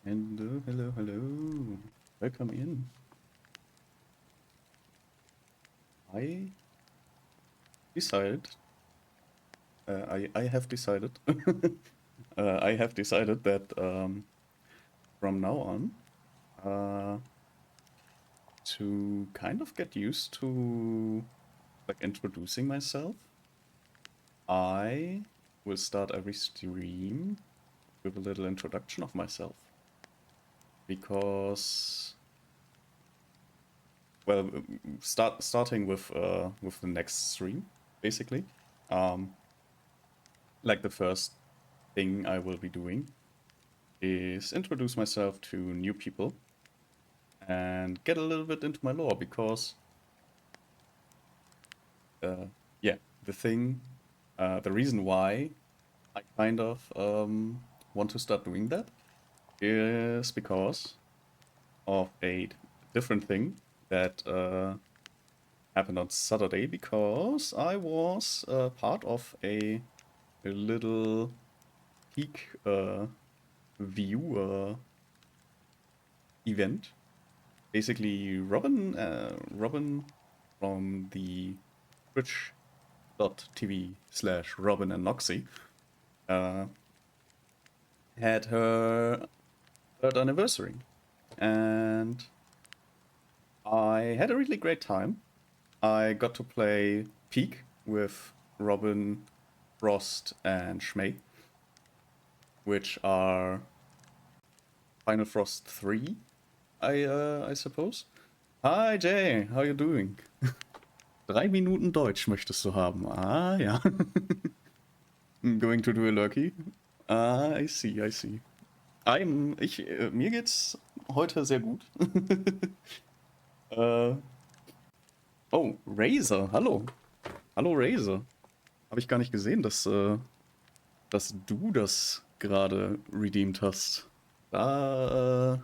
Hello, hello, hello. Welcome in. I decided, I have decided, I have decided that from now on, uh, to kind of get used to like introducing myself, I will start every stream with a little introduction of myself. Because, well, starting with the next stream, basically. Um, like the first thing I will be doing is introduce myself to new people and get a little bit into my lore because, uh, yeah, the thing, the reason why I kind of want to start doing that is because of a different thing that happened on Saturday because I was part of a little peak view event. Basically, Robin from the twitch.tv/Robin and Noxy uh, had her third anniversary, and I had a really great time. I got to play Peak with Robin, Frost, and Schmei, which are Final Frost 3, I suppose. Hi Jay, how you doing? 3 Minuten Deutsch möchtest du haben. Ah, ja. Going to do a lurky. Ah, I see, I see. Mir geht's heute sehr gut. äh, oh, Razer, hallo. Hallo Razer. Habe ich gar nicht gesehen, dass du das gerade redeemed hast. Hallo,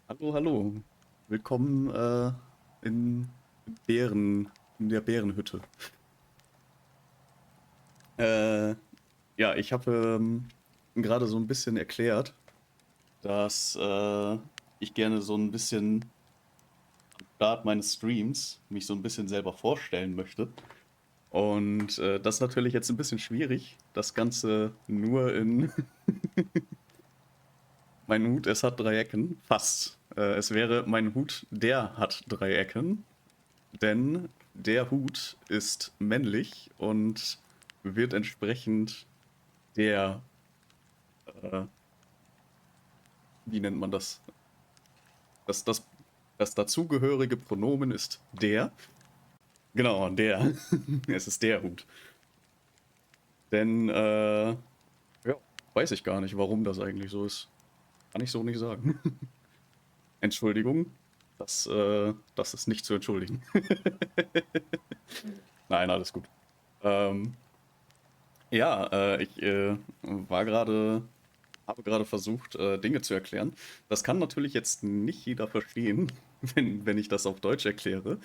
hallo. Willkommen in in der Bärenhütte. Äh, ja, ich habe gerade so ein bisschen erklärt, dass ich gerne so ein bisschen am Start meines Streams mich so ein bisschen selber vorstellen möchte. Und das ist natürlich jetzt ein bisschen schwierig, das Ganze nur in mein Hut, es hat 3 Ecken, fast. Es wäre mein Hut, der hat 3 Ecken, denn der Hut ist männlich und wird entsprechend der, äh, wie nennt man das? Das, das, das dazugehörige Pronomen ist der. Genau, der. Es ist der Hut. Denn, ja, weiß ich gar nicht, warum das eigentlich so ist. Kann ich so nicht sagen. Entschuldigung, das ist nicht zu entschuldigen. Nein, alles gut. Ähm, ja, ich habe gerade versucht, Dinge zu erklären. Das kann natürlich jetzt nicht jeder verstehen, wenn ich das auf Deutsch erkläre.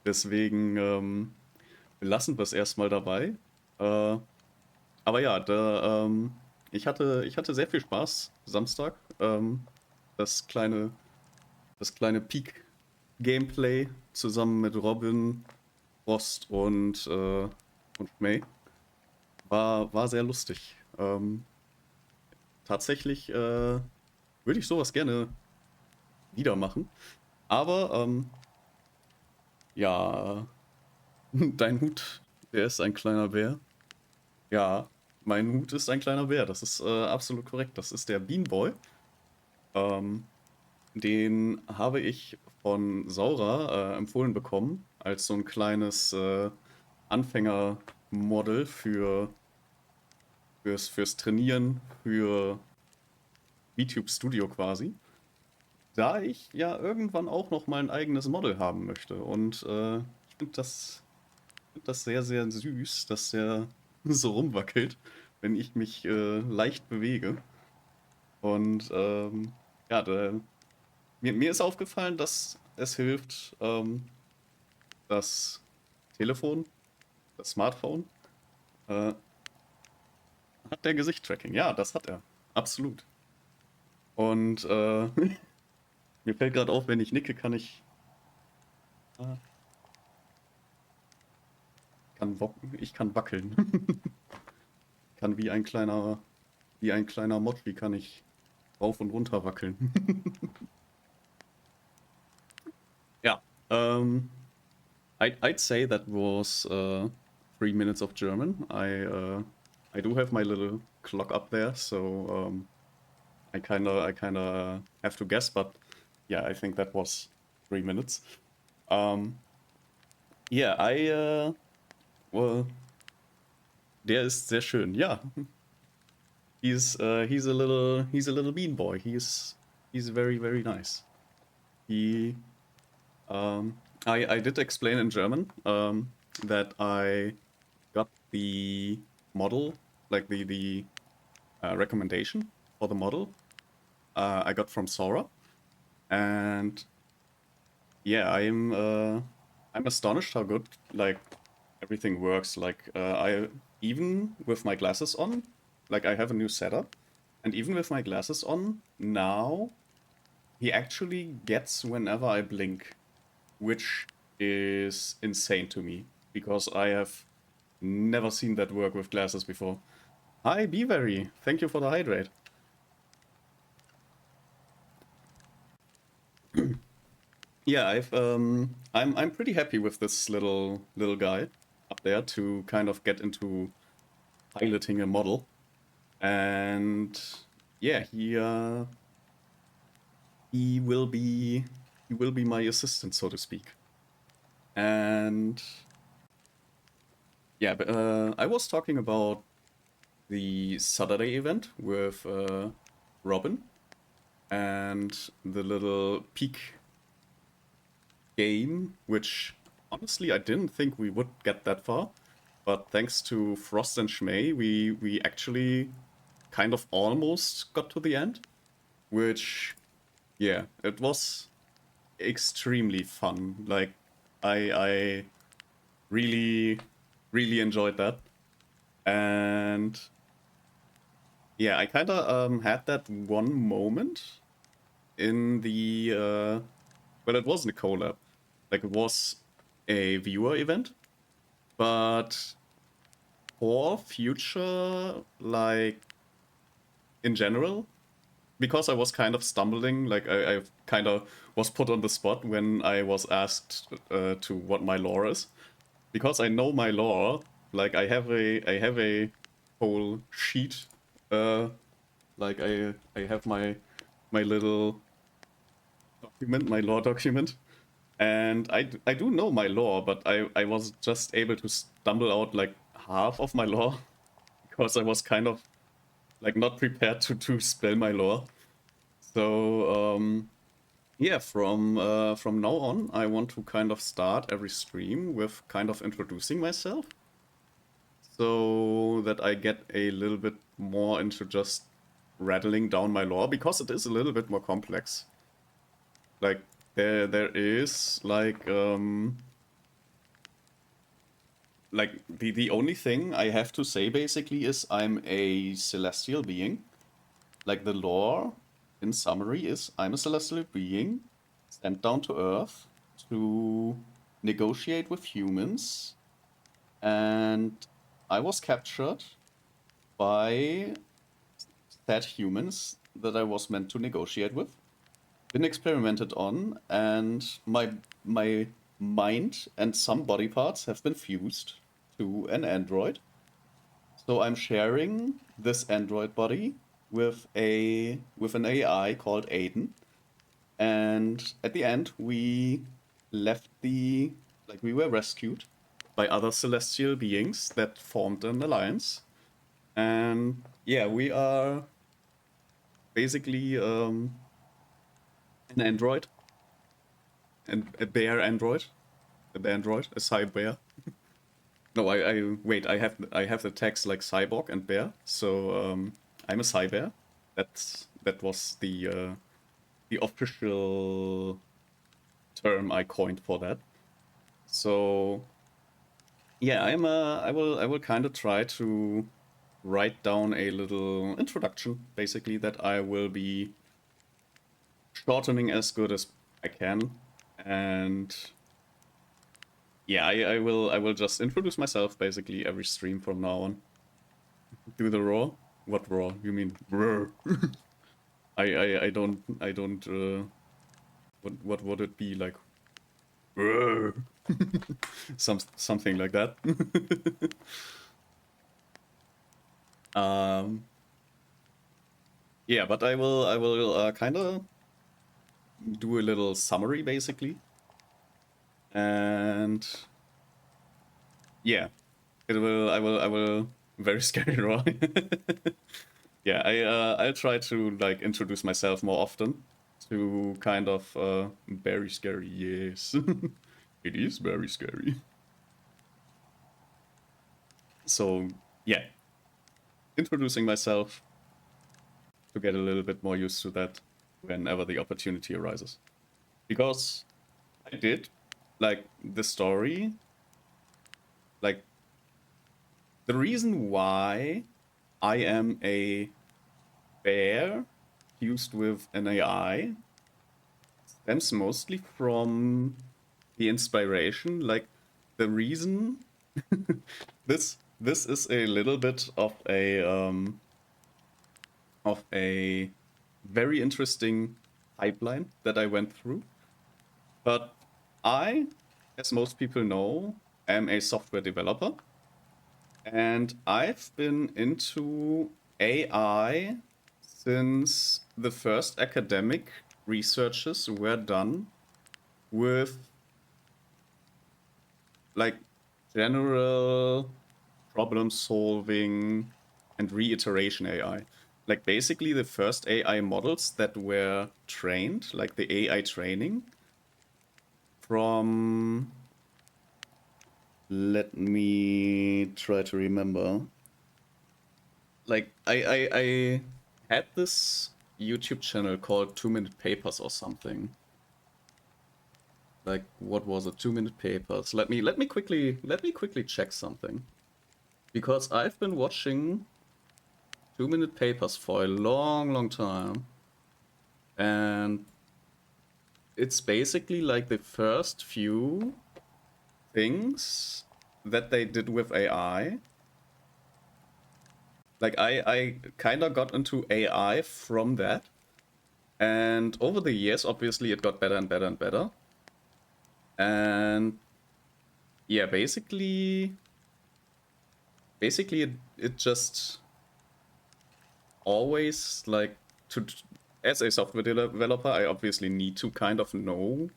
Deswegen belassen wir es erstmal dabei. Äh, aber ja, ich hatte sehr viel Spaß Samstag. Das kleine, das kleine Peak-Gameplay zusammen mit Robin, Frost und May war sehr lustig. Tatsächlich würde ich sowas gerne wieder machen. Aber ja, dein Hut, der ist ein kleiner Bär. Ja, mein Hut ist ein kleiner Bär. Das ist absolut korrekt. Das ist der Bean Boy. Ähm, Den habe ich von Saura empfohlen bekommen als so ein kleines Anfängermodel fürs Trainieren, für VTube Studio quasi. Da ich ja irgendwann auch noch mal ein eigenes Model haben möchte. Und ich find das sehr, sehr süß, dass der so rumwackelt, wenn ich mich leicht bewege. Und ja, mir ist aufgefallen, dass es hilft, das Telefon, das Smartphone, äh, hat der Gesichtstracking. Ja, das hat er. Absolut. Und mir fällt gerade auf, wenn ich nicke, kann ich äh, ich kann wackeln. Kann wie ein kleiner Mottli kann ich rauf und runter wackeln. Ja, I'd say that was 3 minutes of German. I do have my little clock up there, so I kinda have to guess, but yeah, I think that was 3 minutes. Um, yeah, well, der ist sehr schön. Ja, he's a little bean boy. He's very very nice. He I did explain in German that I got the model, like the recommendation for the model. I got from Sora, and yeah, I'm astonished how good like everything works. Like I even with my glasses on, like I have a new setup, and even with my glasses on now, he actually gets whenever I blink, which is insane to me because I have never seen that work with glasses before. Hi, Beavery. Thank you for the hydrate. Yeah, I'm pretty happy with this little guy up there to kind of get into piloting a model. And yeah, he will be he will be my assistant, so to speak. And yeah, but I was talking about the Saturday event with Robin and the little peak game, which honestly I didn't think we would get that far. But thanks to Frost and Schmei, we actually kind of almost got to the end, which yeah, it was extremely fun. Like I really really enjoyed that. And yeah, I kind of had that one moment in the well, it wasn't a collab, like it was a viewer event, but for future, like in general, because I was kind of stumbling, like I kind of was put on the spot when I was asked to what my lore is, because I know my lore. Like I have a whole sheet, uh, like I have my little document, my lore document, and I do know my lore, but I was just able to stumble out like half of my lore because I was kind of like not prepared to spell my lore. So yeah, from now on, I want to kind of start every stream with kind of introducing myself, so that I get a little bit more into just rattling down my lore because it is a little bit more complex. Like there is like the only thing I have to say basically is I'm a celestial being. Like the lore in summary is I'm a celestial being sent down to Earth to negotiate with humans, and I was captured by said humans that I was meant to negotiate with. Been experimented on, and my mind and some body parts have been fused to an android. So I'm sharing this android body with an AI called Aiden, and at the end we left the like we were rescued by other celestial beings that formed an alliance, and yeah, we are basically an android and a bear android, a bear android, a cyber bear. No, I wait. I have the text like cyborg and bear, so I'm a cyber. That was the official term I coined for that. So yeah, I will kind of try to write down a little introduction, basically that I will be shortening as good as I can, and yeah, I will just introduce myself basically every stream from now on. Do the raw? What raw? You mean roar? I don't what would it be like? Roar. Something like that. um yeah, but I will kind of do a little summary basically, and yeah, I will very scary, right? Yeah, I'll try to like introduce myself more often to kind of very scary. Yes, it is very scary. So yeah, introducing myself to get a little bit more used to that whenever the opportunity arises, because I did like the story, like the reason why I am a bear fused with an AI stems mostly from the inspiration, like the reason. This is a little bit of a very interesting pipeline that I went through. But I, as most people know, am a software developer, and I've been into AI since the first academic researches were done with like general problem solving and reiteration AI. Like basically the first AI models that were trained, like the AI training from, let me try to remember. Like I had this YouTube channel called 2 Minute Papers or something. Like what was it? 2 Minute Papers. Let me quickly check something. Because I've been watching 2 Minute Papers for a long time, and it's basically like the first few things that they did with AI. Like I kind of got into AI from that, and over the years, obviously, it got better and better and better. And yeah, basically, it just always like to as a software developer, I obviously need to kind of know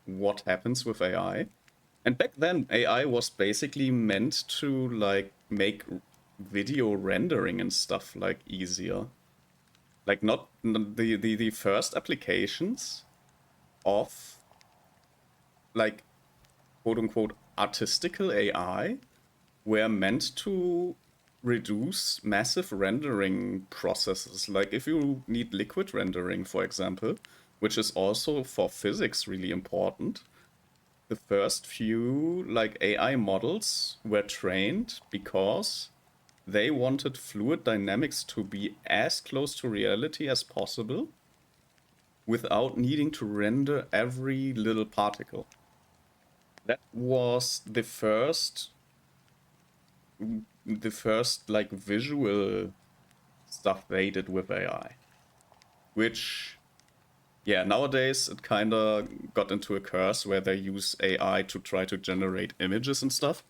what happens with AI. And back then, AI was basically meant to like make video rendering and stuff like easier. Like not the first applications of like quote unquote artistical AI were meant to reduce massive rendering processes. Like if you need liquid rendering, for example, which is also for physics really important, the first few like AI models were trained because they wanted fluid dynamics to be as close to reality as possible without needing to render every little particle. That was the first like visual stuff they did with AI, which yeah, nowadays it kind of got into a curse where they use AI to try to generate images and stuff.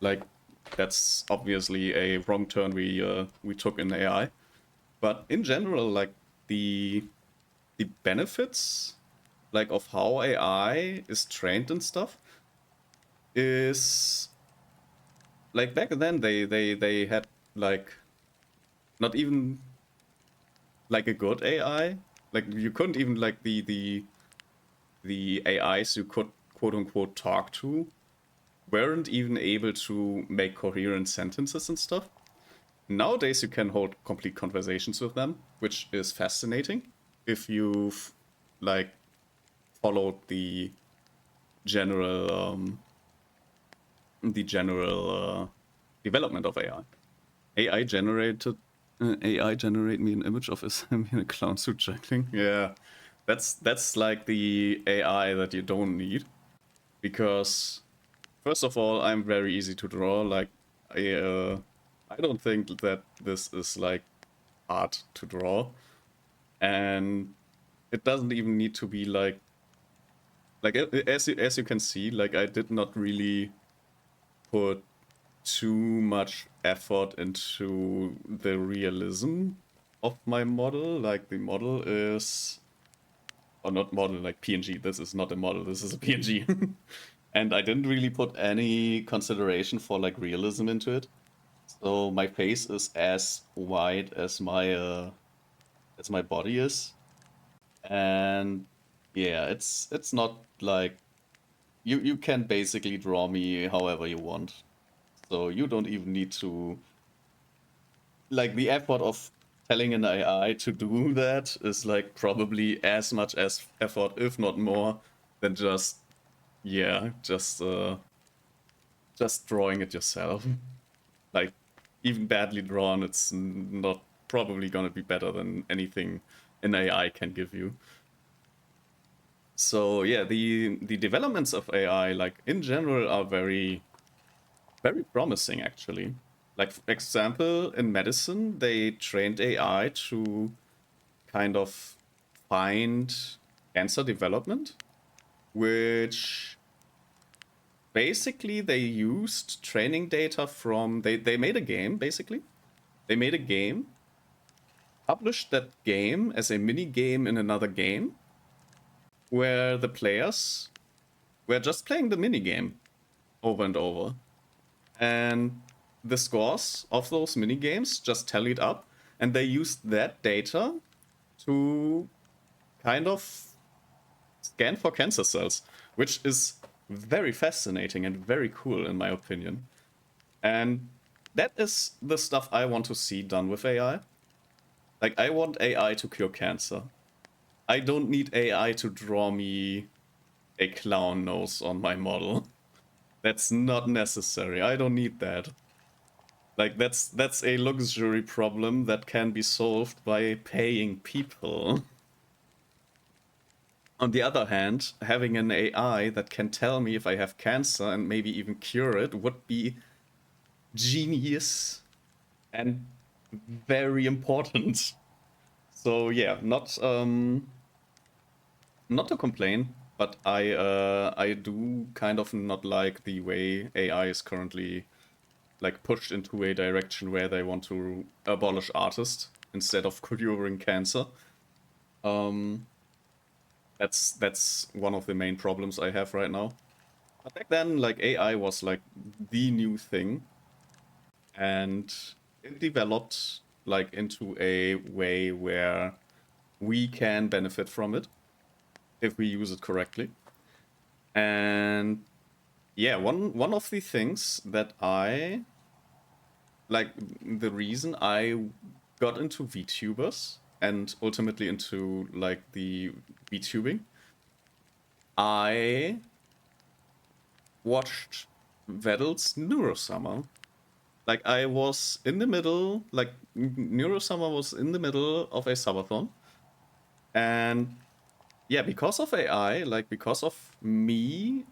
Like that's obviously a wrong turn we took in AI. But in general, like the benefits like of how AI is trained and stuff is like back then they had like not even like a good AI. Like you couldn't even like the AIs you could quote unquote talk to weren't even able to make coherent sentences and stuff. Nowadays you can hold complete conversations with them, which is fascinating if you've like followed general the general development of AI. AI generate me an image of a Sami in a clown suit juggling. Yeah, That's like the AI that you don't need, because first of all, I'm very easy to draw. Like I don't think that this is like hard to draw, and it doesn't even need to be as you can see, like I did not really put too much effort into the realism of my model. Like the model is, or not model, like PNG. This is not a model. This is a PNG. And I didn't really put any consideration for like realism into it. So my face is as wide as my body is, and yeah, it's not like you can basically draw me however you want. So you don't even need to, like, the effort of telling an AI to do that is like probably as much as effort, if not more, than just yeah, just drawing it yourself. Like even badly drawn, it's not probably gonna be better than anything an AI can give you. So yeah, the developments of AI, like in general, are very promising actually. Like for example, in medicine, they trained AI to kind of find cancer development, which basically they used training data from they made a game basically. They made a game, published that game as a mini game in another game, where the players were just playing the mini game over and over. And the scores of those mini games just tallied up, and they used that data to kind of scan for cancer cells, which is very fascinating and very cool in my opinion. And that is the stuff I want to see done with AI. Like, I want AI to cure cancer. I don't need AI to draw me a clown nose on my model. That's not necessary. I don't need that. Like, that's a luxury problem that can be solved by paying people. On the other hand, having an AI that can tell me if I have cancer and maybe even cure it would be genius and very important. So yeah, not to complain, but I do kind of not like the way AI is currently like pushed into a direction where they want to abolish artists instead of curing cancer. Um, that's one of the main problems I have right now. But back then, like AI was like the new thing, and it developed like into a way where we can benefit from it if we use it correctly. And yeah, one of the things that I like, the reason I got into VTubers and ultimately into like the VTubing, I watched Veddle's Neurosummer. Like I was in the middle, like Neurosummer was in the middle of a subathon, and yeah, because of AI, like because of me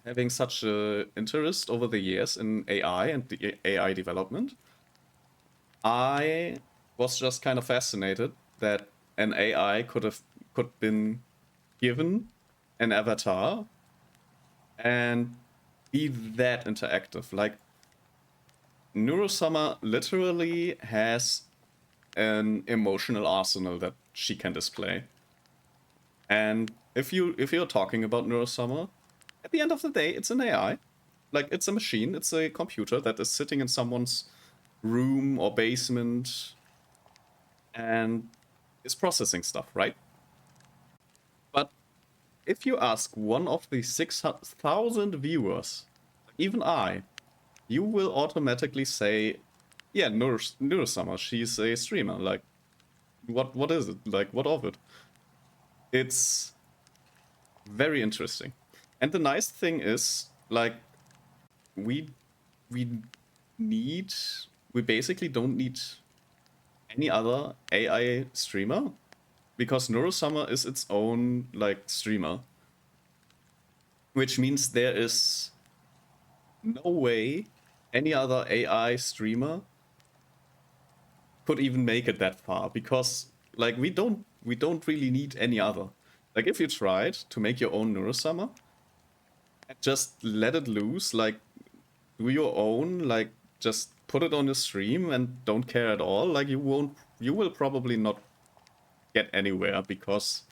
having such a interest over the years in AI and the AI development, I was just kind of fascinated that an AI could been given an avatar and be that interactive. Like Neurosummer literally has an emotional arsenal that she can display. And if you're talking about Neurosummer, at the end of the day, it's an AI. Like it's a machine, it's a computer that is sitting in someone's room or basement and is processing stuff, right? But if you ask one of the 6,000 viewers, even I, you will automatically say, yeah, Neurosummer, she's a streamer. Like, what is it? Like, what of it? It's very interesting. And the nice thing is, like, we we need we basically don't need any other AI streamer because Neurosummer is its own like streamer, which means there is no way any other AI streamer could even make it that far, because like we don't really need any other. Like if you tried to make your own Neurosummer and just let it loose, like do your own, like just put it on your stream and don't care at all, like you will probably not get anywhere, because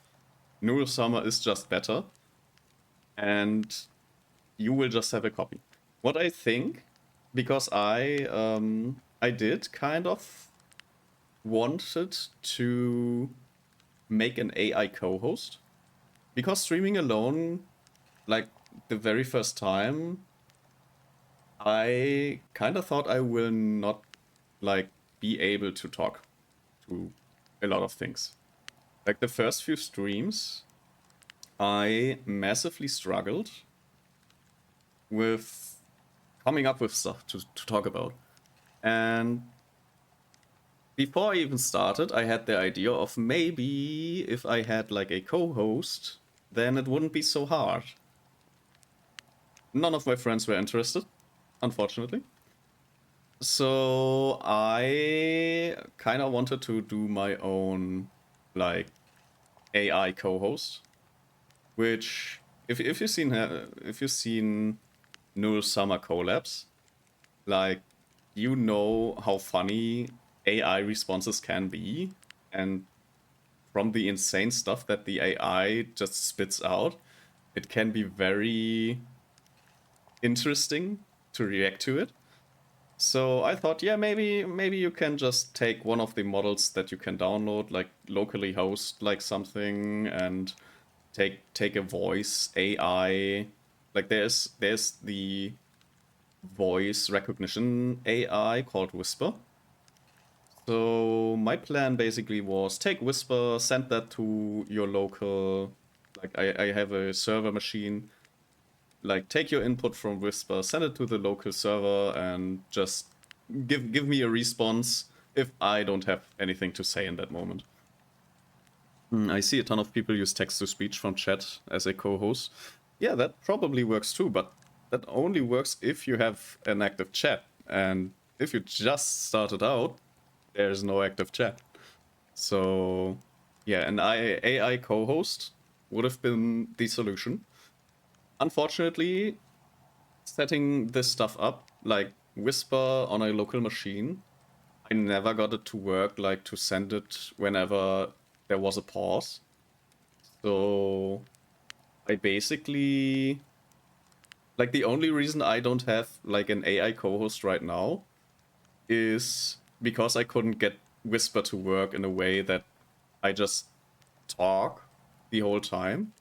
Neurosummer is just better and you will just have a copy. What I think, because I did kind of wanted to make an AI co-host, because streaming alone, like the very first time, I kind of thought I will not like be able to talk to a lot of things. Like the first few streams, I massively struggled with coming up with stuff to talk about. And before I even started, I had the idea of maybe if I had like a co-host, then it wouldn't be so hard. None of my friends were interested, unfortunately. So I kind of wanted to do my own like AI co-host, which if you've seen Null Summer collabs, like you know how funny AI responses can be, and from the insane stuff that the AI just spits out, it can be very interesting to react to it. So I thought, yeah, maybe you can just take one of the models that you can download, like locally host like something, and take a voice AI. Like there's the voice recognition AI called Whisper. So my plan basically was take Whisper, send that to your local, like I have a server machine, like take your input from Whisper, send it to the local server, and just give me a response if I don't have anything to say in that moment. I see a ton of people use text to speech from chat as a co-host. Yeah, that probably works too, but that only works if you have an active chat. And if you just started out, there's no active chat. So yeah, an AI co-host would have been the solution. Unfortunately, setting this stuff up, like Whisper on a local machine, I never got it to work, like to send it whenever there was a pause. So I basically, like the only reason I don't have like an AI co-host right now is because I couldn't get Whisper to work in a way that I just talk the whole time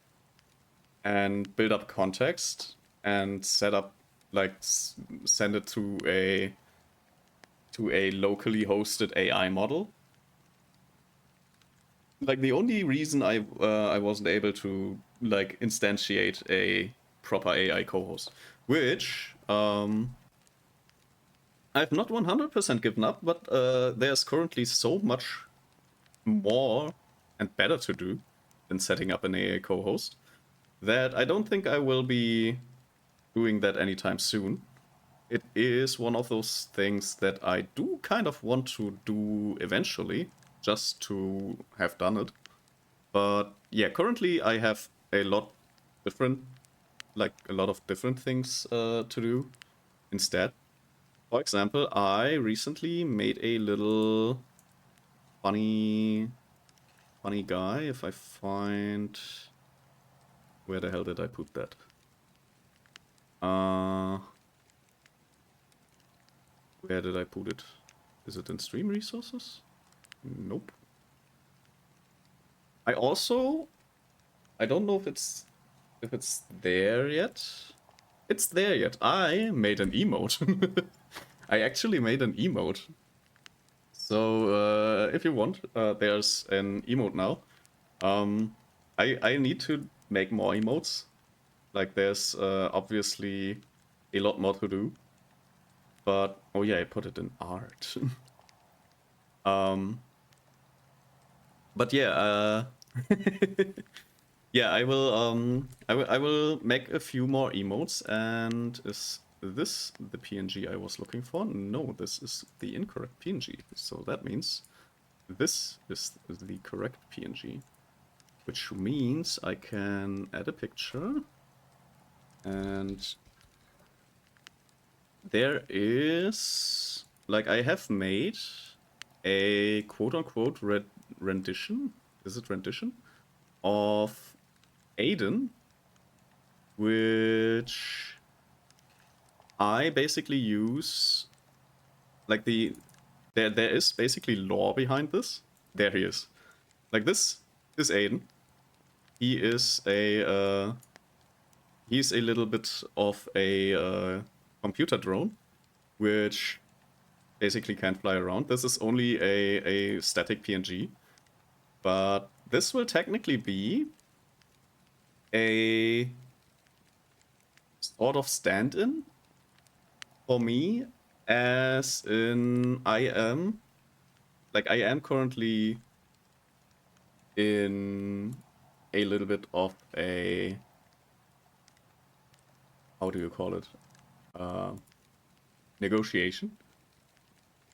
and build up context and set up, like send it to a locally hosted AI model. Like the only reason I wasn't able to like instantiate a proper AI co-host, which I've not 100% given up, but there's currently so much more and better to do than setting up an AI co-host that I don't think I will be doing that anytime soon. It is one of those things that I do kind of want to do eventually, just to have done it. But yeah, currently I have a lot different, like a lot of different things to do instead. For example, I recently made a little funny, funny guy. If I find, where the hell did I put that? Uh, where did I put it? Is it in stream resources? Nope. I also, I don't know if it's there yet. It's there yet. I made an emote. I actually made an emote. So if you want, there's an emote now. I need to make more emotes. Like there's obviously a lot more to do. But oh yeah, I put it in art. um, But yeah, yeah, I will make a few more emotes. And is this the PNG I was looking for? No, this is the incorrect PNG. So that means this is the correct PNG, which means I can add a picture, and there is, like, I have made a quote-unquote rendition. Is it rendition? Of Aiden, which I basically use, like, there is basically lore behind this. There he is. Like, this is Aiden. He is he's a little bit of a computer drone, which basically can't fly around. This is only a static PNG, but this will technically be a sort of stand-in for me, as in I am currently in a little bit of a, how do you call it, uh, negotiation,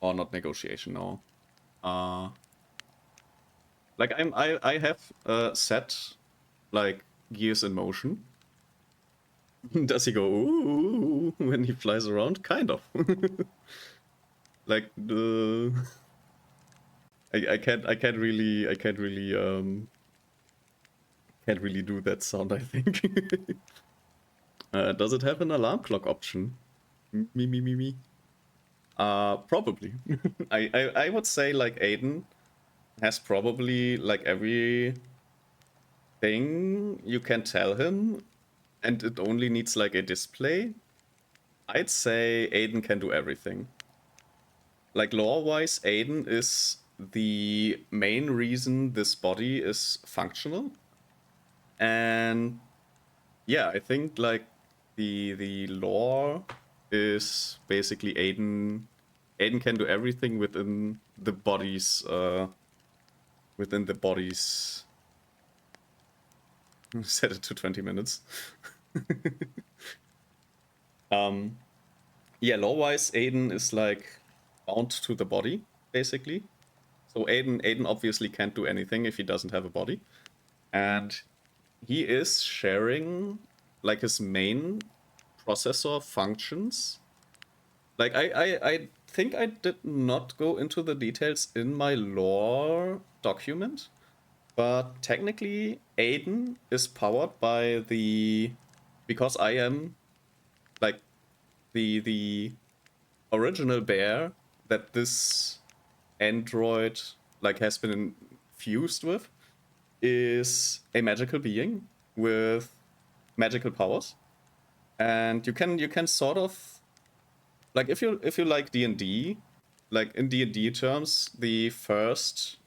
or not negotiation, no, uh, like I have set, like, gears in motion. Does he go ooh when he flies around? Kind of. Like, the I can't really do that sound, I think. Does it have an alarm clock option? Me. Probably. I would say, like, Aiden has probably, like, every thing you can tell him, and it only needs, like, a display. I'd say Aiden can do everything. Like, lore-wise, Aiden is the main reason this body is functional. And yeah, I think, like, the lore is basically Aiden can do everything within the body's set it to 20 minutes. Yeah, lore-wise, Aiden is, like, bound to the body, basically. So Aiden obviously can't do anything if he doesn't have a body. And he is sharing, like, his main processor functions. Like, I think I did not go into the details in my lore document, but technically Aiden is powered by because I am, like, the original bear that this android, like, has been fused with, is a magical being with magical powers. And you can sort of, like, if you like D&D, like, in D&D terms, the first,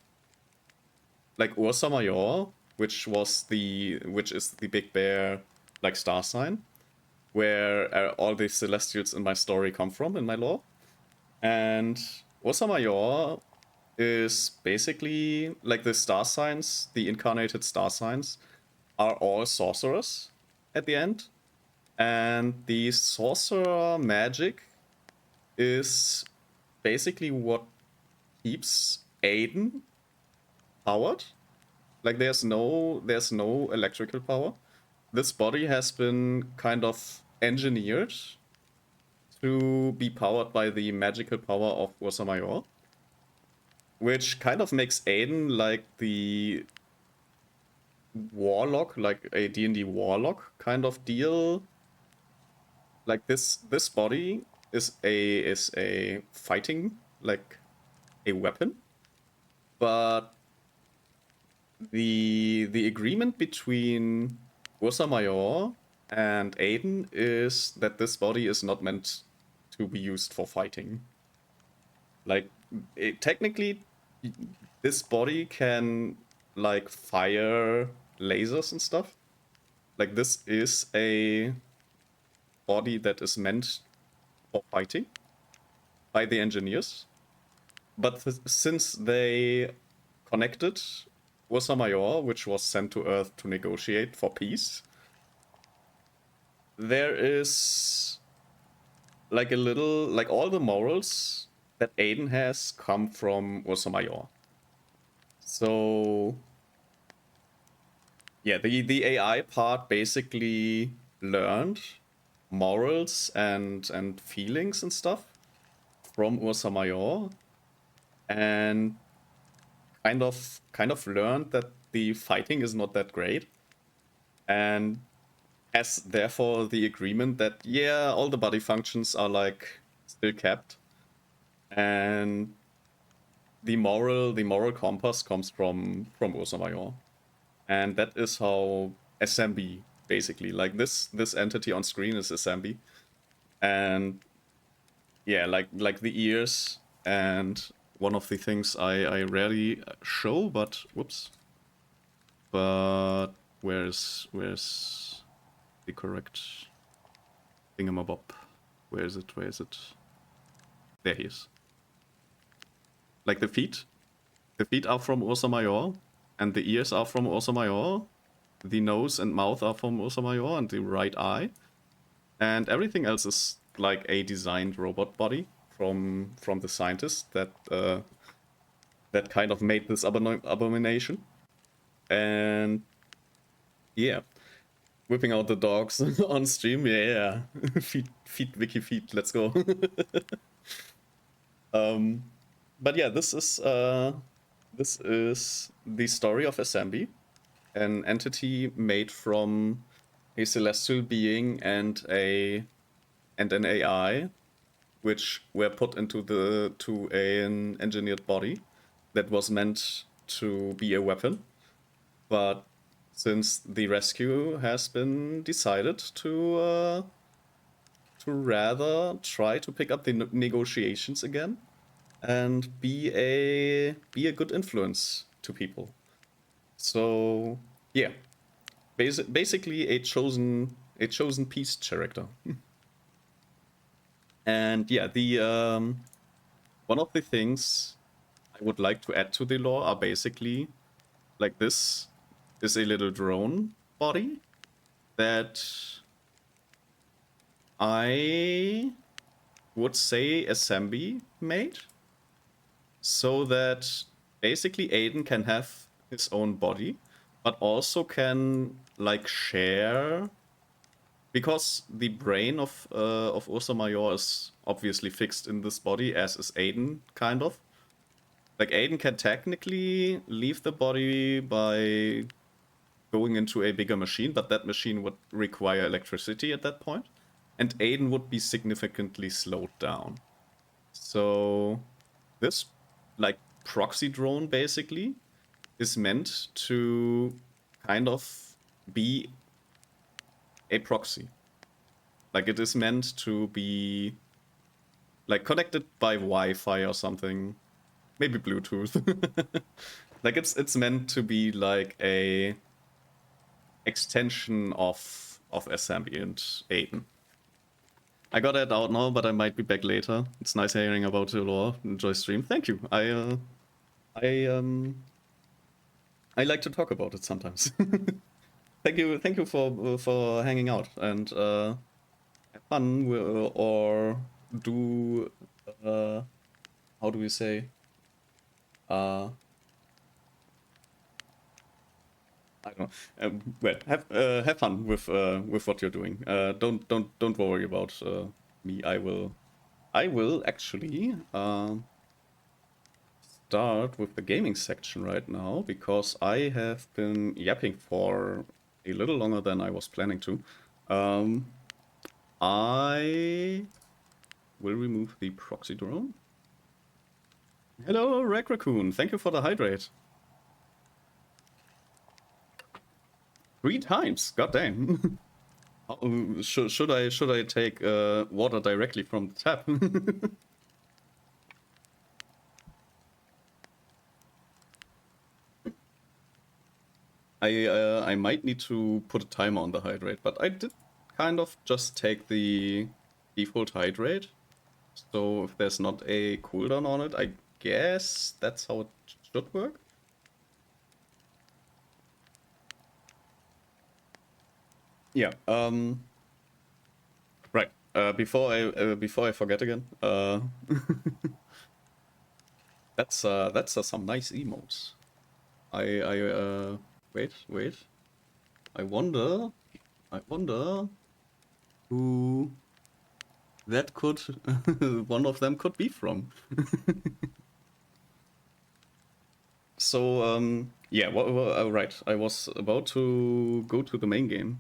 like, Ursa Major, which is the big bear, like, star sign, where all the celestials in my story come from, in my lore. And Ursa Major is basically, like, the star signs, the incarnated star signs, are all sorcerers at the end. And the sorcerer magic is basically what keeps Aiden powered. Like, there's no electrical power. This body has been kind of engineered to be powered by the magical power of Ursa Major, which kind of makes Aiden like the warlock, like a D&D warlock kind of deal. Like, this body is a fighting, like, a weapon, but the agreement between Ursa Major and Aiden is that this body is not meant to be used for fighting. Like, technically, this body can, like, fire lasers and stuff. Like, this is a body that is meant for fighting by the engineers. But since they connected Ursa Major, which was sent to Earth to negotiate for peace, there is like a little, like all the morals that Aiden has come from Ursa Major. So yeah, the AI part basically learned morals and feelings and stuff from Ursa Major, and kind of learned that the fighting is not that great, and has therefore the agreement that yeah, all the body functions are like still kept, and the moral compass comes from Ursa Major, and that is how SMB basically, like this entity on screen is SMB, and yeah, like the ears, and one of the things I rarely show, but whoops, but where's the correct thingamabob? Where is it? Where is it? There he is. Like the feet. The feet are from Ursa Major, and the ears are from Ursa Major. The nose and mouth are from Ursa Major, and the right eye. And everything else is like a designed robot body from the scientist that kind of made this abomination. And yeah, whipping out the dogs on stream, yeah. feet, wiki feet, let's go. But yeah, this is the story of Assembly, an entity made from a celestial being and an AI, which were put into to an engineered body that was meant to be a weapon. But since the rescue has been decided to rather try to pick up the negotiations again and be a good influence to people. So yeah, basically a chosen peace character. And yeah, the one of the things I would like to add to the lore are basically like this is a little drone body that I would say Assembly made, so that basically Aiden can have his own body, but also can like share, because the brain of Ursa Major is obviously fixed in this body, as is Aiden, kind of. Like Aiden can technically leave the body by going into a bigger machine, but that machine would require electricity at that point, and Aiden would be significantly slowed down. So this like proxy drone basically is meant to kind of be a proxy. Like it is meant to be like connected by Wi-Fi or something, maybe Bluetooth. Like it's meant to be like a extension of SMB and Aiden. I got that out now, but I might be back later. It's nice hearing about the lore. Enjoy stream. Thank you. I like to talk about it sometimes. Thank you for hanging out, and have fun or do how do we say uh I don't know. Well, have fun with what you're doing. Don't worry about me. I will actually start with the gaming section right now, because I have been yapping for a little longer than I was planning to. I will remove the proxy drone. Hello, Rag Raccoon. Thank you for the hydrate. 3 times. God damn. Should I take water directly from the tap? I might need to put a timer on the hydrate, but I did kind of just take the default hydrate. So if there's not a cooldown on it, I guess that's how it should work. Yeah. Right. Before I forget again. That's some nice emos. Wait. I wonder who that could one of them could be from. So yeah, right. I was about to go to the main game.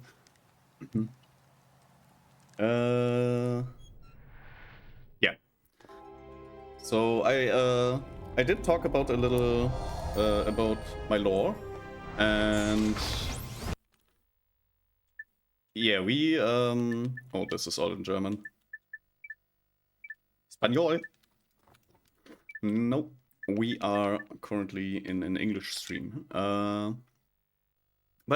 Yeah. So I did talk about a little about my lore, and yeah, we oh, this is all in German. Espanol. Nope. We are currently in an English stream. But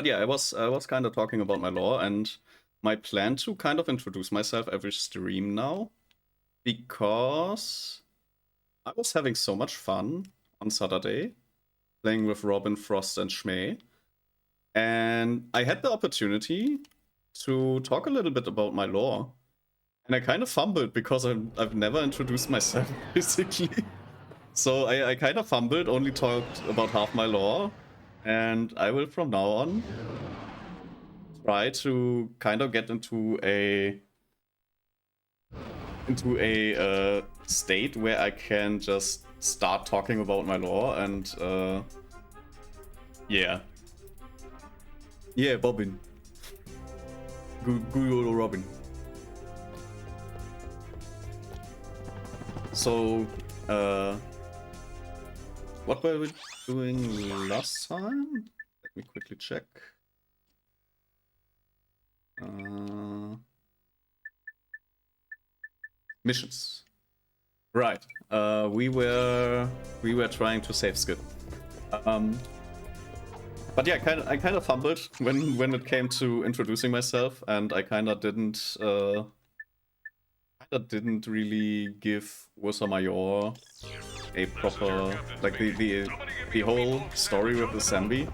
yeah, I was kind of talking about my lore and my plan to kind of introduce myself every stream now, because I was having so much fun on Saturday playing with Robin, Frost, and Schmee, and I had the opportunity to talk a little bit about my lore, and I kind of fumbled because I've never introduced myself basically. So I kind of fumbled, only talked about half my lore, and I will from now on try to kind of get into a state where I can just start talking about my lore and yeah. Yeah, Robin. Good old Robin. So what were we doing last time? Let me quickly check. Missions. Right. We were trying to save Skid. But yeah, I kind of fumbled when it came to introducing myself, and I kind of didn't really give Ursa Major a proper, like, the whole story with the zombie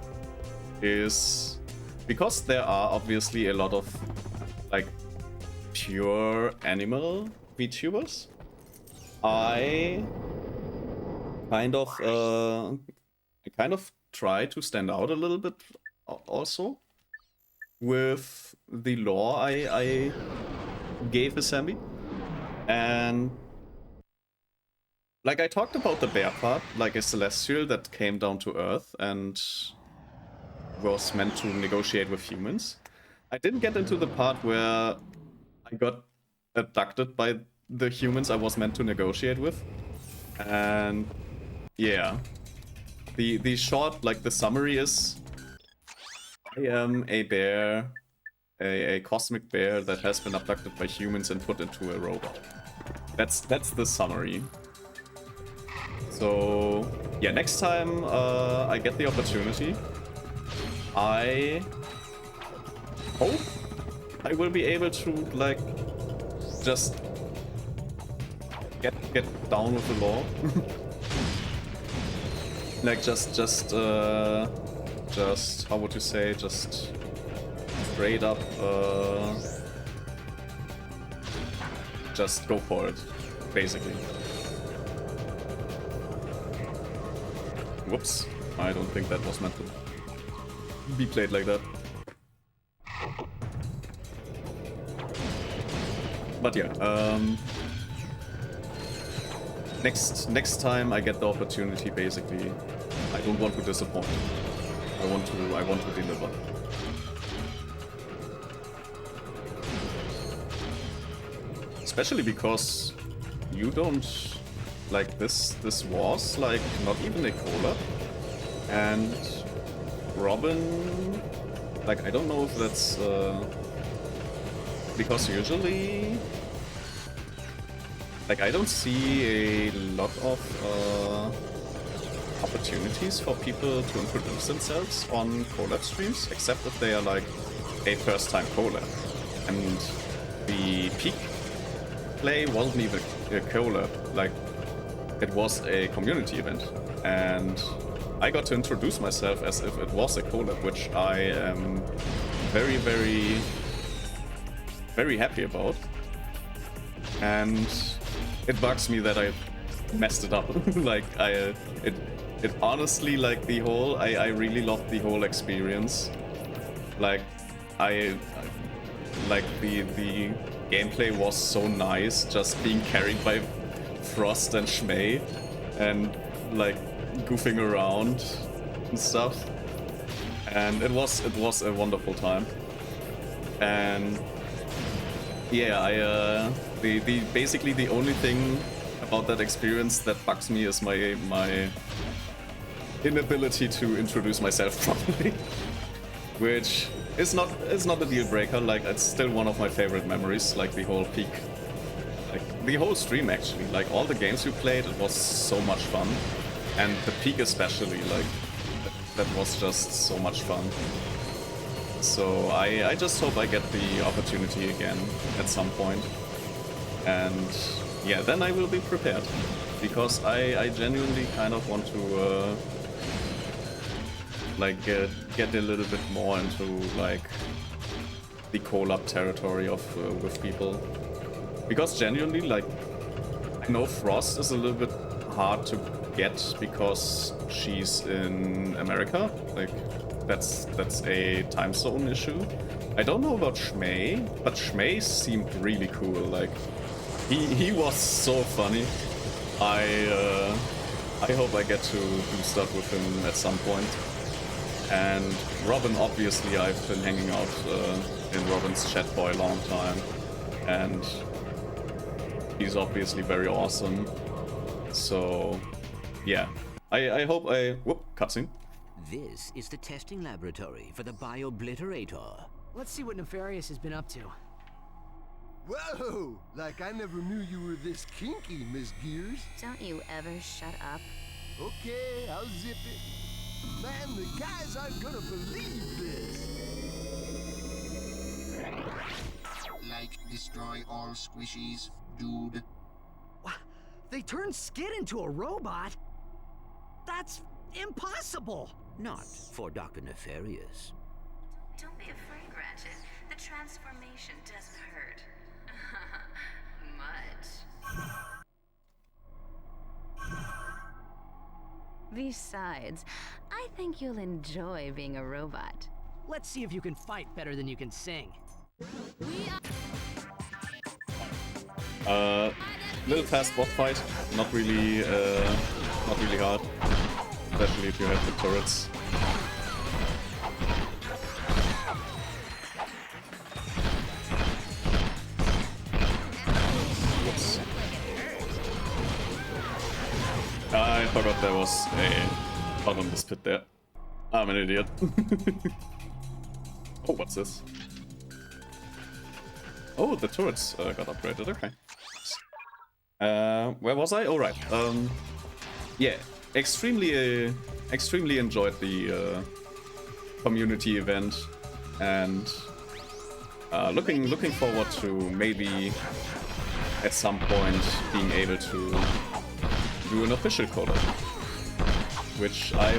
is because there are obviously a lot of like pure animal VTubers. I kind of try to stand out a little bit also with the lore I gave Sambi. And like I talked about the bear part, like a celestial that came down to Earth and was meant to negotiate with humans. I didn't get into the part where I got abducted by the humans I was meant to negotiate with. And yeah. The short, like the summary is, I am a bear, a cosmic bear that has been abducted by humans and put into a robot. That's the summary. So yeah, next time I get the opportunity, I hope I will be able to like just get down with the law. Like just how would you say, just straight up just go for it, basically. Whoops, I don't think that was meant to be played like that. But yeah, next time I get the opportunity, basically, I don't want to disappoint. I want to deliver. Especially because you don't, like, this was like not even a collab, and Robin, like, I don't know if that's because usually, like, I don't see a lot of opportunities for people to introduce themselves on collab streams, except if they are like a first-time collab. And the peak play wasn't even a collab, like, it was a community event. And I got to introduce myself as if it was a collab, which I am very, very very happy about. And it bugs me that I messed it up. Like it honestly, like the whole, I really loved the whole experience. Like like the gameplay was so nice, just being carried by Frost and Schmei and like goofing around and stuff. And it was a wonderful time. And yeah, basically the only thing about that experience that bugs me is my inability to introduce myself properly, which is not a deal breaker. Like, it's still one of my favorite memories. Like the whole peak, like the whole stream actually. Like all the games we played, it was so much fun, and the peak especially. Like that was just so much fun. So I just hope I get the opportunity again at some point. And yeah, then I will be prepared. Because I genuinely kind of want to like get a little bit more into like the collab territory of with people. Because genuinely, like, I know Frost is a little bit hard to get because she's in America. Like, that's a time zone issue. I don't know about Schmei, but Schmei seemed really cool. Like, he was so funny. I hope I get to do stuff with him at some point. And Robin, obviously, I've been hanging out in Robin's chat for a long time, and he's obviously very awesome. So, yeah, I hope whoop, cutscene. This is the testing laboratory for the Biobliterator. Let's see what Nefarious has been up to. Whoa! Like I never knew you were this kinky, Miss Gears. Don't you ever shut up. Okay, I'll zip it. Man, the guys aren't gonna believe this. Like, destroy all squishies, dude. What? They turned Skid into a robot? That's impossible! Not for Dr. Nefarious. Don't be afraid, Ratchet. The transformation doesn't hurt. Much. Besides, I think you'll enjoy being a robot. Let's see if you can fight better than you can sing. Little fast boss fight, not really hard, especially if you have the turrets. Whoops. I forgot there was a bottomless pit there. I'm an idiot. Oh, what's this? Oh, the turrets got upgraded, okay. Where was I? Oh, right. Yeah, extremely enjoyed the community event, and looking forward to maybe at some point being able to do an official collab, which I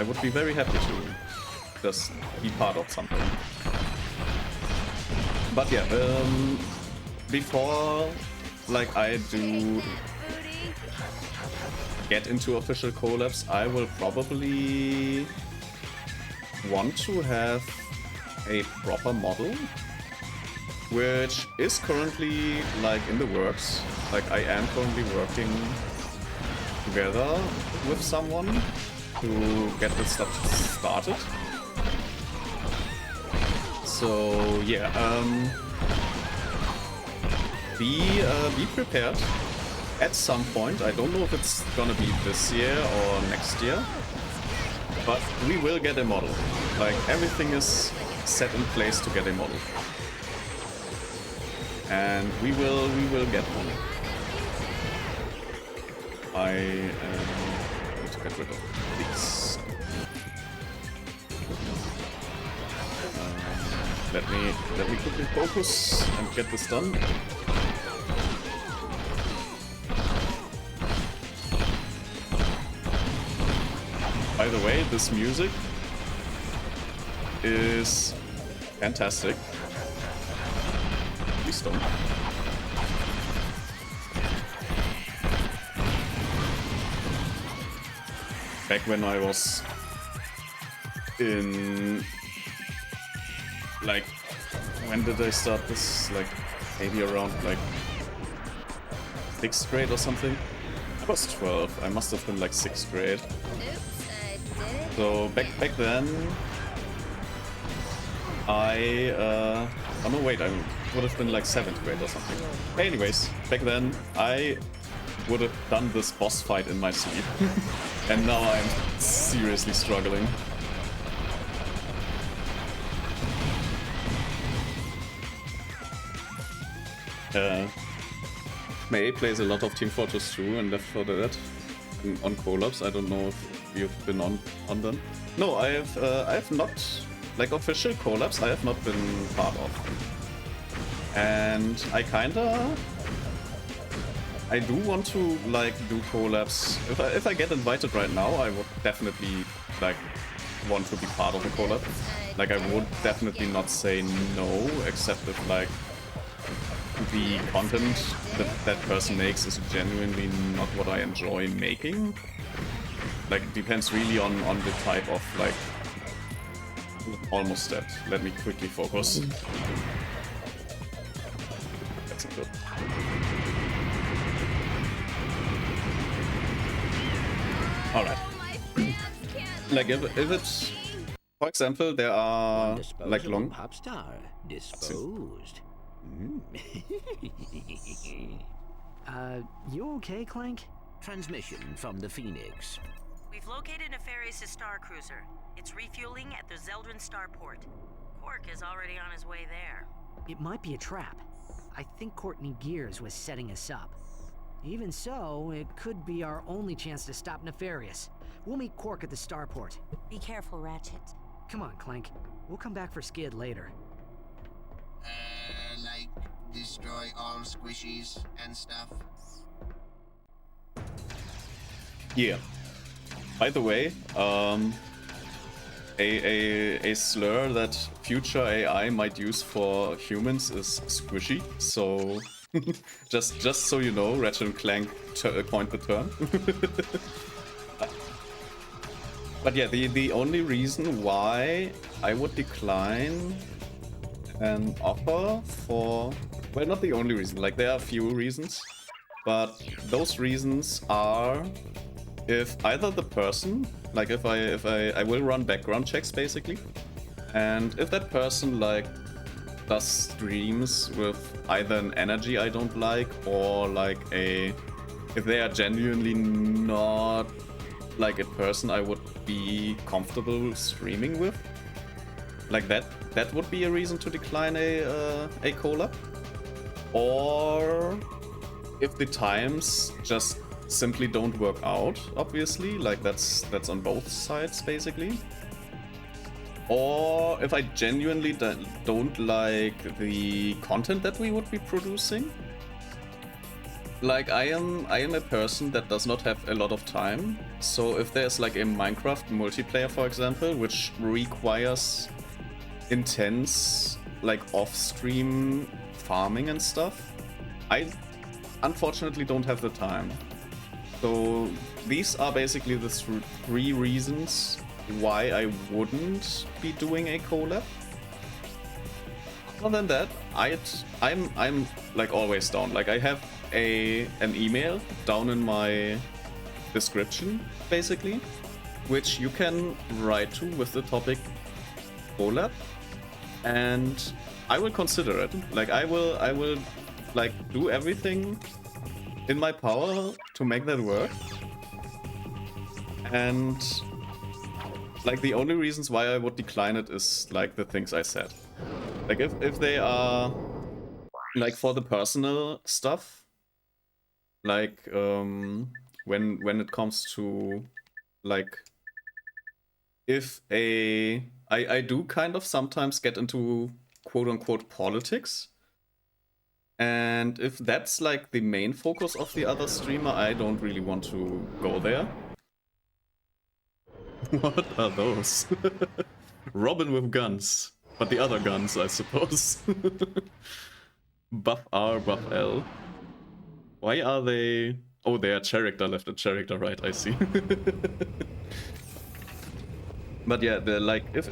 would be very happy to just be part of something. But yeah, before like I do get into official collabs, I will probably want to have a proper model, which is currently like in the works. Like, I am currently working together with someone to get this stuff started. So yeah, be prepared at some point. I don't know if it's gonna be this year or next year, but we will get a model. Like, everything is set in place to get a model, and we will get one. I need to get rid of these. Let me quickly focus and get this done. By the way, this music is fantastic. please don't. Back when I was in, like, when did I start this? Like, maybe around like 6th grade or something. I was 12. I must have been like 6th grade. Oops, I did it. So back then, oh no, wait, I would have been like 7th grade or something. Anyways, back then I would have done this boss fight in my sleep, and now I'm seriously struggling. May plays a lot of Team Fortress 2 and Left 4 Dead on collabs. I don't know if you've been on them. No, I have not, like official collabs, I have not been part of. And I do want to like do collabs. If I get invited right now, I would definitely like want to be part of a collab. Like I would definitely not say no, except if like the content that person makes is genuinely not what I enjoy making. Like it depends really on the type of like. Almost dead. Let me quickly focus. That's not good. Alright. Like if it's, for example, there are like long pop star disposed. You okay, Clank? Transmission from the Phoenix. We've located Nefarious' star cruiser. It's refueling at the Zeldrin starport. Quark is already on his way there. It might be a trap. I think Courtney Gears was setting us up. Even so, it could be our only chance to stop Nefarious. We'll meet Quark at the starport. Be careful, Ratchet. Come on, Clank. We'll come back for Skid later. Like destroy all squishies and stuff. Yeah. By the way, a slur that future AI might use for humans is squishy. So just so you know, Ratchet Clank coined the term. But yeah, the only reason why I would decline an offer for, well, not the only reason, like there are a few reasons, but those reasons are if either the person, like if I will run background checks basically, and if that person like does streams with either an energy I don't like or like if they are genuinely not like a person I would be comfortable streaming with, like that would be a reason to decline a collab. Or if the times just simply don't work out, obviously, like that's on both sides basically. Or if I genuinely don't like the content that we would be producing. Like I am a person that does not have a lot of time, so if there's like a Minecraft multiplayer, for example, which requires intense like off-stream farming and stuff, I unfortunately don't have the time. So these are basically the three reasons why I wouldn't be doing a collab. Other than that, I'm like always down. Like I have an email down in my description basically, which you can write to with the topic collab, and I will consider it. Like I will like do everything in my power to make that work. And like the only reasons why I would decline it is like the things I said. Like if they are like for the personal stuff, like when it comes to like if I do kind of sometimes get into quote-unquote politics, and if that's like the main focus of the other streamer, I don't really want to go there. What are those? Robin with guns, but the other guns, I suppose. Buff R, buff L. Why are they... Oh, they are character left and character right, I see. But yeah, the like if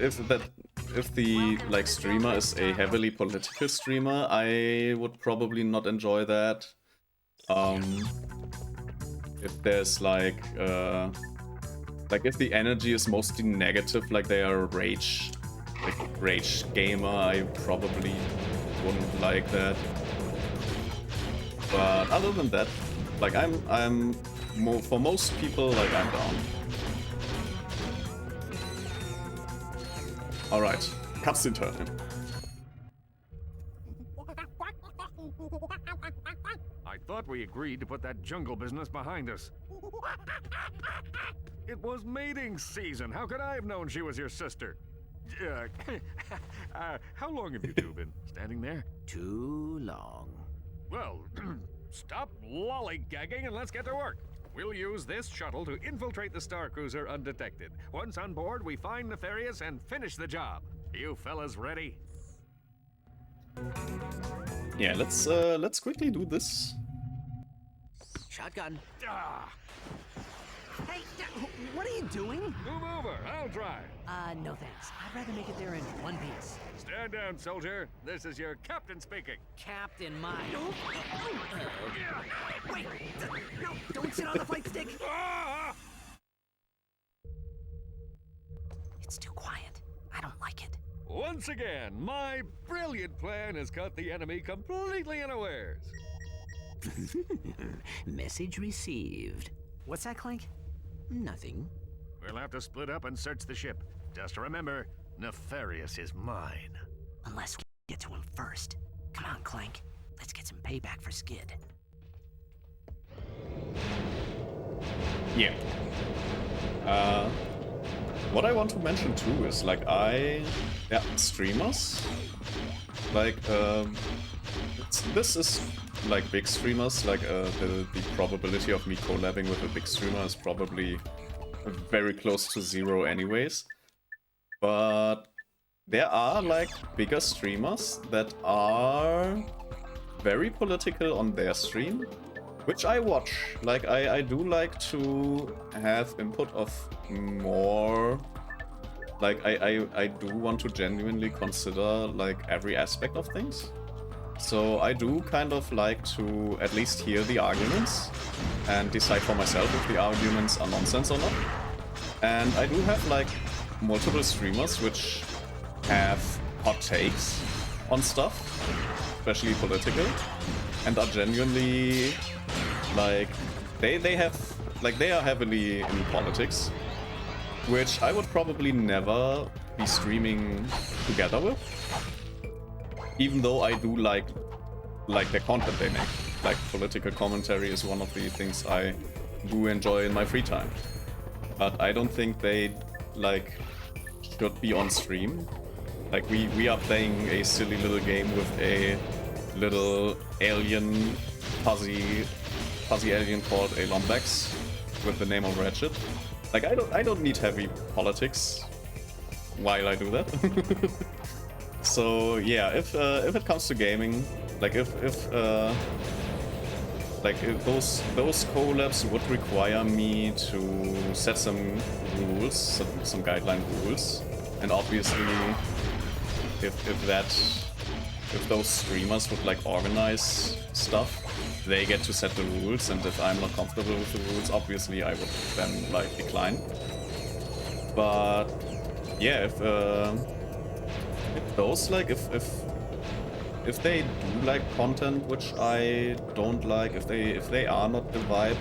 the like streamer is a heavily political streamer, I would probably not enjoy that. If there's like if the energy is mostly negative, like they are a rage gamer, I probably wouldn't like that. But other than that, like I'm more, for most people, like I'm down. All right, cutscene time. I thought we agreed to put that jungle business behind us. It was mating season. How could I have known she was your sister? How long have you two been standing there? Too long. Well, stop lollygagging and let's get to work. We'll use this shuttle to infiltrate the Star Cruiser undetected. Once on board, we find Nefarious and finish the job. You fellas ready? Yeah, let's quickly do this. Shotgun. Ah, Hey, what are you doing? move over, I'll drive. No thanks. I'd rather make it there in one piece. Stand down, soldier. This is your captain speaking. Captain, Wait! No, don't sit on the fight stick! Ah! It's too quiet. I don't like it. Once again, my brilliant plan has caught the enemy completely unawares. Message received. What's that, Clank? Nothing. We'll have to split up and search the ship. Just remember, Nefarious is mine. Unless we get to him first. Come on, Clank. Let's get some payback for Skid. Yeah. What I want to mention too is like streamers. Like this is like big streamers. Like the probability of me collabing with a big streamer is probably very close to 0 anyways. But there are like bigger streamers that are very political on their stream, which I watch. Like I do like to have input of more. Like I do want to genuinely consider like every aspect of things. So I do kind of like to at least hear the arguments and decide for myself if the arguments are nonsense or not. And I do have like multiple streamers which have hot takes on stuff, especially political, and are genuinely like they are heavily in politics, which I would probably never be streaming together with, even though I do like the content they make. Like political commentary is one of the things I do enjoy in my free time, but I don't think they like should be on stream. Like we are playing a silly little game with a little alien fuzzy alien called a Lombax with the name of Ratchet. Like I don't need heavy politics while I do that. So yeah, if it comes to gaming, like if those collabs would require me to set some rules, some guideline rules, and obviously if those streamers would like organize stuff, they get to set the rules, and if I'm not comfortable with the rules, obviously I would then like decline. But yeah, if those like if they do like content which I don't like, if they are not the vibe,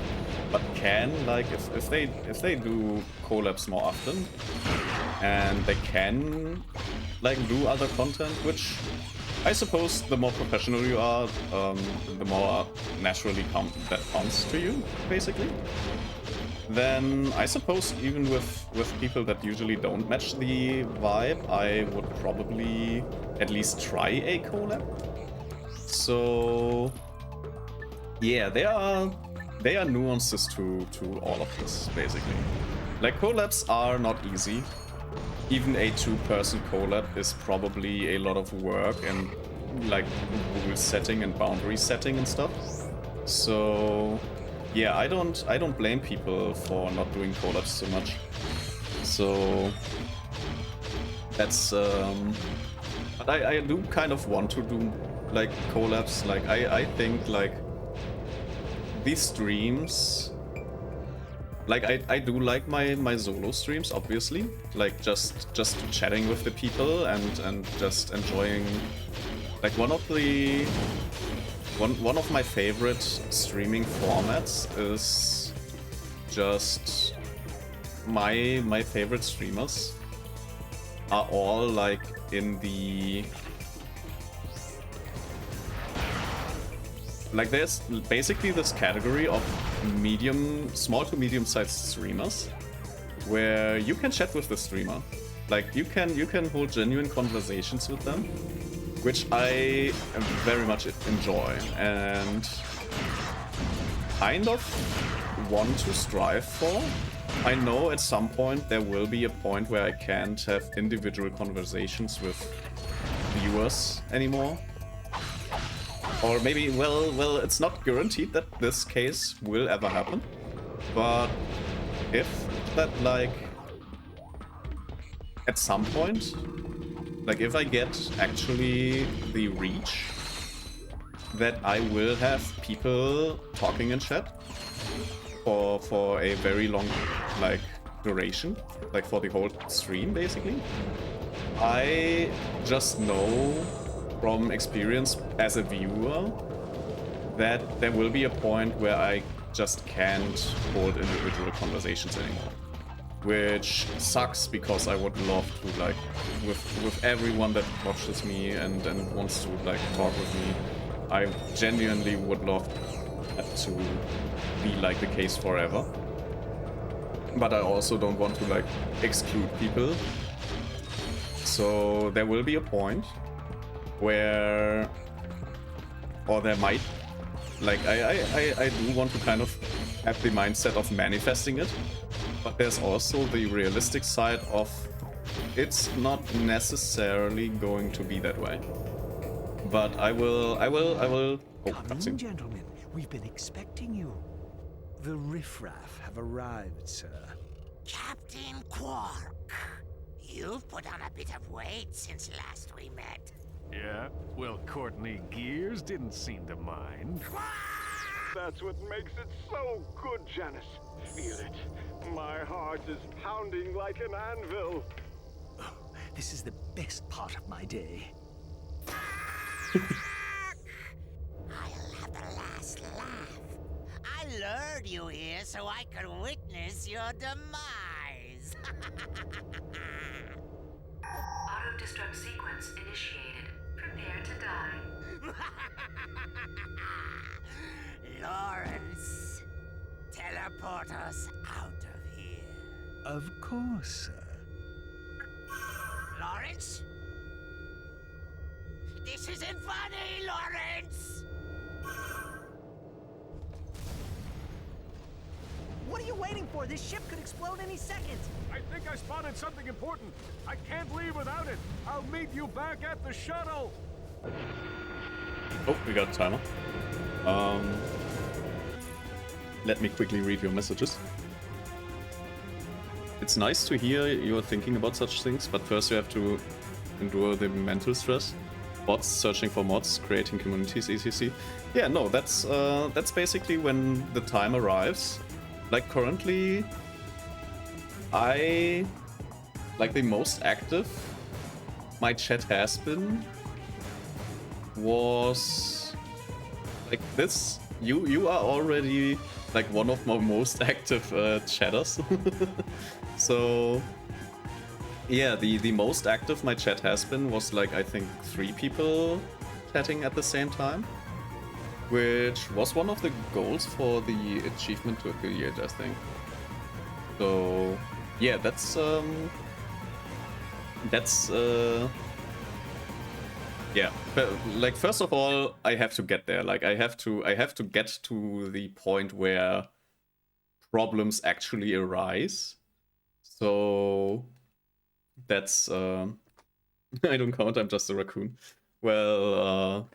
but can like if they do collabs more often and they can like do other content, which I suppose the more professional you are, the more naturally that comes to you, basically. Then I suppose even with people that usually don't match the vibe, I would probably at least try a collab. So yeah, there are nuances to all of this, basically. Like collabs are not easy. Even a 2-person collab is probably a lot of work and like rule setting and boundary setting and stuff. So yeah, I don't blame people for not doing collabs so much. So that's but I do kind of want to do like collabs. Like I think like these streams, like I do like my solo streams, obviously, like just chatting with the people and just enjoying. Like one of my favorite streaming formats is just my favorite streamers are all like in the, like there's basically this category of small to medium sized streamers where you can chat with the streamer, like you can hold genuine conversations with them, which I very much enjoy and kind of want to strive for. I know at some point there will be a point where I can't have individual conversations with viewers anymore. Or maybe, well, it's not guaranteed that this case will ever happen. But if that, like, at some point, like if I get actually the reach that I will have people talking in chat for a very long, like, duration, like for the whole stream, basically. I just know from experience as a viewer that there will be a point where I just can't hold individual conversations anymore. Which sucks, because I would love to, like, with everyone that watches me and wants to, like, talk with me, I genuinely would love that to be like the case forever. But I also don't want to, like, exclude people. So there will be a point where, or there might, like, I do want to kind of have the mindset of manifesting it, but there's also the realistic side of it's not necessarily going to be that way. But I will. Oh, Come in, gentlemen. We've been expecting you. The riffraff have arrived, sir. Captain Quark, you've put on a bit of weight since last we met. Yeah? Well, Courtney Gears didn't seem to mind. That's what makes it so good, Janice. Feel it. My heart is pounding like an anvil. Oh, this is the best part of my day. I'll have the last laugh. I lured you here so I could witness your demise. Auto-destruct sequence initiated. Prepare to die. Lawrence, teleport us out of here. Of course, sir. Lawrence? This isn't funny, Lawrence! What are you waiting for? This ship could explode any second. I think I spotted something important. I can't leave without it. I'll meet you back at the shuttle. Oh, we got a timer. Let me quickly read your messages. It's nice to hear you're thinking about such things, but first you have to endure the mental stress. Bots, searching for mods, creating communities, etc. Yeah, no, that's basically when the time arrives. Like currently, like the most active my chat has been was like this. You are already like one of my most active chatters. So yeah, the most active my chat has been was like, I think 3 people chatting at the same time, which was one of the goals for the achievement to affiliate, I think. So yeah, that's yeah, but like first of all, I have to get there. Like I have to get to the point where problems actually arise. So that's I don't count, I'm just a raccoon. Well,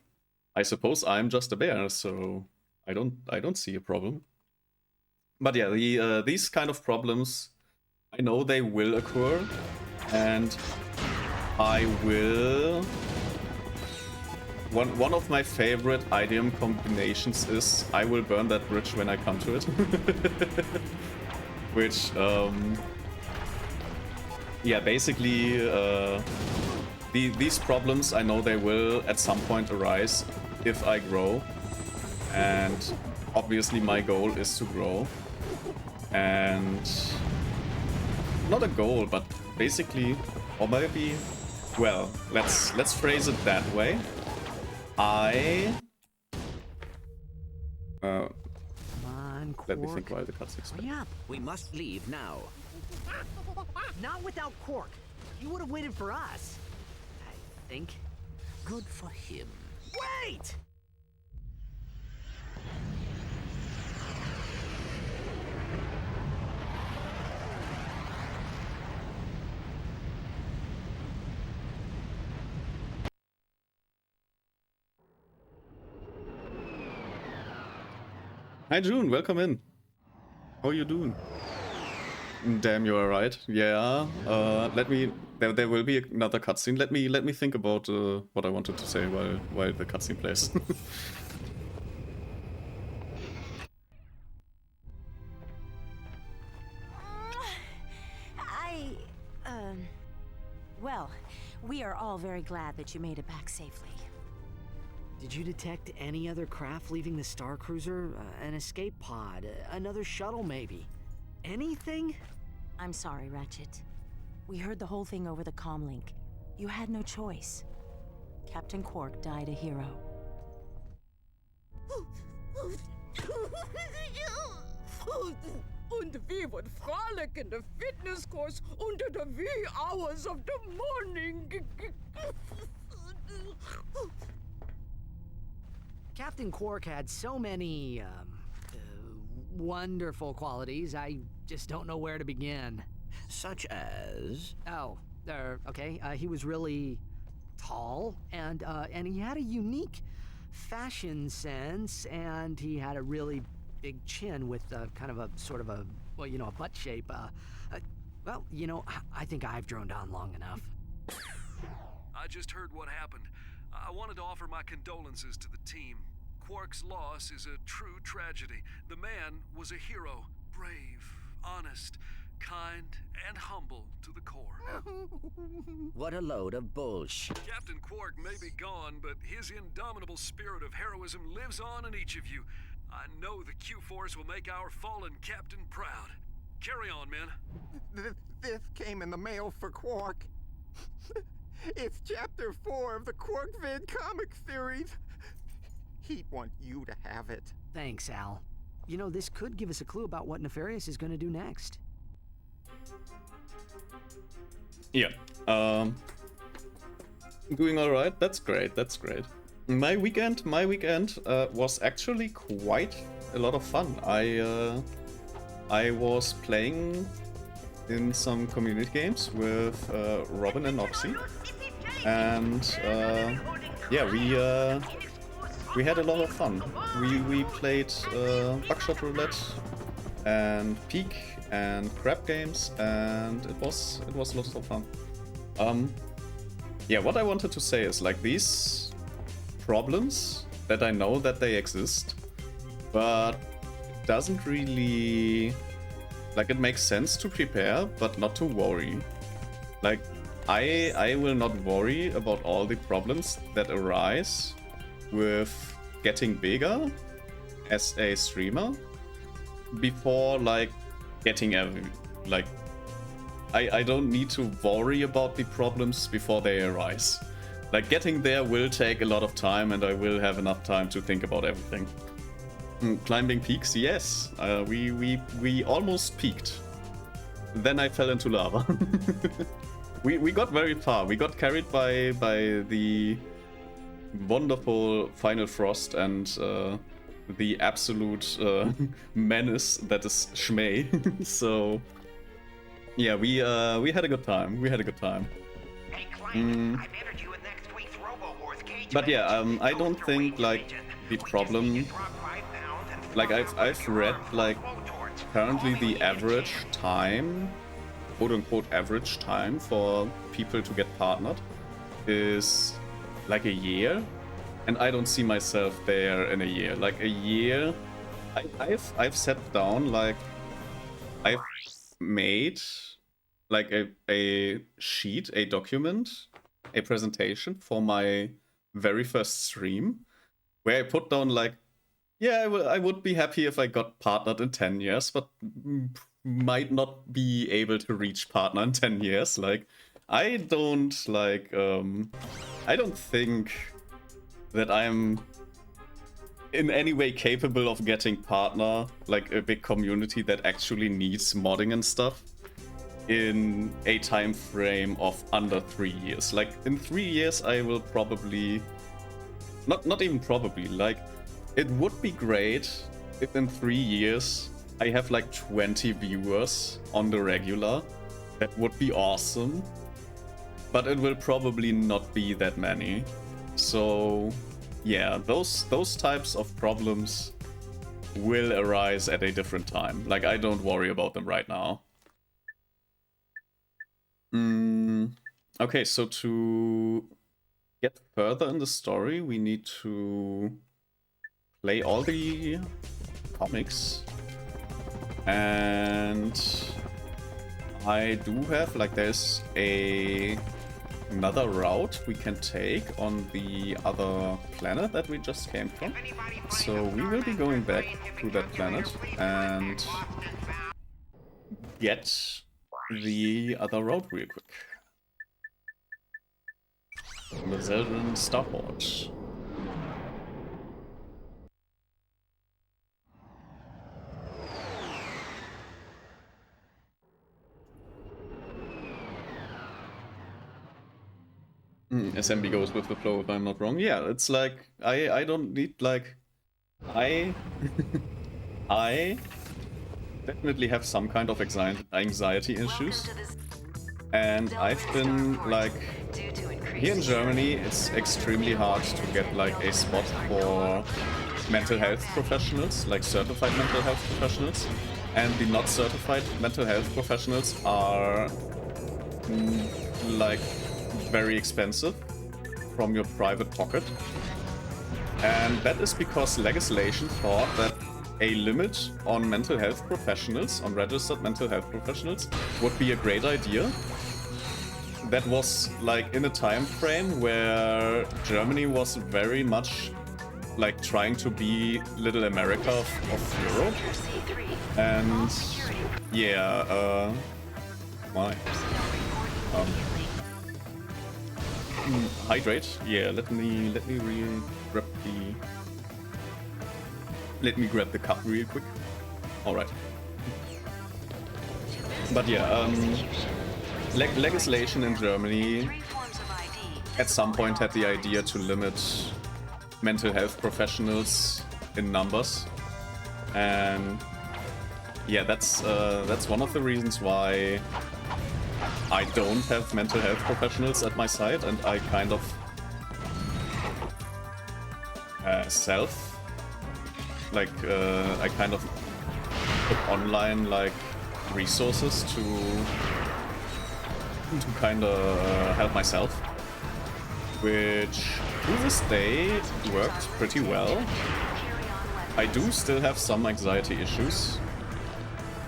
I suppose I'm just a bear, so I don't see a problem. But yeah, these kind of problems, I know they will occur, and I will. One of my favorite idiom combinations is I will burn that bridge when I come to it. Which, yeah, basically, these problems, I know they will at some point arise if I grow. And obviously my goal is to grow. And not a goal, but basically, or maybe, well, let's phrase it that way. Let me think while the cutscene's Hurry up. We must leave now. Not without Quark. He would have waited for us. I think. Good for him. Wait! Hi June, welcome in. How are you doing? Damn, you're right. Yeah. Let me. There will be another cutscene. Let me think about what I wanted to say while the cutscene plays. Well, we are all very glad that you made it back safely. Did you detect any other craft leaving the Star Cruiser? An escape pod? Another shuttle, maybe? Anything? I'm sorry, Ratchet. We heard the whole thing over the comlink. You had no choice. Captain Quark died a hero. Und wir would frolic in the fitness course under the wee hours of the morning. Captain Quark had so many, wonderful qualities, I just don't know where to begin. Such as? Oh, okay, he was really tall, and he had a unique fashion sense, and he had a really big chin with kind of a sort of a, well, you know, a butt shape. Well, you know, I think I've droned on long enough. I just heard what happened. I wanted to offer my condolences to the team. Quark's loss is a true tragedy. The man was a hero. Brave, honest, kind, and humble to the core. What a load of bullshit. Captain Quark may be gone, but his indomitable spirit of heroism lives on in each of you. I know the Q-Force will make our fallen captain proud. Carry on, men. This came in the mail for Quark. It's Chapter 4 of the Quarkvid comic series. He'd want you to have it. Thanks, Al. You know, this could give us a clue about what Nefarious is going to do next. Yeah. Doing all right. That's great. That's great. My weekend was actually quite a lot of fun. I was playing in some community games with Robin and Noxy, and yeah, we had a lot of fun. We played Buckshot Roulette and Peak and Crab games, and it was lots of fun. Yeah, what I wanted to say is, like, these problems that I know that they exist, but it doesn't really, like, it makes sense to prepare, but not to worry. Like, I will not worry about all the problems that arise with getting bigger as a streamer before, like, getting like, I don't need to worry about the problems before they arise. Like, getting there will take a lot of time, and I will have enough time to think about everything. Climbing peaks, yes. We almost peaked. Then I fell into lava. we got very far. We got carried by the wonderful Final Frost and the absolute menace that is Shmei. So yeah, we had a good time. We had a good time. Hey, Clank, I've entered you in next week's But yeah, I don't think like the problem, like I've read like currently the average time, quote unquote average time for people to get partnered is like a year, and I don't see myself there in a year. Like a year, I've sat down, like I've made like a sheet, a document, a presentation for my very first stream, where I put down like, yeah, I would be happy if I got partnered in 10 years, but might not be able to reach partner in 10 years. Like, I don't like, I don't think that I'm in any way capable of getting partner, like a big community that actually needs modding and stuff, in a time frame of under 3 years. Like, in 3 years I will probably, not even probably, like, it would be great if in 3 years I have like 20 viewers on the regular. That would be awesome, but it will probably not be that many. So yeah, those types of problems will arise at a different time. Like, I don't worry about them right now. Okay, so to get further in the story, we need to play all the comics. And I do have, like, there's another route we can take on the other planet that we just came from. So we will be going back to that planet and get the other route real quick. The Zeldin Starport. SMB goes with the flow, if I'm not wrong. Yeah, it's like, I don't need, like, I definitely have some kind of anxiety issues. And I've been, like, here in Germany, it's extremely hard to get, like, a spot for mental health professionals, like certified mental health professionals. And the not certified mental health professionals are, like, very expensive from your private pocket. And that is because legislation thought that a limit on mental health professionals, on registered mental health professionals, would be a great idea. That was like in a time frame where Germany was very much like trying to be Little America of Europe. And yeah, why? Hydrate. Yeah, let me grab the cup real quick. All right. But yeah, legislation in Germany at some point had the idea to limit mental health professionals in numbers, and yeah, that's one of the reasons why I don't have mental health professionals at my side, and I kind of I kind of put online like resources to kind of help myself, which to this day worked pretty well. I do still have some anxiety issues,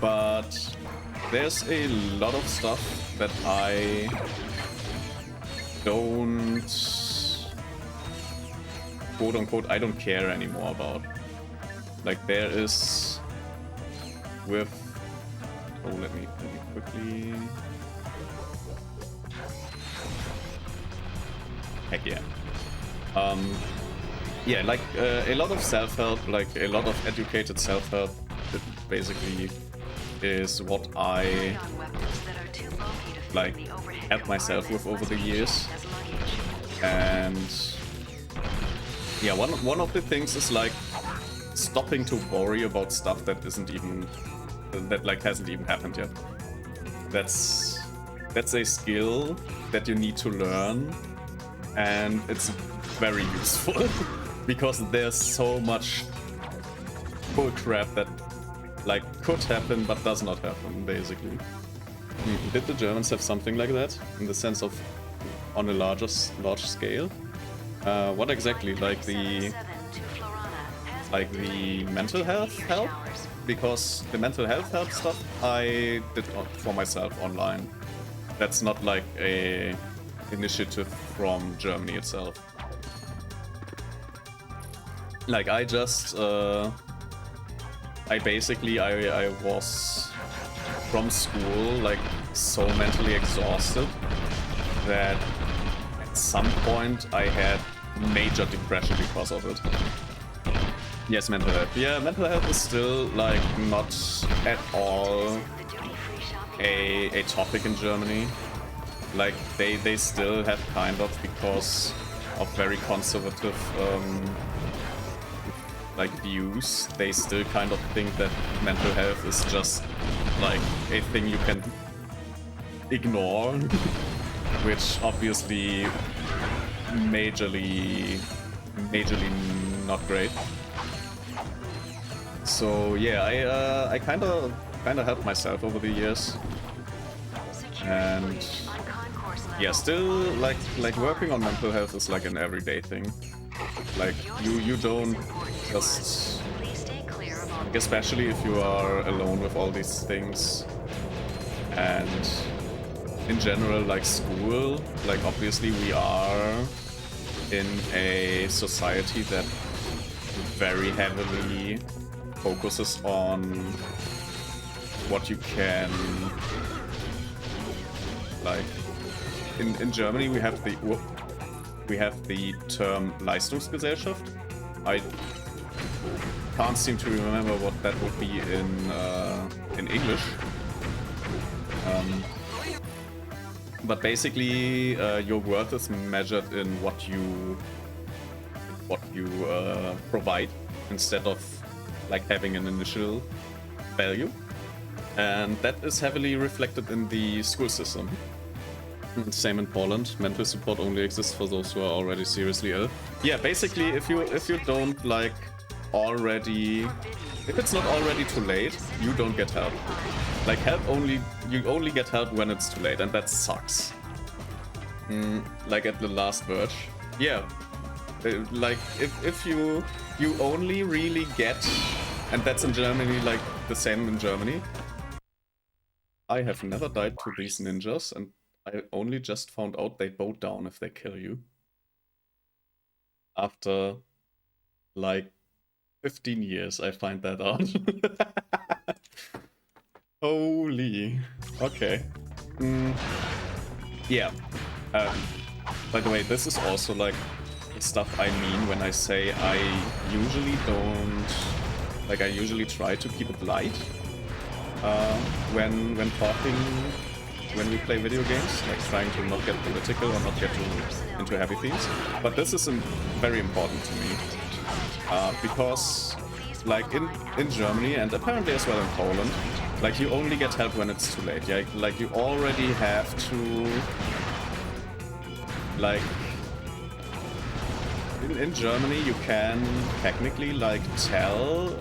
but there's a lot of stuff that I don't, quote unquote, I don't care anymore about. Like, there is with, oh, let me quickly, heck yeah. Yeah, like a lot of self-help, like a lot of educated self-help, that basically is what I like helped myself with over the years. And yeah, one of the things is like stopping to worry about stuff that isn't even, that like hasn't even happened yet. That's a skill that you need to learn and it's very useful because there's so much bullcrap that like could happen but does not happen, basically. Did the Germans have something like that in the sense of on a large scale? What exactly? Like the mental health help? Because the mental health help stuff I did for myself online. That's not like a initiative from Germany itself. Like I just I was from school like so mentally exhausted that at some point I had major depression because of it. Yes, mental health. Yeah, mental health is still like not at all a topic in Germany. Like they still have kind of, because of very conservative like views, they still kind of think that mental health is just like a thing you can ignore, which obviously majorly not great. So yeah, I kind of helped myself over the years, and yeah, still like working on mental health is like an everyday thing. Like you don't just, especially if you are alone with all these things, and in general like school, like obviously we are in a society that very heavily focuses on what you can, like in Germany we have the term Leistungsgesellschaft. I can't seem to remember what that would be in English. But basically your worth is measured in what you provide, instead of like having an initial value, and that is heavily reflected in the school system. Same in Poland. Mental support only exists for those who are already seriously ill. Yeah, basically if you don't like already, if it's not already too late, you don't get help. Like you only get help when it's too late, and that sucks. Like at the last verge. Yeah. Like if you only really get, and that's in Germany like the same in Germany. I have never died to these ninjas, and I only just found out they bow down if they kill you. After like 15 years I find that out. Holy. Okay. Yeah. By the way, this is also like stuff I mean when I say I usually don't, like I usually try to keep it light when talking, when we play video games, like trying to not get political or not get into heavy themes. But this is very important to me because like in Germany, and apparently as well in Poland, like you only get help when it's too late. Yeah, like you already have to, like in Germany you can technically like tell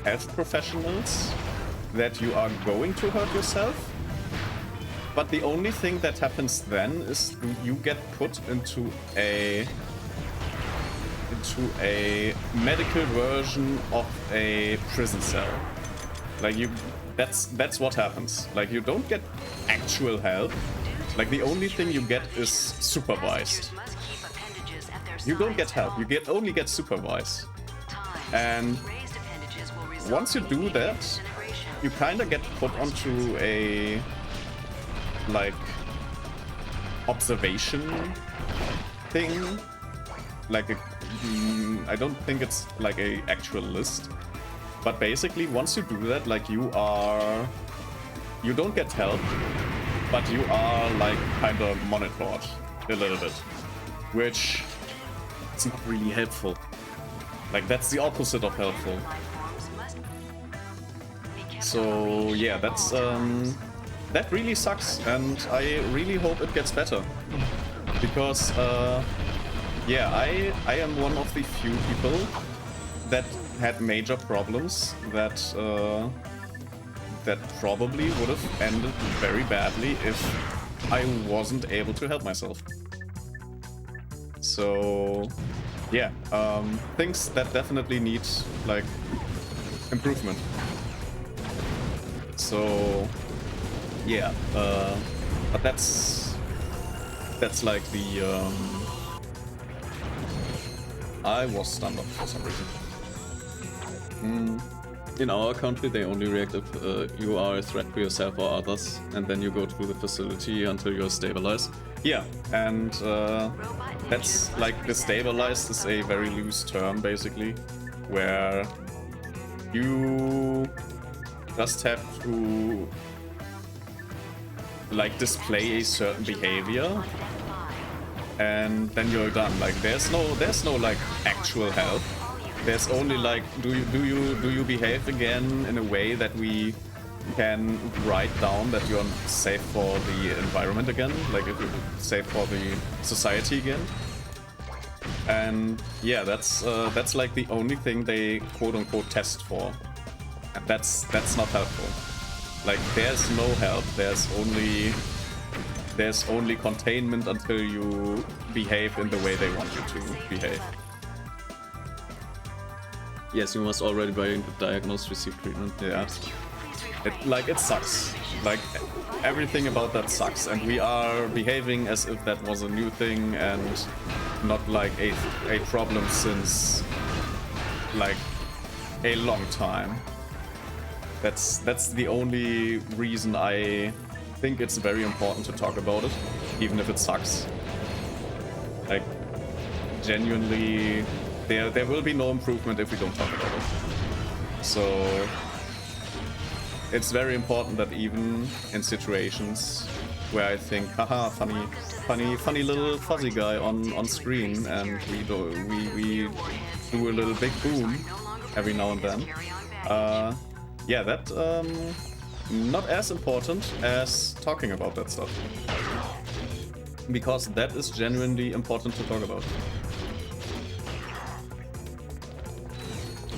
health professionals that you are going to hurt yourself, but the only thing that happens then is you get put into a medical version of a prison cell. Like that's what happens. Like you don't get actual help. Like the only thing you get is supervised. You don't get help. You only get supervised. And once you do that, you kind of get put onto a like observation thing. Like I don't think it's like a actual list, but basically once you do that, like you don't get help, but you are like kind of monitored a little bit, which is not really helpful. Like that's the opposite of helpful. So yeah, that's that really sucks, and I really hope it gets better, because yeah, I am one of the few people that had major problems that that probably would have ended very badly if I wasn't able to help myself. So yeah, things that definitely need like improvement. So yeah, but that's like the I was stunned up for some reason. In our country, they only react if you are a threat to yourself or others, and then you go to the facility until you're stabilized. Yeah, and that's like the stabilized is a very loose term, basically, where you just have to like display a certain behavior, and then you're done. Like there's no like actual help. There's only like, do you behave again in a way that we can write down that you're safe for the environment again, like if you're safe for the society again. And yeah, that's like the only thing they quote unquote test for, and that's not helpful. Like there's no help. There's only containment until you behave in the way they want you to behave. Yes, you must already be diagnosed, receive treatment. Yeah. It sucks. Like, everything about that sucks. And we are behaving as if that was a new thing and not like a problem since like a long time. That's the only reason I think it's very important to talk about it, even if it sucks. Like, genuinely, there will be no improvement if we don't talk about it. So it's very important that even in situations where I think, haha, funny little fuzzy guy on screen, and we do a little big boom every now and then. Yeah, that not as important as talking about that stuff, because that is genuinely important to talk about.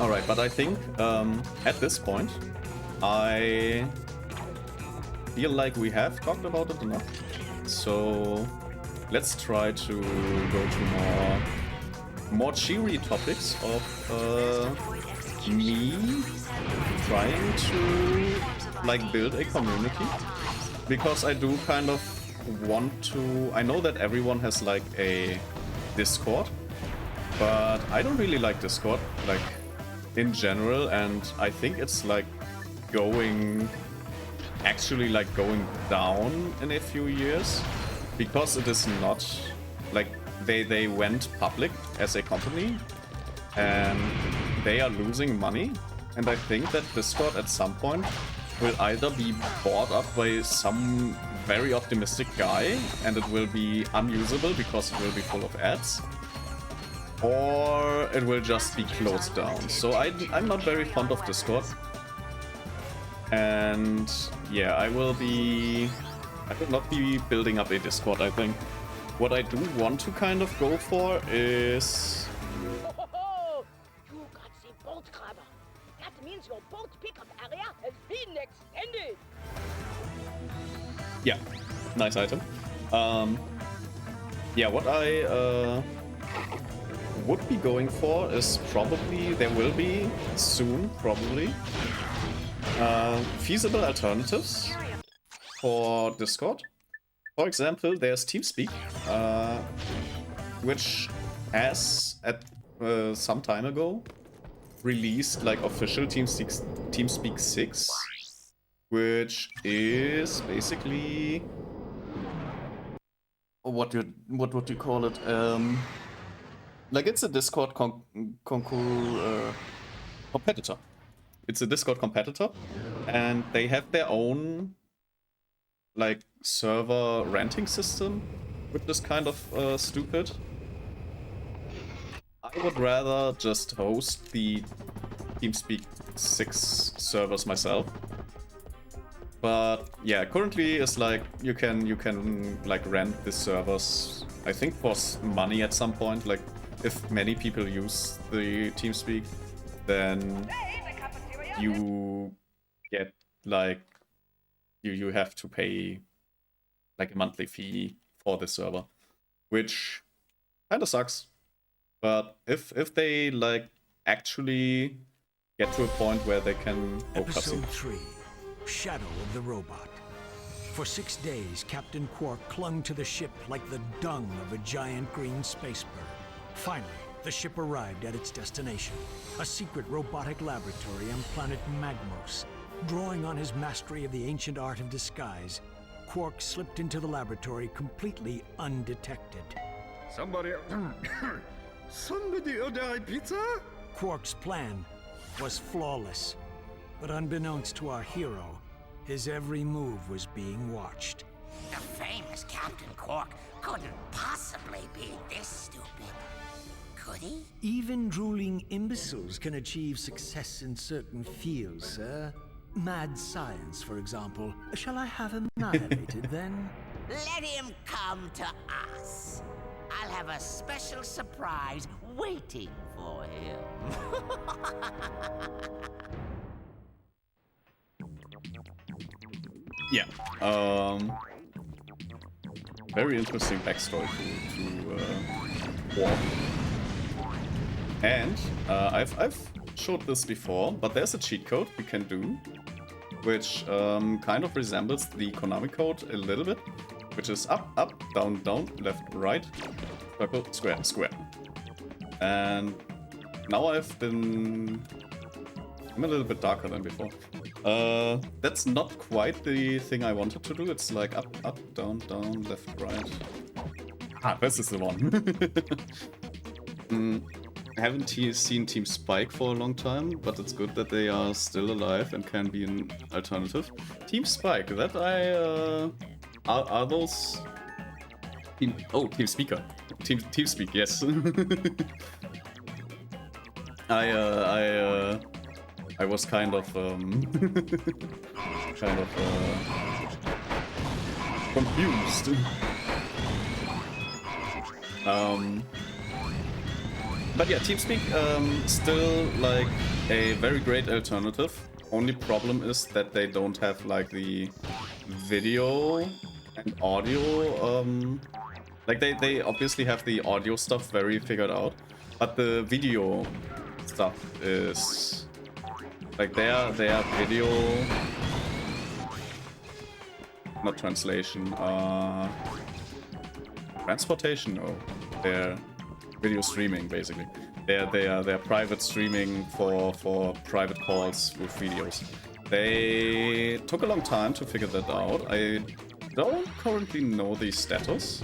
Alright, but I think at this point I feel like we have talked about it enough. So let's try to go to more cheery topics of me trying to like build a community, because I do kind of want to. I know that everyone has like a Discord, but I don't really like Discord like in general, and I think it's like going down in a few years, because it is not like they went public as a company and they are losing money, and I think that Discord at some point will either be bought up by some very optimistic guy and it will be unusable because it will be full of ads, or it will just be closed down. So I'm not very fond of Discord. And yeah, I will not be building up a Discord, I think. What I do want to kind of go for is... You got the bolt grabber. That means your bolt pickup area has been extended. Yeah, nice item. Yeah, what I would be going for is probably, there will be soon, probably, feasible alternatives for Discord. For example, there's TeamSpeak, which has at some time ago released like official TeamSpeak 6, which is basically what would you call it? Like it's a Discord competitor. It's a Discord competitor, and they have their own like server renting system, which is kind of stupid. I would rather just host the TeamSpeak 6 servers myself. But yeah, currently it's like you can like rent the servers I think for money at some point, like if many people use the TeamSpeak, then you get like you have to pay like a monthly fee for the server, which kind of sucks. But if they like actually get to a point where they can... Episode 3, Shadow of the Robot. For 6 days, Captain Quark clung to the ship like the dung of a giant green space bird. Finally, the ship arrived at its destination, a secret robotic laboratory on planet Magmos. Drawing on his mastery of the ancient art of disguise, Quark slipped into the laboratory completely undetected. Somebody order pizza? Quark's plan was flawless, but unbeknownst to our hero, his every move was being watched. The famous Captain Quark couldn't possibly be this stupid. Could he? Even drooling imbeciles can achieve success in certain fields, sir. Mad science, for example. Shall I have him annihilated, then? Let him come to us. I'll have a special surprise waiting for him. Yeah. Very interesting backstory to Quark. And I've showed this before, but there's a cheat code we can do, which kind of resembles the Konami code a little bit, which is up, up, down, down, left, right, circle, square, square. And now I'm a little bit darker than before. That's not quite the thing I wanted to do. It's like up, up, down, down, left, right. Ah, this is the one. I haven't seen Team Spike for a long time, but it's good that they are still alive and can be an alternative. Team Spike, that are those... Team Speaker. Team Speak, yes. I was kind of confused. But yeah, TeamSpeak still like a very great alternative. Only problem is that they don't have like the video and audio. Like they obviously have the audio stuff very figured out, but the video stuff is like their video, not translation, transportation. No, their video streaming basically. Their private streaming for private calls with videos. They took a long time to figure that out. I don't currently know the status.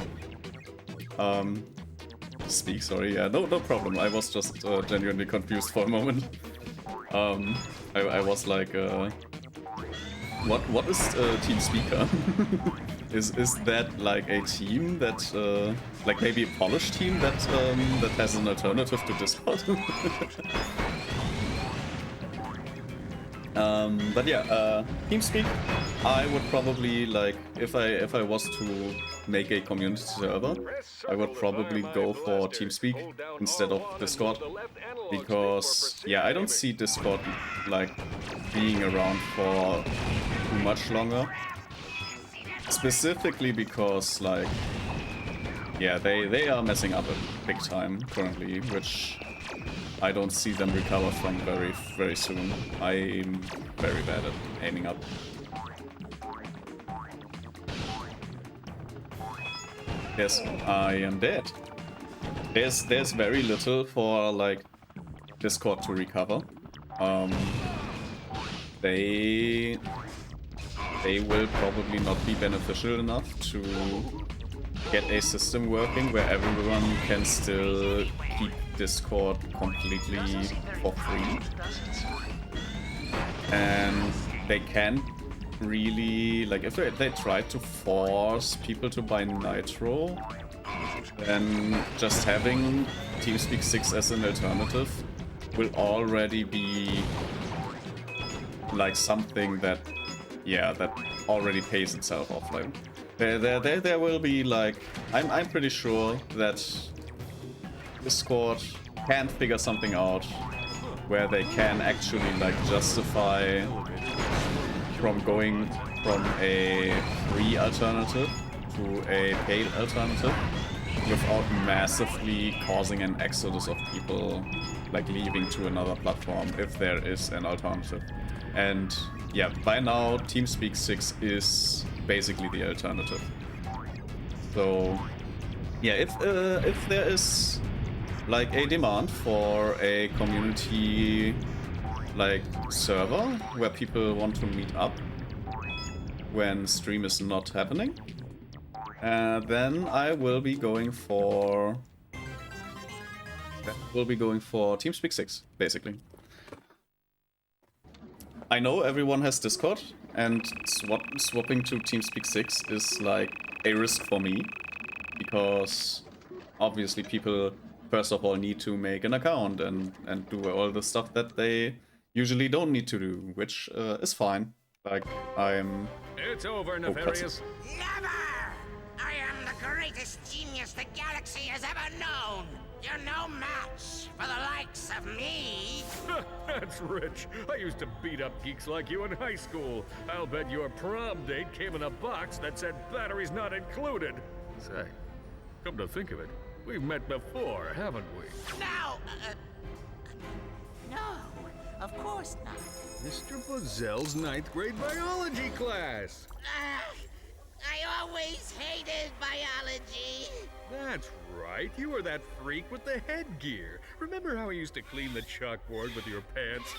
Speak, sorry, yeah, no problem. I was just genuinely confused for a moment. I was like, what is Team Speaker? Is that like a team that, like maybe a Polish team that that has an alternative to Discord? But yeah, TeamSpeak, I would probably like, if I was to make a community server, I would probably go for TeamSpeak instead of Discord, because yeah, I don't see Discord like being around for too much longer. Specifically because like, yeah, they are messing up a big time currently, which I don't see them recover from very soon. I'm very bad at aiming up. Yes, I am dead. There's very little for like Discord to recover. They will probably not be beneficial enough to get a system working where everyone can still keep Discord completely for free. And they can't really, like, if they try to force people to buy Nitro, then just having TeamSpeak 6 as an alternative will already be like something that, yeah, that already pays itself off. Like There will be like I'm pretty sure that Discord can figure something out where they can actually like justify from going from a free alternative to a paid alternative without massively causing an exodus of people like leaving to another platform if there is an alternative. And yeah, by now TeamSpeak 6 is basically the alternative. So yeah, if there is like a demand for a community like server where people want to meet up when stream is not happening, then I will be going for TeamSpeak 6 basically. I know everyone has Discord, and swapping to TeamSpeak 6 is like a risk for me, because obviously people first of all need to make an account and do all the stuff that they usually don't need to do, which is fine. Like, It's over, Nefarious. Never! I am the greatest genius the galaxy has ever known! You're no match for the likes of me! That's rich. I used to beat up geeks like you in high school. I'll bet your prom date came in a box that said batteries not included. Say, come to think of it, we've met before, haven't we? No, of course not. Mr. Buzel's 9th grade biology class. I always hated biology. That's right. You were that freak with the headgear. Remember how I used to clean the chalkboard with your pants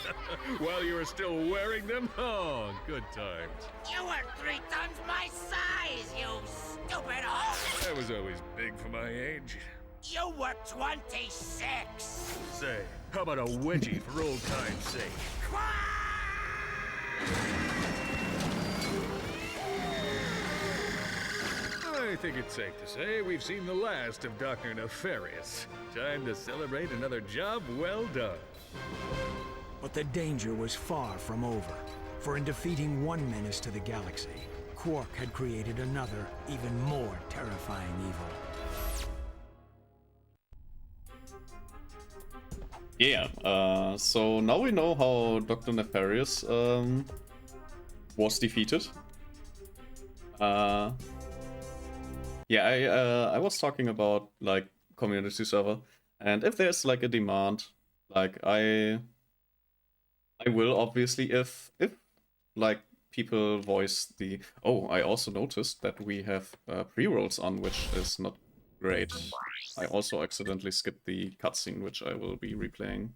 while you were still wearing them? Oh, good times. You were 3 times my size, you stupid hoe! I was always big for my age. You were 26! Say, how about a wedgie for old time's sake? I think it's safe to say we've seen the last of Dr. Nefarious. Time to celebrate another job well done. But the danger was far from over, for in defeating one menace to the galaxy, Quark had created another, even more terrifying evil. Yeah, so now we know how Dr. Nefarious was defeated. Yeah, I was talking about like community server, and if there's like a demand, like I will obviously if like people voice the I also noticed that we have pre-rolls on, which is not great. I also accidentally skipped the cutscene, which I will be replaying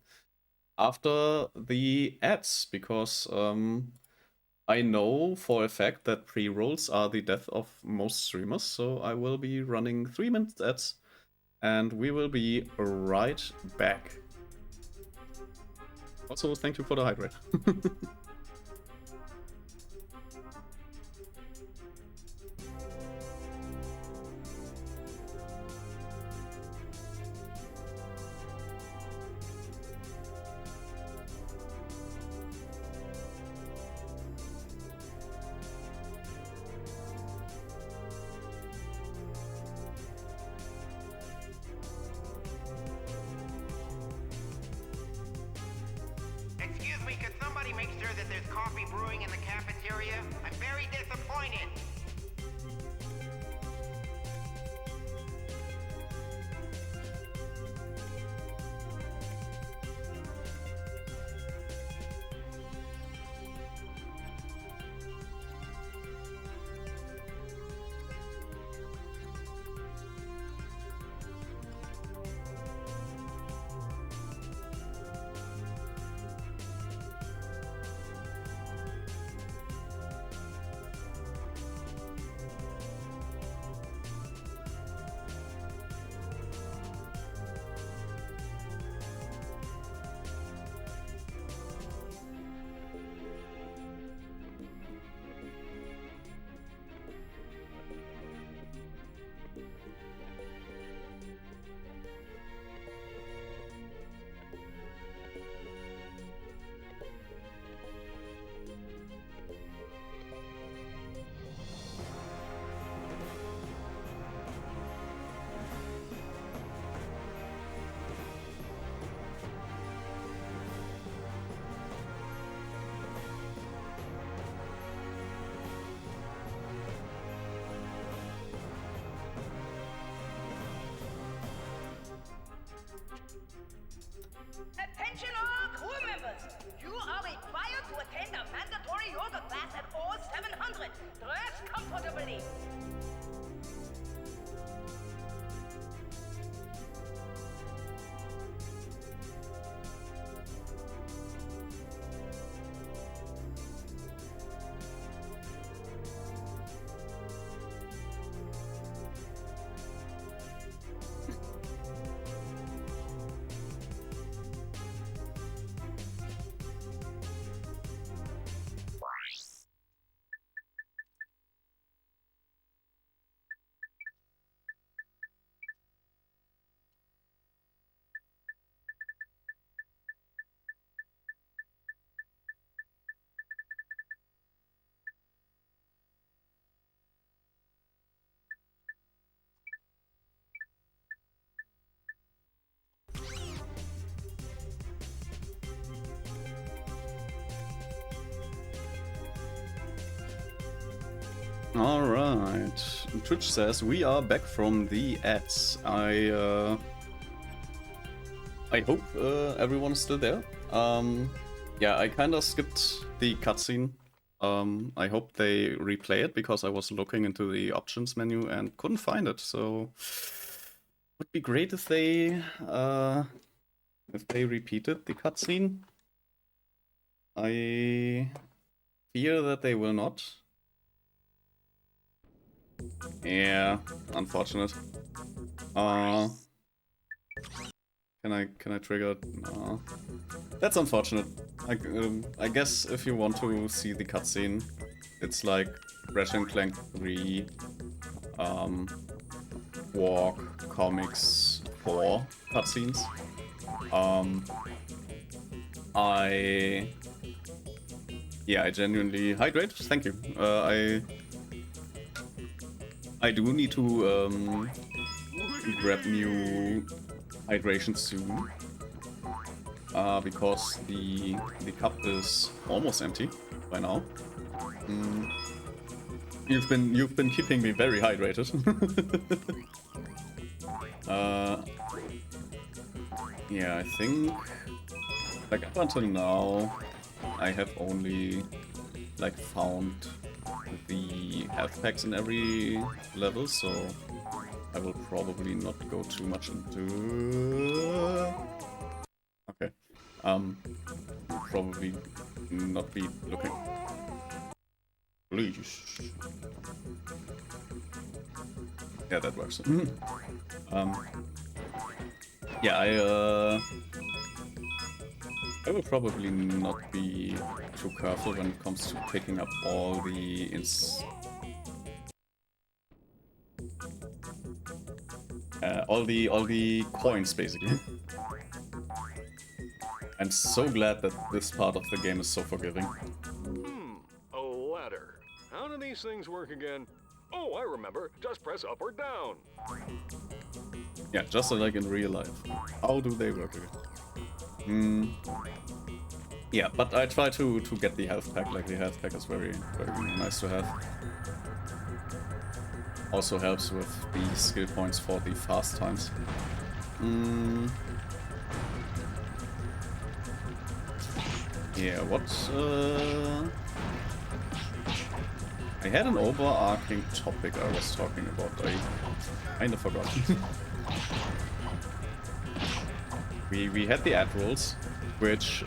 after the ads, because I know for a fact that pre-rolls are the death of most streamers, so I will be running 3-minute ads, and we will be right back. Also, thank you for the hydrate. Excuse me, could somebody make sure that there's coffee brewing in the cafeteria? I'm very disappointed. Attention all crew members! You are required to attend a mandatory yoga class at all 700. Dress comfortably. Alright. Twitch says we are back from the ads. I hope everyone is still there. Yeah, I kinda skipped the cutscene. I hope they replay it because I was looking into the options menu and couldn't find it, so would be great if they repeated the cutscene. I fear that they will not. Yeah, unfortunate. Can I trigger it? No. That's unfortunate. I guess if you want to see the cutscene, it's like Ratchet Clank 3, Walk, Comics 4 cutscenes. I genuinely hydrate. Thank you. I do need to grab new hydration soon, because the cup is almost empty by now. You've been keeping me very hydrated. Yeah, I think like up until now I have only like found the health packs in every level, so I will probably not go too much into... Okay. Probably not be looking... Please. Yeah, that works. Yeah, I will probably not be too careful when it comes to picking up all the all the coins, basically. I'm so glad that this part of the game is so forgiving. A ladder. How do these things work again? Oh, I remember. Just press up or down. Yeah, just like in real life. How do they work again? Yeah, but I try to get the health pack. Like, the health pack is very, very nice to have. Also helps with the skill points for the fast times. Yeah, what? I had an overarching topic I was talking about. I kinda forgot. We had the ad rules, which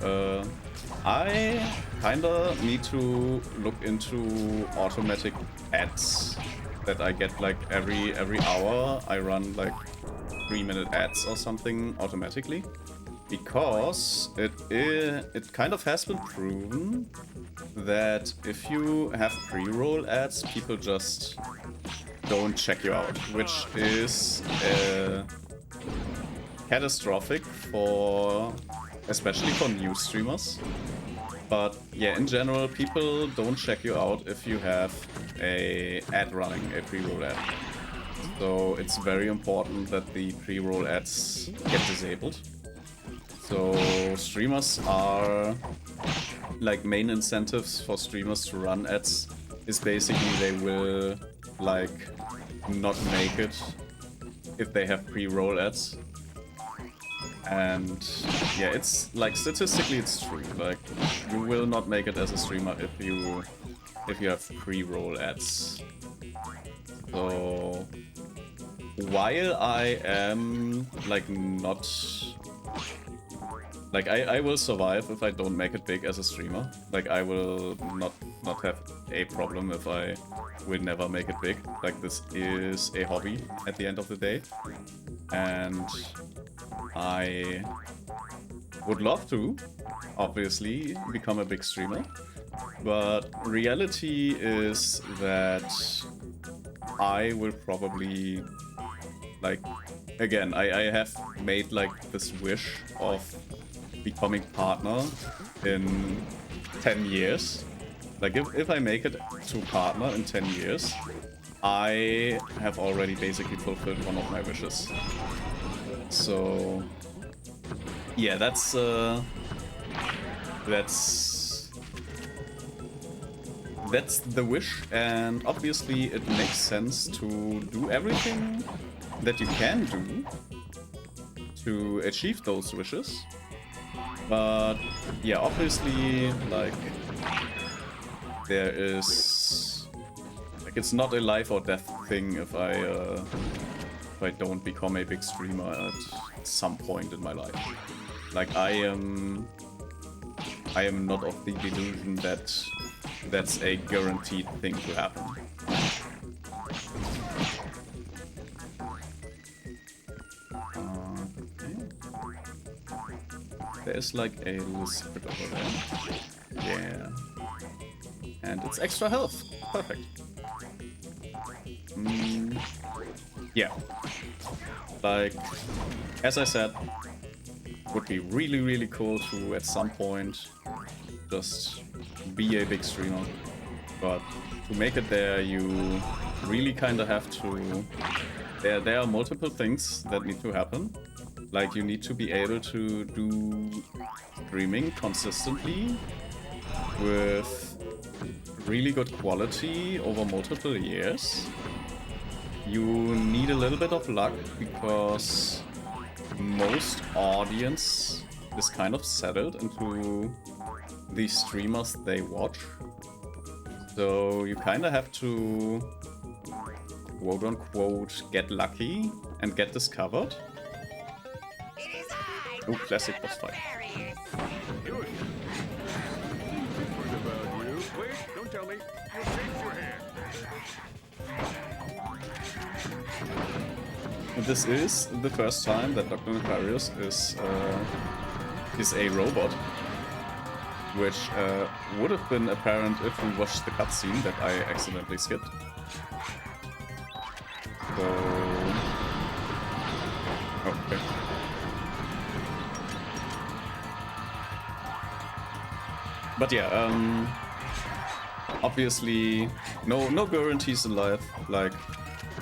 I kinda need to look into automatic ads that I get like every hour. I run like 3-minute ads or something automatically, because it kind of has been proven that if you have pre-roll ads, people just don't check you out, which is catastrophic for, especially for new streamers. But yeah, in general, people don't check you out if you have a ad running, a pre-roll ad. So it's very important that the pre-roll ads get disabled. So streamers are, like, main incentives for streamers to run ads is basically they will like not make it if they have pre-roll ads. And yeah, it's like statistically it's true. Like you will not make it as a streamer if you have pre-roll ads. So while I am like not like I will survive if I don't make it big as a streamer. Like I will not have a problem if I will never make it big. Like this is a hobby at the end of the day. And I would love to, obviously, become a big streamer. But reality is that I will probably, like, again, I have made like this wish of becoming partner in 10 years. Like if I make it to partner in 10 years, I have already basically fulfilled one of my wishes. So yeah, that's the wish, and obviously it makes sense to do everything that you can do to achieve those wishes. But yeah, obviously, like, there is, like, it's not a life or death thing if I don't become a big streamer at some point in my life. Like, I am not of the delusion that that's a guaranteed thing to happen. There's like a little secret over there. Yeah. And it's extra health. Perfect. Yeah. Like, as I said, would be really, really cool to, at some point, just be a big streamer. But to make it there, you really kind of have to... There are multiple things that need to happen. Like, you need to be able to do streaming consistently with really good quality over multiple years. You need a little bit of luck because most audience is kind of settled into the streamers they watch. So you kind of have to, quote unquote, get lucky and get discovered. Oh, classic boss fight. What about you? Wait, don't tell me. You'll change your hand. This is the first time that Dr. Nefarious is a robot, which would have been apparent if we watched the cutscene that I accidentally skipped. So... Oh, okay. But yeah, obviously, no guarantees in life. Like,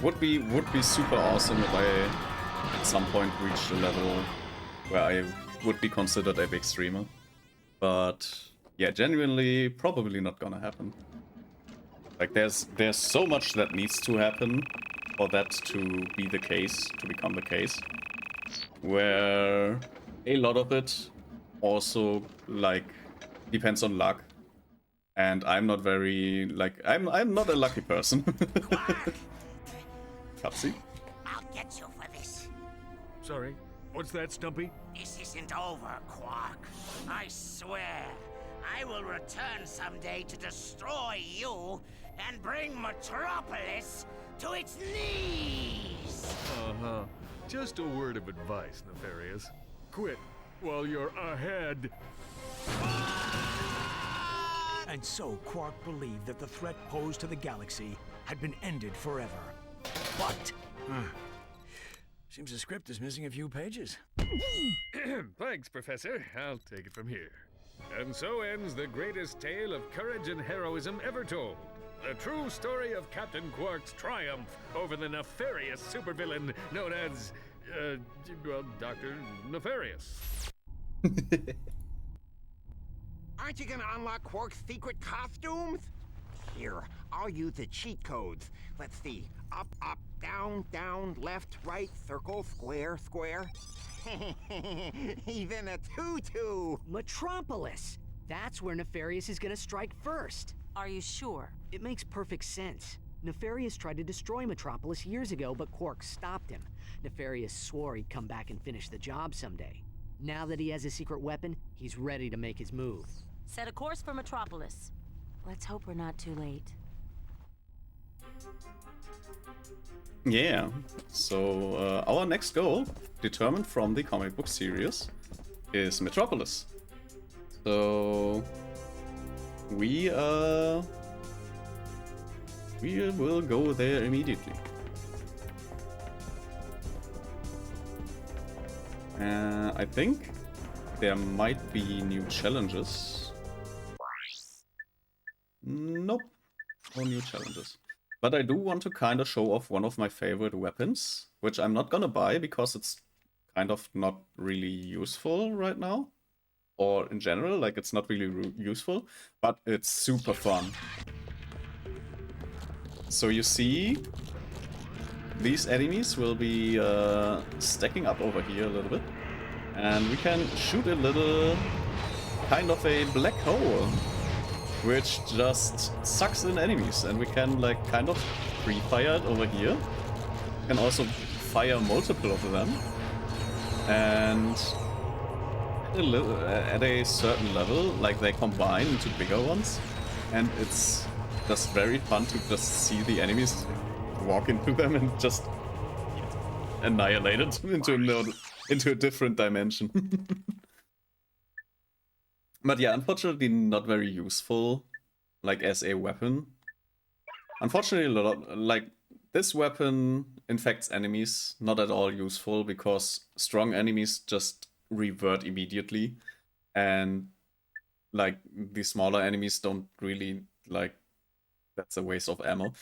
would be super awesome if I at some point reached a level where I would be considered a big streamer. But yeah, genuinely, probably not gonna happen. Like, there's so much that needs to happen for that to be the case, to become the case, where a lot of it also, like, depends on luck, and I'm not very, like, I'm not a lucky person. Cutscene? I'll get you for this. Sorry, what's that, Stumpy? This isn't over, Quark. I swear, I will return someday to destroy you and bring Metropolis to its knees. Uh-huh. Just a word of advice, Nefarious. Quit while you're ahead. And so Quark believed that the threat posed to the galaxy had been ended forever. But... seems the script is missing a few pages. Thanks, Professor. I'll take it from here. And so ends the greatest tale of courage and heroism ever told. The true story of Captain Quark's triumph over the nefarious supervillain known as, well, Dr. Nefarious. Aren't you gonna unlock Quark's secret costumes? Here, I'll use the cheat codes. Let's see. Up, up, down, down, left, right, circle, square, square. Even a tutu! Metropolis! That's where Nefarious is gonna strike first. Are you sure? It makes perfect sense. Nefarious tried to destroy Metropolis years ago, but Quark stopped him. Nefarious swore he'd come back and finish the job someday. Now that he has a secret weapon, he's ready to make his move. Set a course for Metropolis. Let's hope we're not too late. Yeah, so our next goal, determined from the comic book series, is Metropolis. So we will go there immediately. I think there might be new challenges. Nope, no new challenges. But I do want to kind of show off one of my favorite weapons, which I'm not gonna buy because it's kind of not really useful right now. Or in general, like it's not really useful, but it's super fun. So you see, these enemies will be stacking up over here a little bit. And we can shoot a little, kind of a black hole, which just sucks in enemies. And we can like kind of pre-fire it over here. Can also fire multiple of them. And at a certain level, like they combine into bigger ones. And it's just very fun to just see the enemies walk into them and just annihilate it into a different dimension. But yeah, unfortunately not very useful, like as a weapon. Unfortunately, like this weapon infects enemies, not at all useful because strong enemies just revert immediately, and like the smaller enemies don't really like. That's a waste of ammo.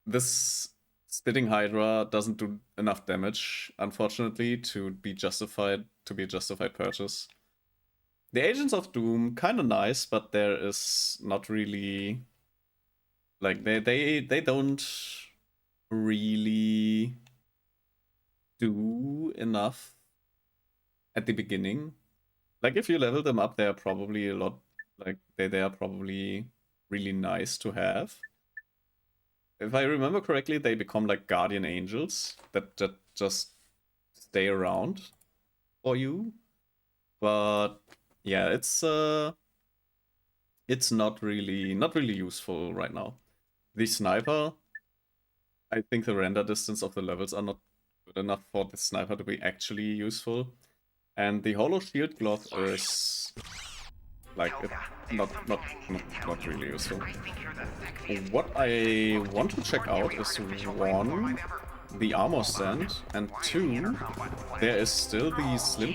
This Spitting Hydra doesn't do enough damage, unfortunately, to be a justified purchase. The Agents of Doom, kind of nice, but there is not really like they don't really do enough at the beginning. Like if you level them up, they are probably a lot like they are probably really nice to have. If I remember correctly, they become like guardian angels that just stay around for you. But yeah, it's not really useful right now. The sniper, I think the render distance of the levels are not good enough for the sniper to be actually useful. And the Holo Shield Glove is like not really useful. What I want to check out is 1, the armor stand, and 2, there is still the Slim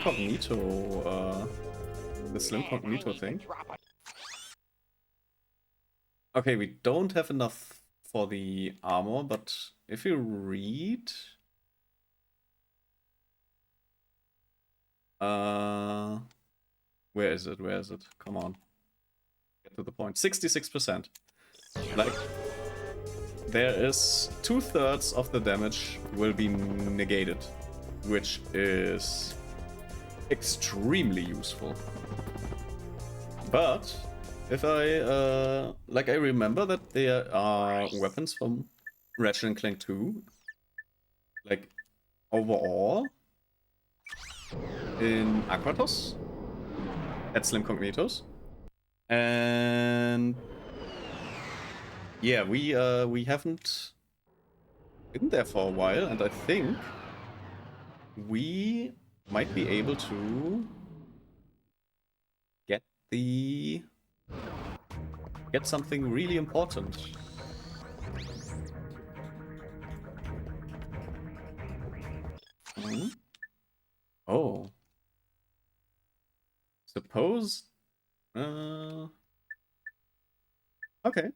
Cognito thing. Okay, we don't have enough for the armor, but if you read where is it? Come on. Get to the point. 66%. Like, there is 2/3 of the damage will be negated, which is extremely useful. But if I I remember that there are weapons from Ratchet Clank 2, like overall in Aquatos at Slim Cognitos, and yeah, we haven't been there for a while, and I think we might be able to get something really important. Oh. Suppose... Okay.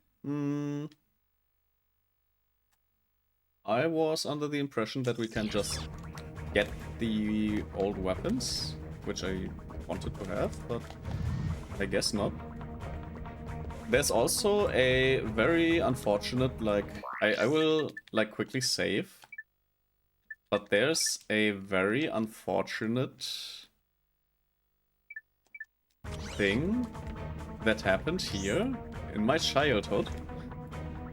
I was under the impression that we can just get the old weapons, which I wanted to have, but I guess not. there's also a very unfortunate, like, I will, like, quickly save. But there's a very unfortunate thing that happened here in my childhood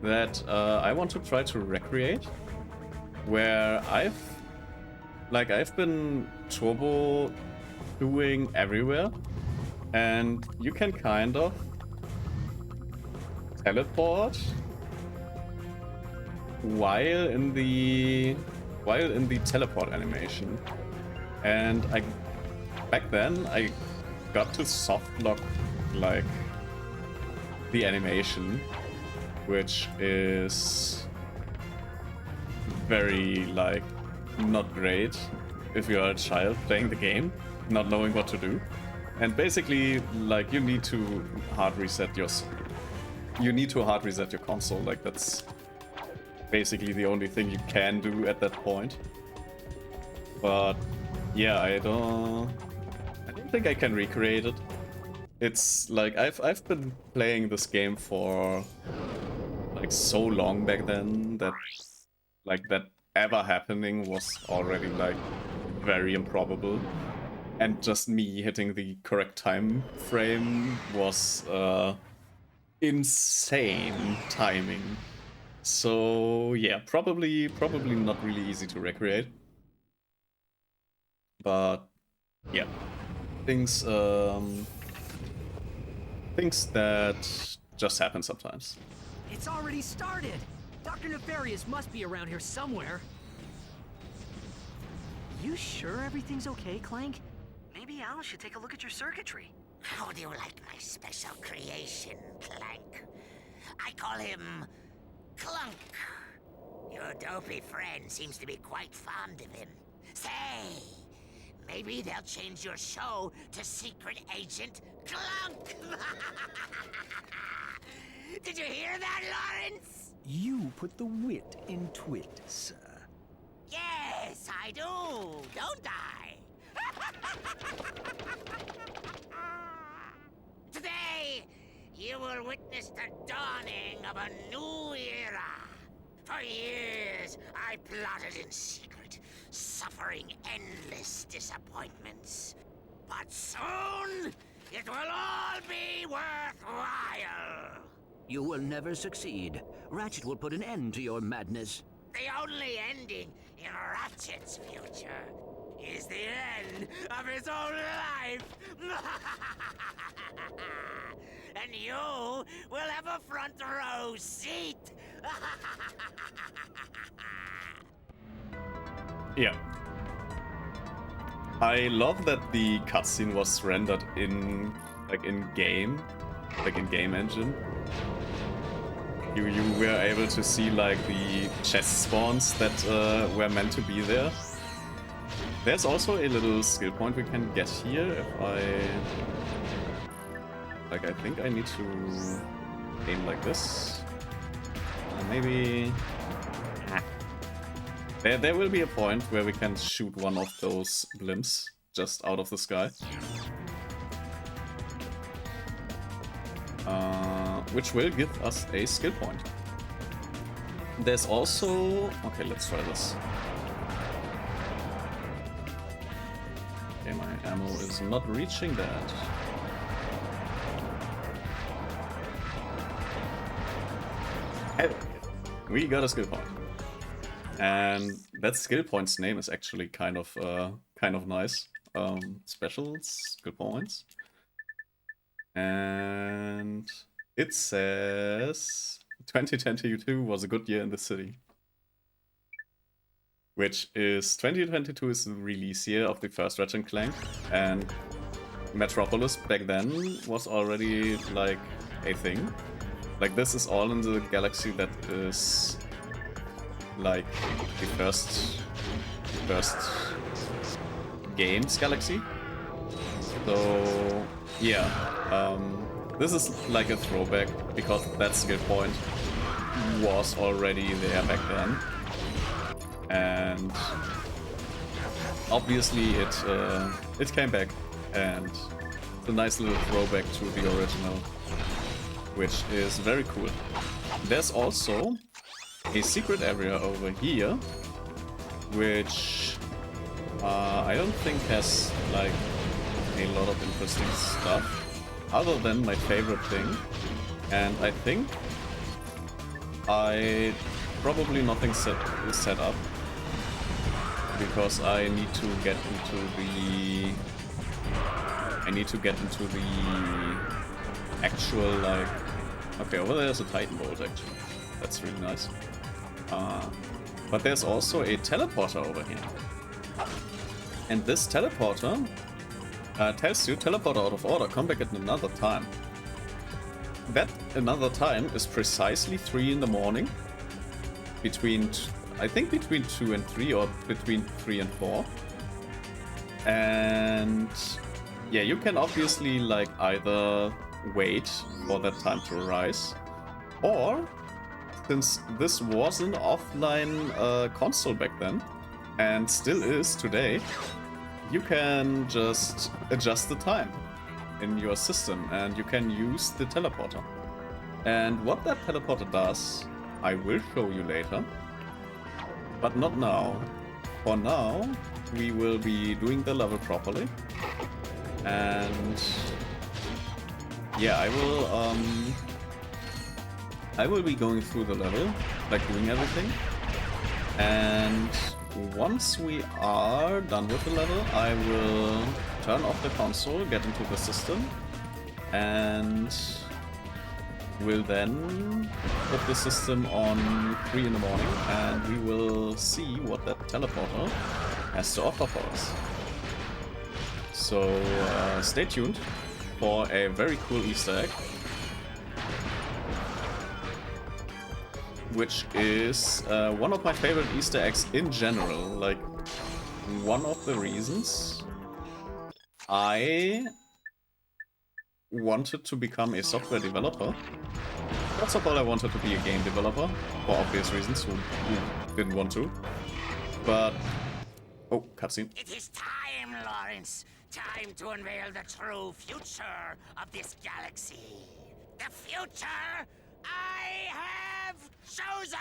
that I want to try to recreate, where I've been turbo doing everywhere, and you can kind of teleport while in the teleport animation. And back then I got to soft lock like the animation, which is very like not great if you're a child playing the game, not knowing what to do. And basically, like, you need to hard reset your console. Like, that's basically the only thing you can do at that point. But yeah, I don't think I can recreate it. It's like I've been playing this game for like so long back then that like that ever happening was already like very improbable, and just me hitting the correct time frame was insane timing. So yeah, probably not really easy to recreate. But yeah, things that just happen sometimes. It's already started! Dr. Nefarious must be around here somewhere. You sure everything's okay, Clank? Maybe Al should take a look at your circuitry. How do you like my special creation, Clank? I call him Clunk. Your dopey friend seems to be quite fond of him. Say, maybe they'll change your show to Secret Agent Clunk. Did you hear that, Lawrence? You put the wit in twit, sir. Yes, I do, don't I? Today, you will witness the dawning of a new era. For years, I plotted in secret, suffering endless disappointments. But soon, it will all be worthwhile. You will never succeed. Ratchet will put an end to your madness. The only ending in Ratchet's future is the end of his own life. And you will have a front row seat. Yeah. I love that the cutscene was rendered in game engine. You were able to see like the chest spawns that were meant to be there. There's also a little skill point we can get here if I think I need to aim like this. Maybe there will be a point where we can shoot one of those blimps just out of the sky. Which will give us a skill point. There's also... Okay, let's try this. Okay, my ammo is not reaching that. Hey, we got a skill point. And that skill point's name is actually kind of nice. Special skill points. And it says 2022 was a good year in the city. Which is 2022 is the release year of the first Ratchet Clank, and Metropolis back then was already like a thing. Like, this is all in the galaxy that is like the first games galaxy. So yeah, this is like a throwback because that skill point was already there back then, and obviously it came back, and it's a nice little throwback to the original. which is very cool. There's also a secret area over here, which I don't think has like a lot of interesting stuff, other than my favorite thing, and I think probably nothing is set up, because I need to get into the actual, like, okay, over there's a Titan bolt actually, that's really nice. But there's also a teleporter over here, and this teleporter tells you, teleporter out of order, come back at another time. That another time is precisely 3 in the morning, I think between 2 and 3, or between 3 and 4. And yeah, you can obviously like either wait for that time to arise, or since this was an offline console back then, and still is today, you can just adjust the time in your system, and you can use the teleporter. And what that teleporter does, I will show you later, but not now. For now, we will be doing the level properly, and yeah, I will be going through the level, like doing everything, and once we are done with the level, I will turn off the console, get into the system, and will then put the system on 3 in the morning, and we will see what that teleporter has to offer for us. So stay tuned for a very cool Easter egg, which is one of my favorite Easter eggs in general. Like, one of the reasons I wanted to become a software developer. First of all, I wanted to be a game developer, for obvious reasons, who didn't want to. But... oh, cutscene. It is time, Lawrence. Time to unveil the true future of this galaxy. The future I have chosen!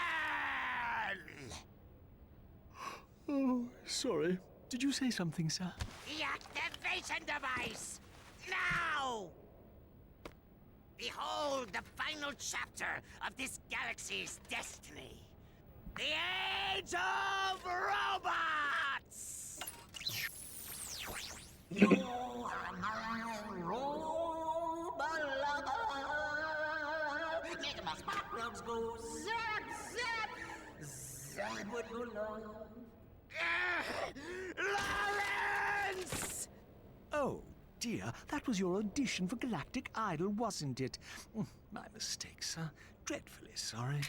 Oh, sorry. Did you say something, sir? The activation device! Now! Behold the final chapter of this galaxy's destiny. The Age of Robots! You are my robot lover. Making my spark plugs go zap, zap. Zap with your love. Lawrence! Oh, dear, that was your audition for Galactic Idol, wasn't it? My mistake, sir. Dreadfully sorry.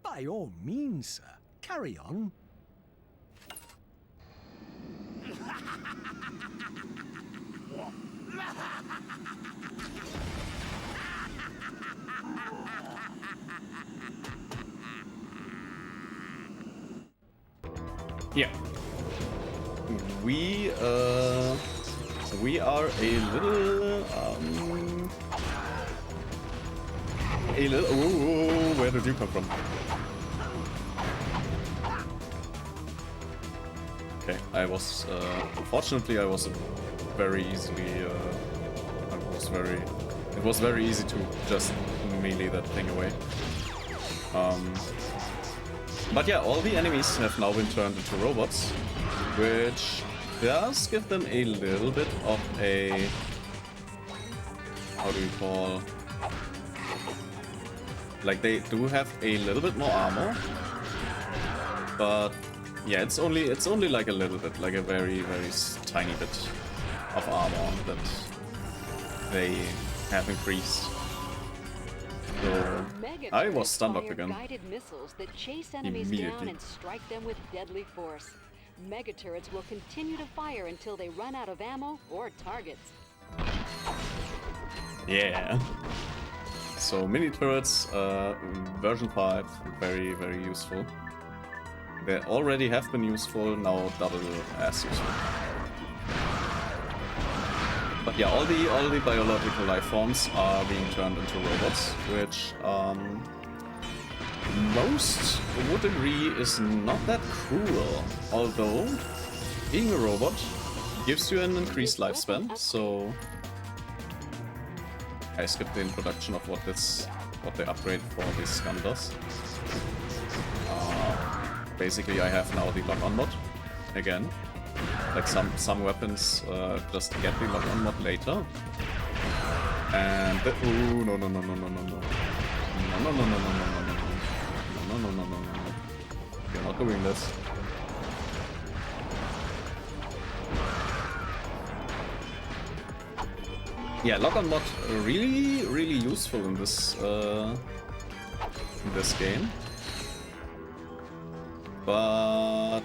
By all means, sir. Carry on. Yeah. We are a little ooh, where did you come from? Okay, unfortunately I was very easily, it was very easy to just melee that thing away. But yeah, all the enemies have now been turned into robots, which does give them a little bit of a, how do you call, like, they do have a little bit more armor, but yeah, it's only like a little bit, like a very tiny bit of armor that they have increased. So I was stunned up again. Guided missiles that chase enemies down and strike them with deadly force. Megaturrets will continue to fire until they run out of ammo or targets. Yeah. So mini turrets, version 5, very useful. They already have been useful, now double as useful. But yeah, all the biological life forms are being turned into robots, which most would agree is not that cruel. Although being a robot gives you an increased lifespan, so I skipped the introduction of what the upgrade for this gun does. Basically, I have now the lock-on mod again. Like some weapons just get the lock-on mod later. And ooh, no. You're not doing this. Yeah, lock-on mod really useful in this game. But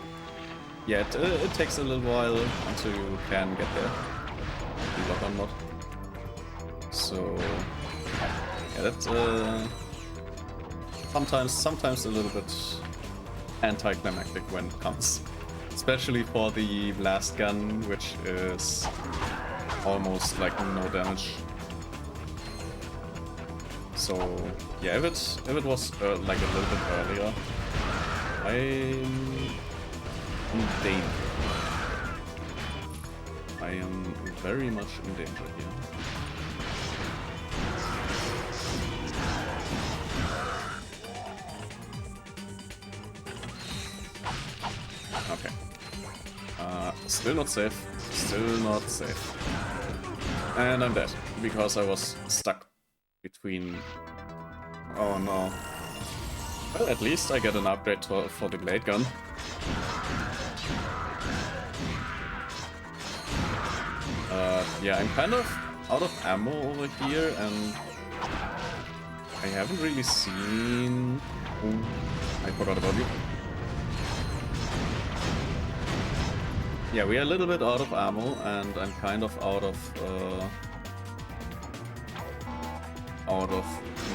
yeah, it takes a little while until you can get there. The lock-on mod. So yeah, that's sometimes a little bit anticlimactic when it comes, especially for the blast gun, which is almost like no damage. So yeah, if it was like a little bit earlier, I'm in danger. I am very much in danger here. Okay. Still not safe. Still not safe. And I'm dead, because I was stuck between... Oh no. Well, at least I get an upgrade for the blade gun. Yeah, I'm kind of out of ammo over here, and I haven't really seen... Ooh, I forgot about you. Yeah, we are a little bit out of ammo, and I'm kind of out of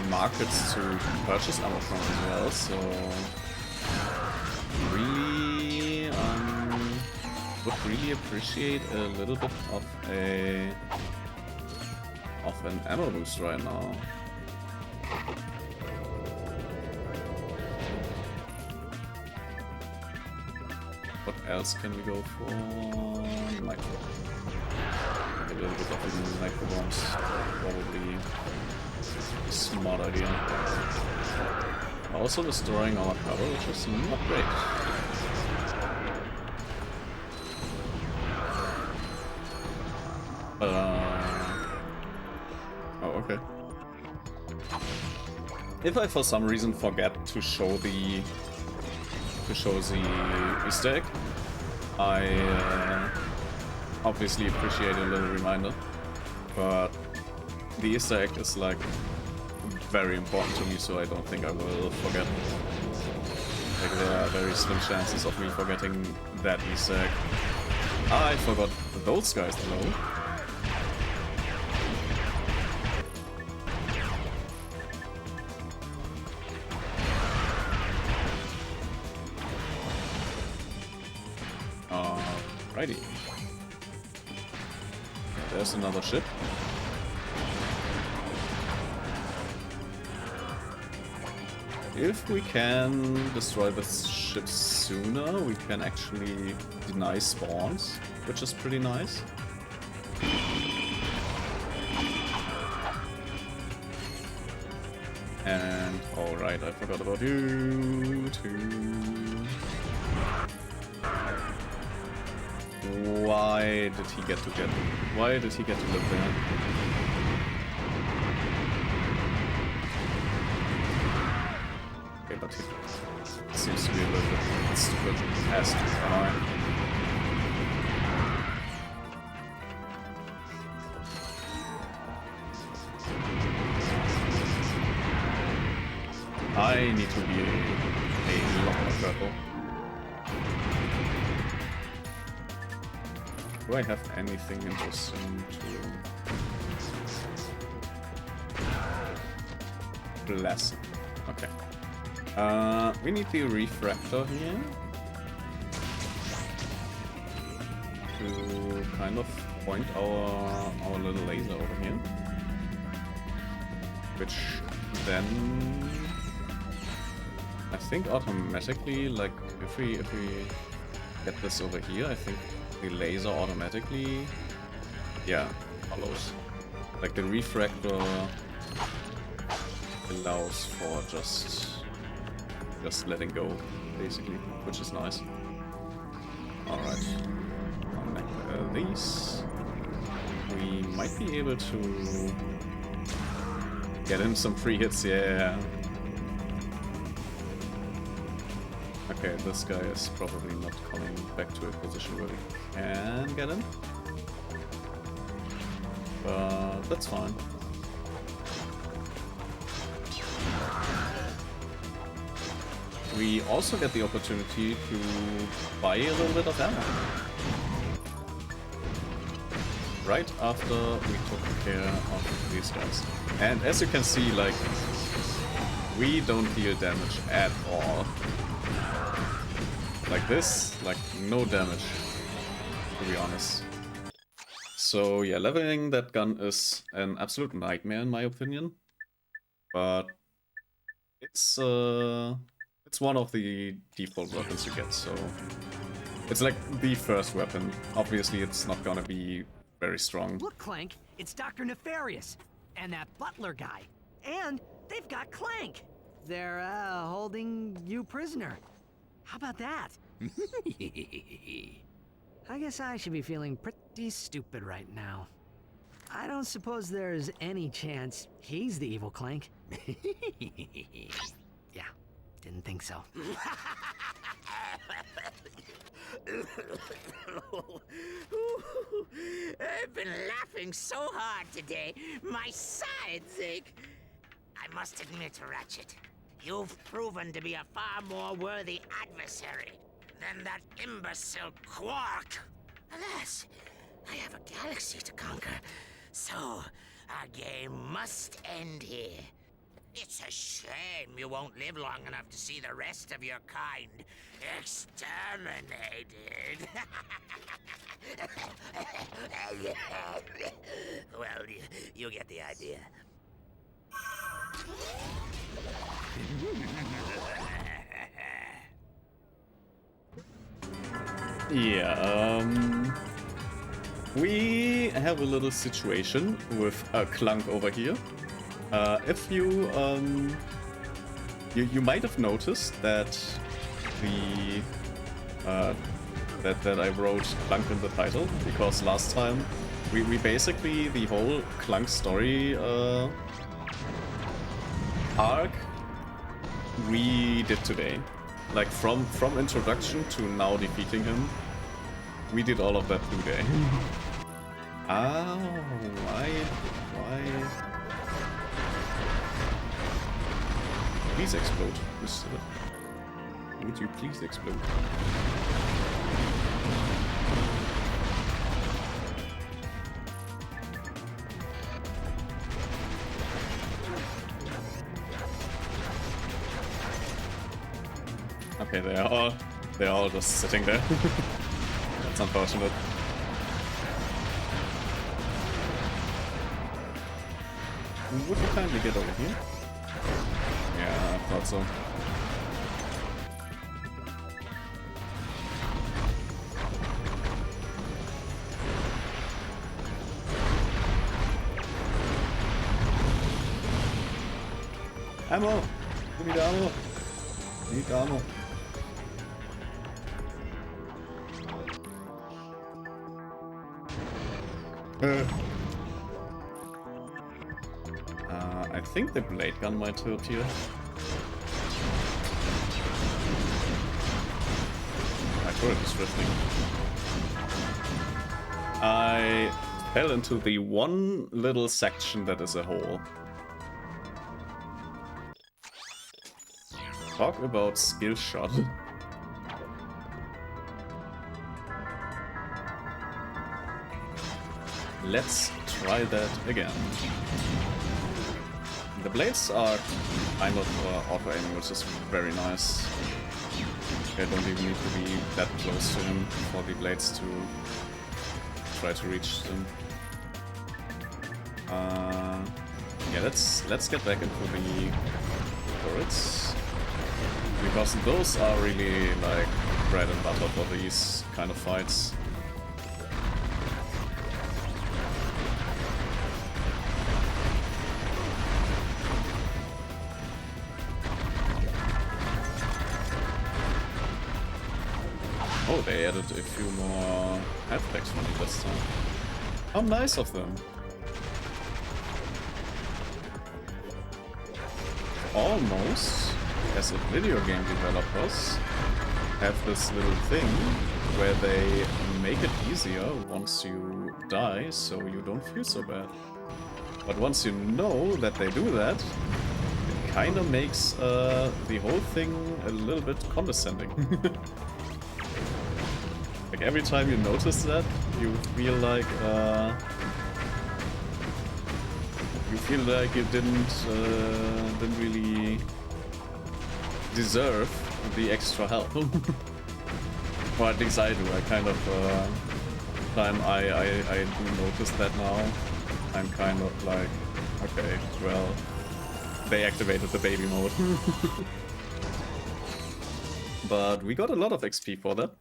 markets to purchase ammo from as well, so really would really appreciate a little bit of an ammo boost right now. What else can we go for? Nitro. A little bit of a nitro bombs, probably a smart idea. Also destroying our cover, which is not great. Oh, okay. If I for some reason forget to show the Easter egg, I obviously appreciate a little reminder, but the Easter egg is like very important to me, so I don't think I will forget. Like, there are very slim chances of me forgetting that Easter egg. I forgot those guys though. Alrighty. There's another ship. If we can destroy the ships sooner, we can actually deny spawns, which is pretty nice. And, alright, I forgot about you too. Why did he get to live there? Okay, but he seems to be a little bit stupid as to try. I need to be a lot more careful. Do I have anything interesting to bless? Okay. We need the refractor here. to kind of point our little laser over here, which then I think automatically, like if we get this over here, I think the laser automatically, yeah, follows. Like the refractor allows for just letting go, basically, which is nice. Alright, connect these. We might be able to get him some free hits, yeah. Okay, this guy is probably not coming back to a position where we can get him. But that's fine. We also get the opportunity to buy a little bit of ammo. Right after we took care of these guys. And as you can see, like, we don't deal damage at all. Like this, like no damage, to be honest. So yeah, leveling that gun is an absolute nightmare in my opinion. But it's one of the default weapons you get, so it's like the first weapon. Obviously it's not gonna be very strong. Look, Clank, it's Dr. Nefarious and that butler guy. And they've got Clank. They're holding you prisoner. How about that? I guess I should be feeling pretty stupid right now. I don't suppose there's any chance he's the evil Clank. Yeah, didn't think so. I've been laughing so hard today, my sides ache. I must admit, Ratchet, you've proven to be a far more worthy adversary than that imbecile Quark. Alas, I have a galaxy to conquer, so our game must end here. It's a shame you won't live long enough to see the rest of your kind exterminated. Well, you get the idea. Yeah, we have a little situation with Clank over here. If you might have noticed that that I wrote Clank in the title, because last time we basically the whole Clank story arc we did today. Like from introduction to now defeating him, we did all of that today. Oh, why? Please explode. Would you please explode? Okay, they're all just sitting there. That's unfortunate. Would you kindly get over here? Yeah, I thought so. Ammo! We need ammo! We need ammo. I think the blade gun might hurt here. My turret is drifting. I fell into the one little section that is a hole. Talk about skill shot. Let's try that again. The blades are kind of auto-aiming, which is very nice. I don't even need to be that close to him for the blades to try to reach them. Yeah, let's get back into the turrets, because those are really like bread and butter for these kind of fights. Oh, they added a few more health packs for me this time. How nice of them. Almost, as a video game developers, have this little thing where they make it easier once you die, so you don't feel so bad. But once you know that they do that, it kind of makes the whole thing a little bit condescending. Like every time you notice that, you feel like you didn't really deserve the extra help. Or at least I do. I kind of time I do notice that now. I'm kind of like, okay, well, they activated the baby mode. But we got a lot of XP for that.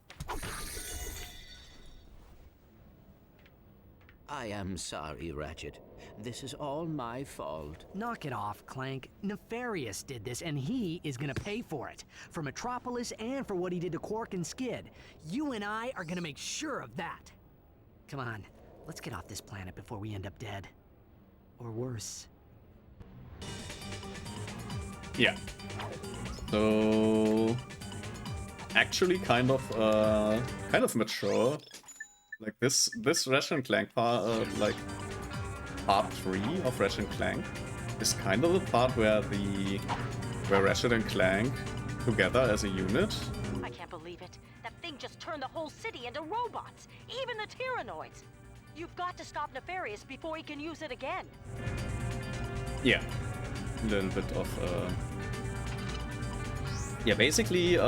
I am sorry, Ratchet. This is all my fault. Knock it off, Clank. Nefarious did this, and he is gonna pay for it. For Metropolis and for what he did to Quark and Skid. You and I are gonna make sure of that. Come on, let's get off this planet before we end up dead. Or worse. Yeah. So actually kind of mature. Like this Ratchet Clank part, like part 3 of Ratchet Clank is kind of the part where Ratchet and Clank together as a unit. I can't believe it. That thing just turned the whole city into robots, even the Tyrannoids. You've got to stop Nefarious before he can use it again. Yeah, a little bit of yeah, basically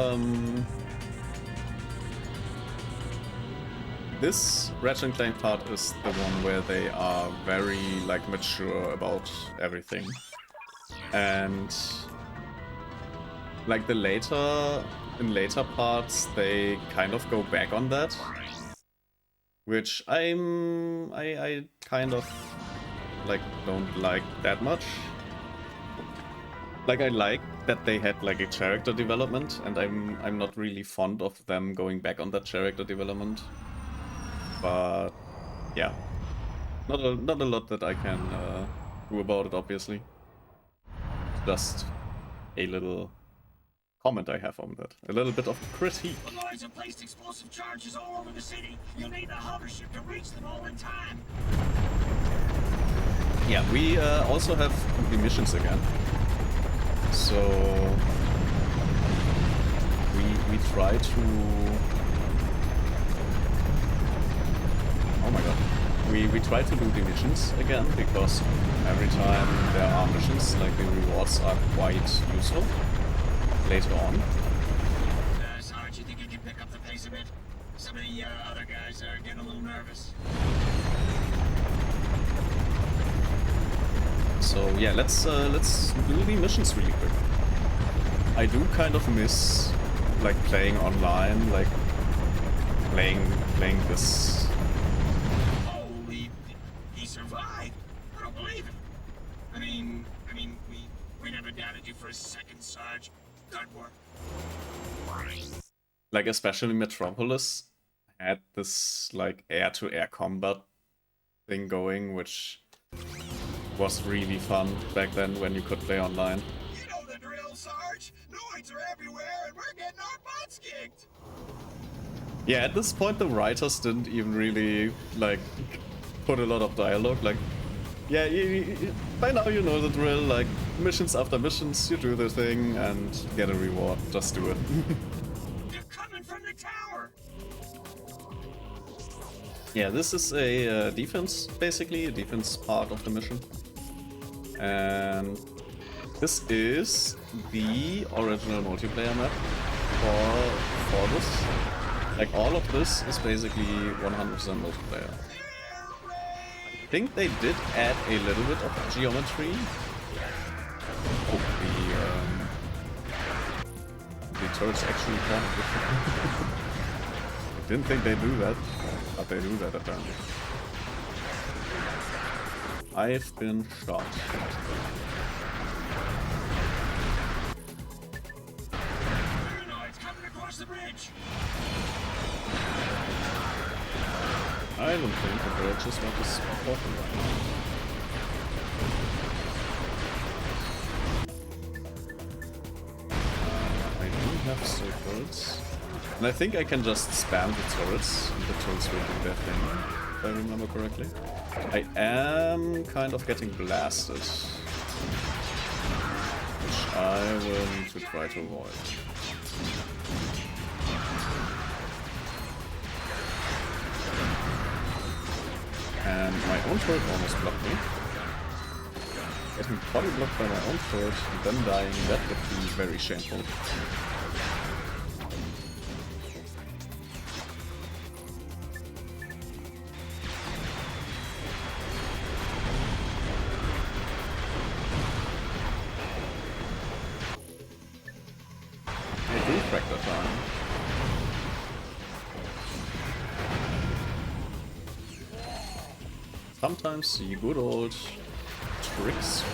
this Ratchet & Clank part is the one where they are very like mature about everything, and like in later parts they kind of go back on that, which I kind of like don't like that much. Like I like that they had like a character development, and I'm not really fond of them going back on that character development. But yeah, not a lot that I can do about it, obviously. Just a little comment I have on that. A little bit of critique. The Lords have placed explosive charges all over the city. You'll need the hover ship to reach them all in time. Yeah, we also have the missions again. So we try to... Oh my god. We try to do the missions again, because every time there are missions, like the rewards are quite useful later on. Sarge, you think you can pick up the pace a bit? Some of the other guys are getting a little nervous. So yeah, let's do the missions really quick. I do kind of miss like playing online, like playing this. He survived. I don't believe it. I mean, we never doubted you for a second, Sarge. Good work. Like especially Metropolis had this like air-to-air combat thing going, which was really fun back then when you could play online. You know the drill, Sarge. Noids are everywhere, and we're getting our butts kicked. Yeah, at this point the writers didn't even really like put a lot of dialogue. Like, yeah, by now you know the drill. Like missions after missions, you do the thing and get a reward. Just do it. They're coming from the tower. Yeah, this is a defense, basically a defense part of the mission. And this is the original multiplayer map for this. Like all of this is basically 100% multiplayer. think they did add a little bit of geometry. Oh, the turrets actually kind of different. I didn't think they'd do that, but they do that apparently. I've been shot. It's coming across the bridge. I don't think the bridge is what is important right now. I do have circles. And I think I can just spam the turrets, and the turrets will do their thing, if I remember correctly. I am kind of getting blasted, which I will need to try to avoid. And my own turret almost blocked me. Getting body blocked by my own turret and then dying, that would be very shameful. I do crack that time. Sometimes the good old tricks.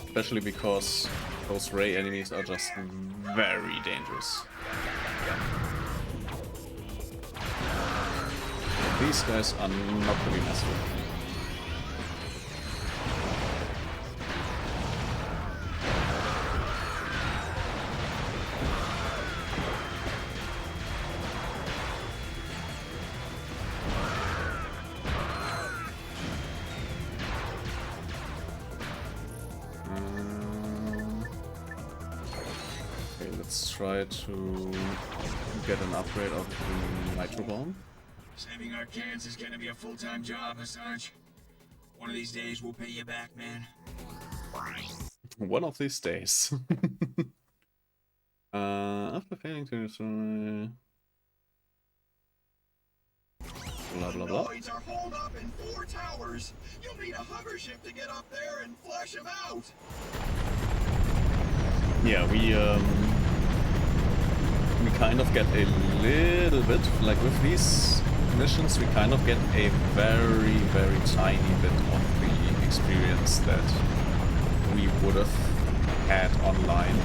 Especially because those ray enemies are just very dangerous. These guys are not to be messed with. Try to get an upgrade of the nitro bomb. Saving our kids is gonna be a full-time job, Sarge. One of these days we'll pay you back, man. One of these days. After failing to destroy... Blah blah blah. Droids are holed up in 4 towers. You'll need a hover ship to get up there and flush them out. Yeah, we kind of get a little bit, like with these missions, we kind of get a very, very tiny bit of the experience that we would have had online.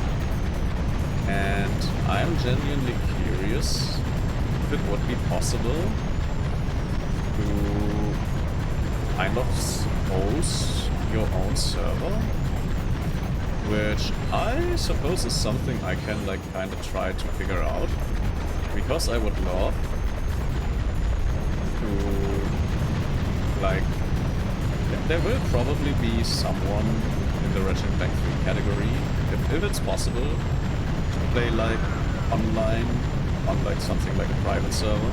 And I'm genuinely curious if it would be possible to kind of host your own server. Which I suppose is something I can like kind of try to figure out, because I would love to like, there will probably be someone in the Ratchet Clank 3 category, if it's possible, to play like online on like something like a private server.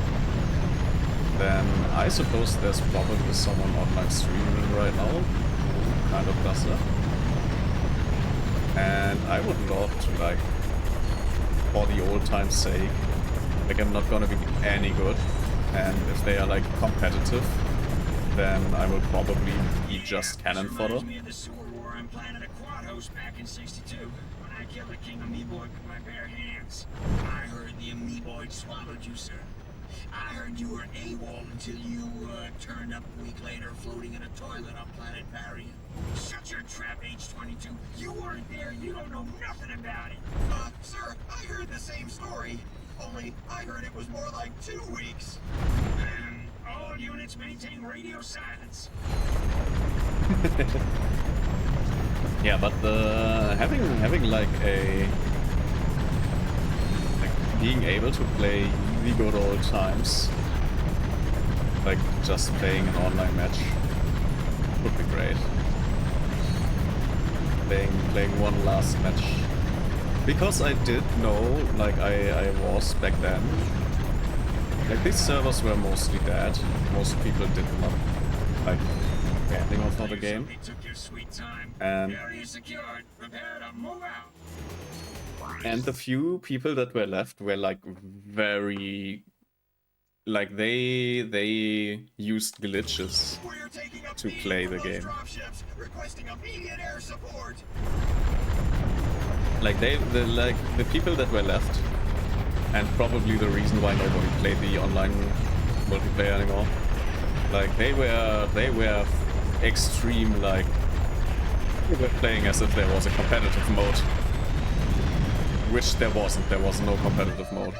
Then I suppose there's probably someone online streaming right now who kind of does that. And I would love to, like, for the old time's sake, like I'm not gonna be any good, and if they are like competitive, then I will probably be just cannon fodder. Me of the sewer war on planet Aquatos back in '62, when I killed the King Amoeboid with my bare hands. I heard the Amoeboid swallowed you, sir. I heard you were AWOL until you turned up a week later floating in a toilet on planet Varian. Shut your trap, H-22. You weren't there, you don't know nothing about it. Sir, I heard the same story. Only, I heard it was more like 2 weeks. All units maintain radio silence. Yeah, but having like a... being able to play the good old times, like just playing an online match, would be great. Playing one last match, because I did know, like I was back then, like these servers were mostly dead. Most people did not like ending off of the game, and the few people that were left were like very like they used glitches to play the game. Like the people that were left, and probably the reason why nobody played the online multiplayer anymore. Like they were extreme, like they were playing as if there was a competitive mode, which there wasn't. There was no competitive mode.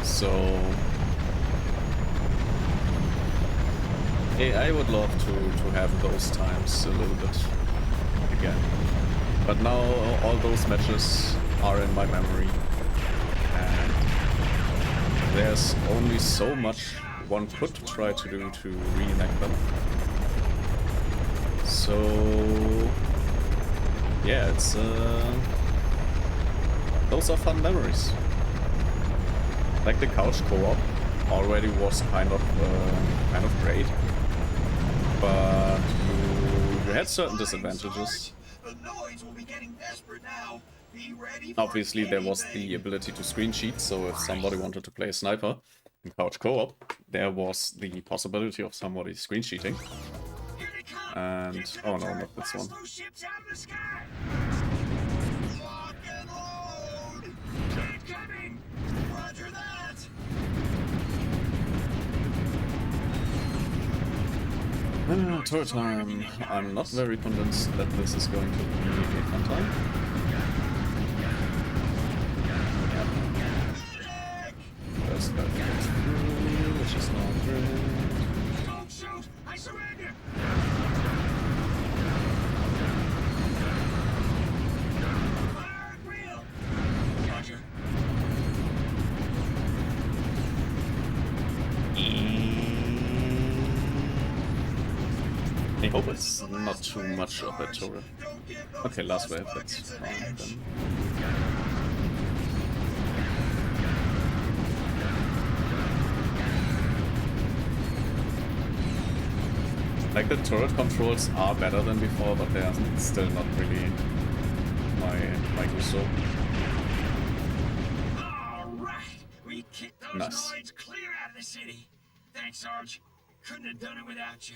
So I would love to have those times a little bit again. But now all those matches are in my memory, and there's only so much one could try to do to reenact them. So yeah, it's those are fun memories. Like the couch co-op already was kind of great, but you had certain disadvantages. Obviously, there was the ability to screen cheat, so if somebody wanted to play a sniper in couch co-op, there was the possibility of somebody screen cheating. And oh no, not this one. Turret time. I'm not very convinced that this is going to be a fun time. First guy goes through, which is not great. Don't shoot! I surrender! Fire at will! Roger. I hope it's not too much of a turret. Okay, last wave, that's fine then. Like the turret controls are better than before, but they are still not really my gusto. We kicked those Nice. droids clear out of the city. Thanks, Sarge. Couldn't have done it without you.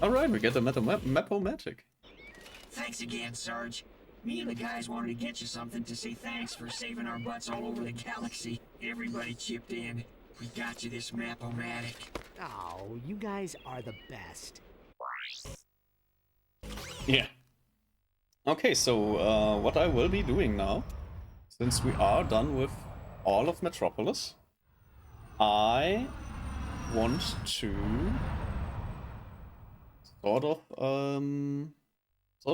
Alright, we get the Map-O-Matic. Thanks again, Sarge. Me and the guys wanted to get you something to say thanks for saving our butts all over the galaxy. Everybody chipped in. We got you this Map-O-Matic. Oh, you guys are the best. Yeah. Okay, so what I will be doing now, since we are done with all of Metropolis, I want to sort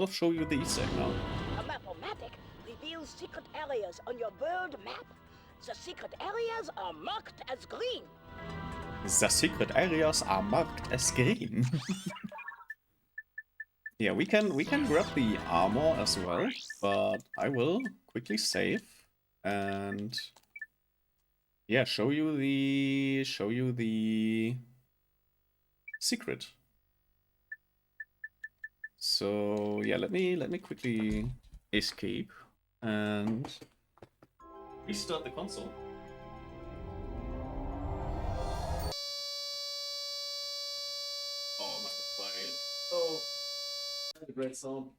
of show you the Easter egg now. A Map-O-Matic reveals secret areas on your world map. The secret areas are marked as green. The secret areas are marked as green. Yeah, we can grab the armor as well, but I will quickly save and yeah, show you the secret. So yeah, let me quickly escape and restart the console. Oh my god, oh, that's a great sound.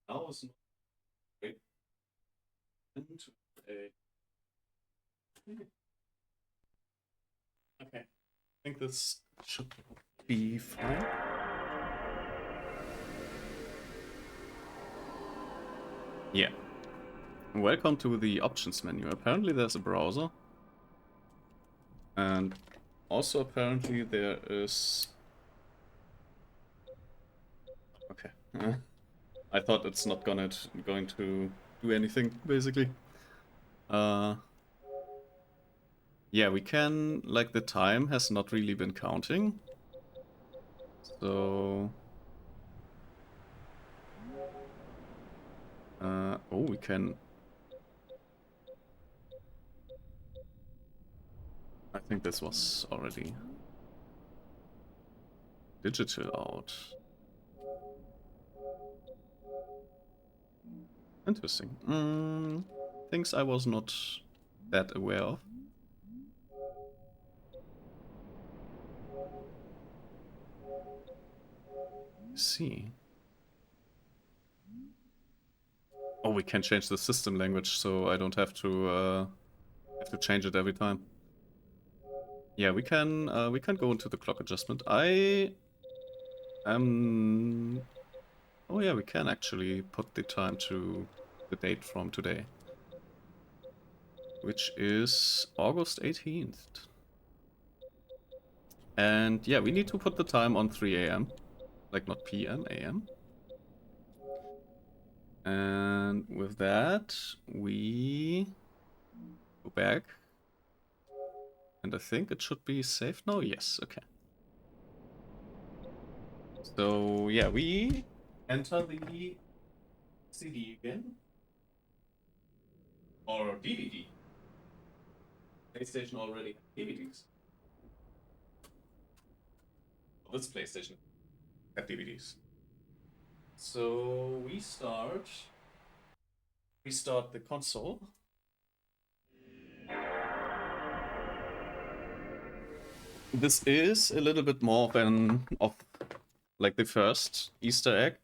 Now is not great. Into a okay, I think this should be fine. Yeah. Welcome to the options menu. Apparently there's a browser. And also apparently there is... Okay. I thought it's not going to do anything, basically. Yeah, we can... Like, the time has not really been counting. So... oh, we can... I think this was already digital out. Interesting. Things I was not that aware of. See. Oh, we can change the system language, so I don't have to change it every time. Yeah, we can go into the clock adjustment. Oh yeah, we can actually put the time to the date from today, which is August 18th. And yeah, we need to put the time on 3 AM. Like not PM, AM. And with that, we go back. And I think it should be safe now. Yes, okay. So yeah, we enter the CD again. Or DVD. PlayStation already had DVDs. Well, this PlayStation had DVDs. So we start the console. This is a little bit more than of like the first Easter egg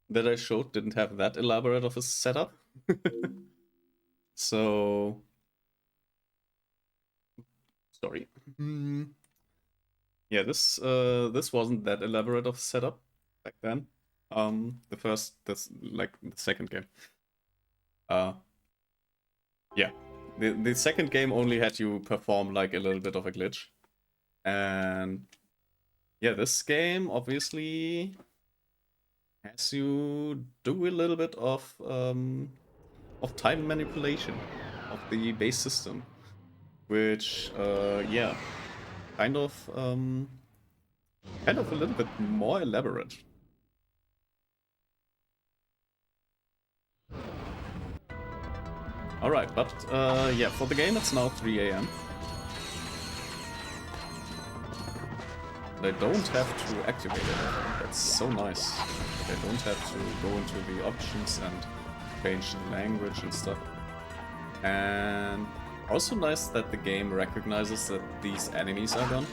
that I showed didn't have that elaborate of a setup. So sorry. Yeah, this wasn't that elaborate of a setup back then. The second game. Yeah. The second game only had you perform like a little bit of a glitch. And yeah, this game obviously has you do a little bit of time manipulation of the base system, which yeah, kind of a little bit more elaborate. Alright, but yeah, for the game it's now 3 AM. They don't have to activate it. That's so nice. They don't have to go into the options and change the language and stuff. And also nice that the game recognizes that these enemies are gone.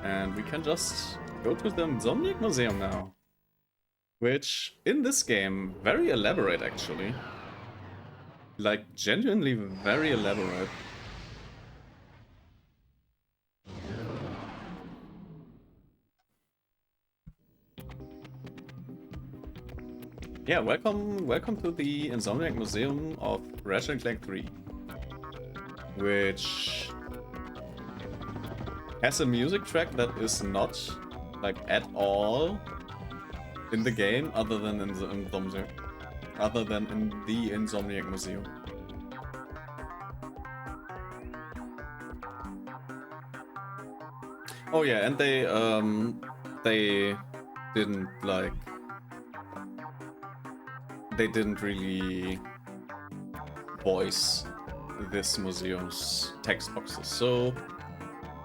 And we can just go to the Insomniac Museum now. Which, in this game, very elaborate actually. Like, genuinely very elaborate. Yeah, welcome to the Insomniac Museum of Ratchet Clank 3. Which has a music track that is not, like, at all in the game, other than in the Insomniac Museum. Oh yeah, and they didn't like... They didn't really voice this museum's text boxes. So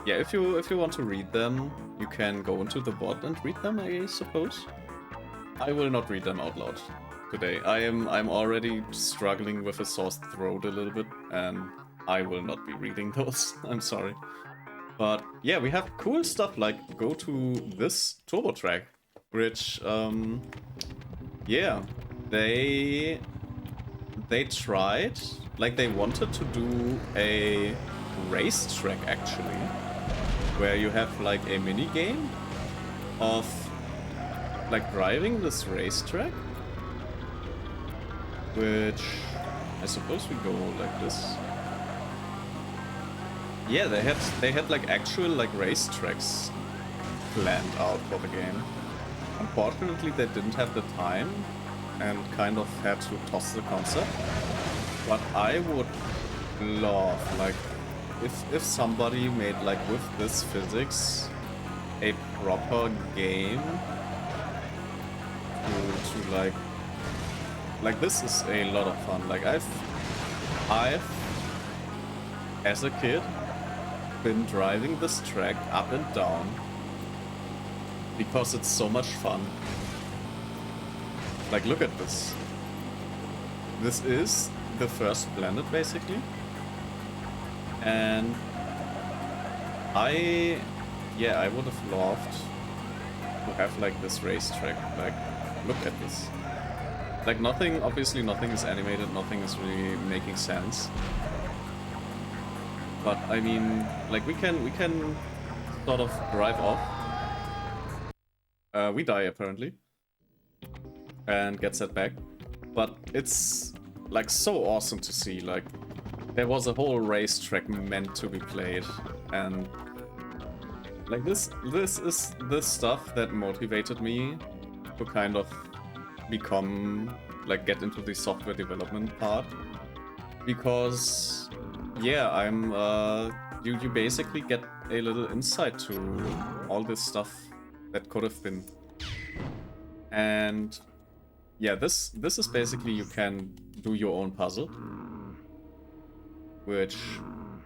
yeah, if you want to read them, you can go into the bot and read them, I suppose. I will not read them out loud today. I'm already struggling with a sore throat a little bit, and I will not be reading those. I'm sorry. But yeah, we have cool stuff like go to this turbo track, which yeah, they tried, like they wanted to do a race track actually, where you have like a mini game of like driving this racetrack, which I suppose we go like this. Yeah, they had like actual like racetracks planned out for the game. Unfortunately, they didn't have the time and kind of had to toss the concept. But I would love, like, if somebody made, like, with this physics, a proper game to like this is a lot of fun. Like, I've as a kid been driving this track up and down because it's so much fun. Like, look at this. This is the first planet, basically. And I would have loved to have like this racetrack. Like, look at this. Like, nothing, obviously nothing is animated, nothing is really making sense. But I mean, like, we can sort of drive off. We die apparently and get set back. But it's like so awesome to see. Like, there was a whole racetrack meant to be played, and like this is the stuff that motivated me to kind of become, like, get into the software development part, because yeah, I'm you basically get a little insight to all this stuff that could have been. And yeah, this is basically, you can do your own puzzle, which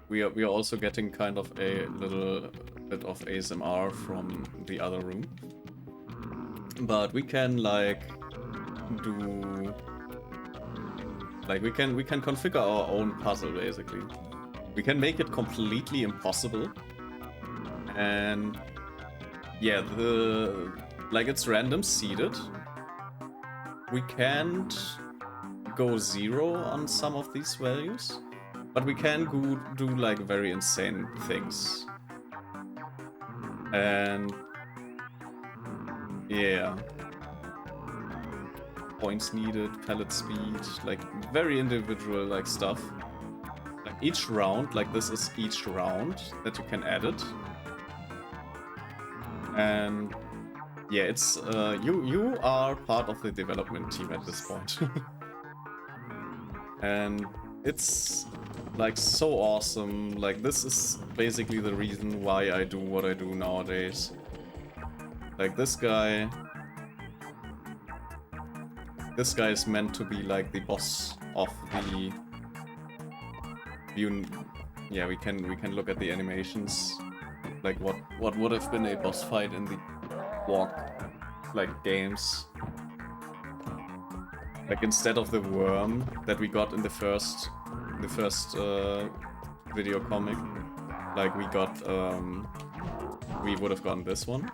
we are also getting kind of a little bit of ASMR from the other room. But we can like do, like, we can configure our own puzzle basically. We can make it completely impossible. And yeah, like, it's random seeded. We can't go 0 on some of these values, but we can do like very insane things. And yeah, points needed, pallet speed, like very individual like stuff. Like each round, like this is each round that you can edit. And yeah, it's you are part of the development team at this point. And it's like so awesome. Like, this is basically the reason why I do what I do nowadays. Like, this guy is meant to be like the boss of the yeah, we can look at the animations, like what would have been a boss fight in the walk like games. Like, instead of the worm that we got in the first video comic, like we would have gotten this one.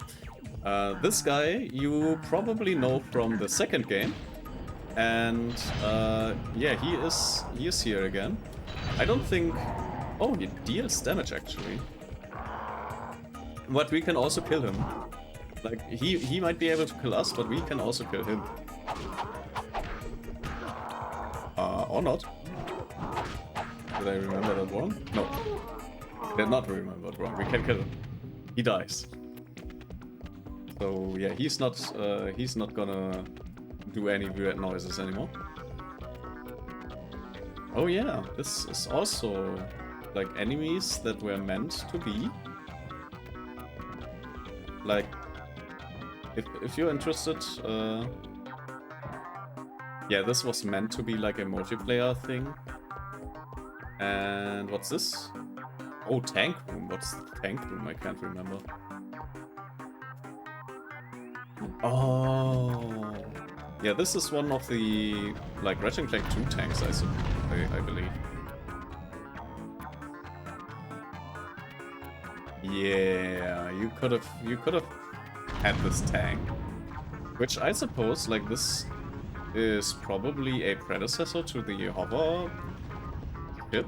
This guy you probably know from the second game, and yeah, he is here again. I don't think. Oh, he deals damage actually. But we can also kill him. Like, he might be able to kill us, but we can also kill him. Or not. Did I remember that wrong? No. I did not remember it wrong. We can kill him. He dies. So yeah, he's not gonna do any weird noises anymore. Oh yeah, this is also like enemies that were meant to be. Like, if you're interested, yeah, this was meant to be like a multiplayer thing. And what's this? Oh, tank room. What's the tank room? I can't remember. Oh, yeah, this is one of the like Ratchet Clank 2 tanks, I believe. Yeah, you could have had this tank, which I suppose, like, this is probably a predecessor to the hover ship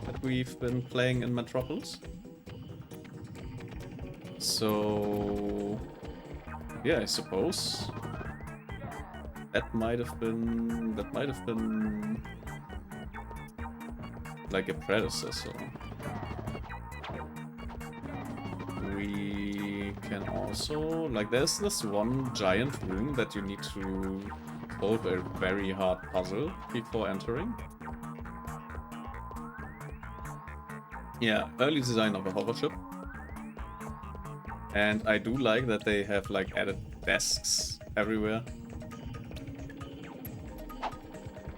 that we've been playing in Metropolis. So yeah, I suppose that might have been like a predecessor. We can also, like, there's this one giant room that you need to solve a very hard puzzle before entering. Yeah, early design of a hover ship. And I do like that they have like added desks everywhere.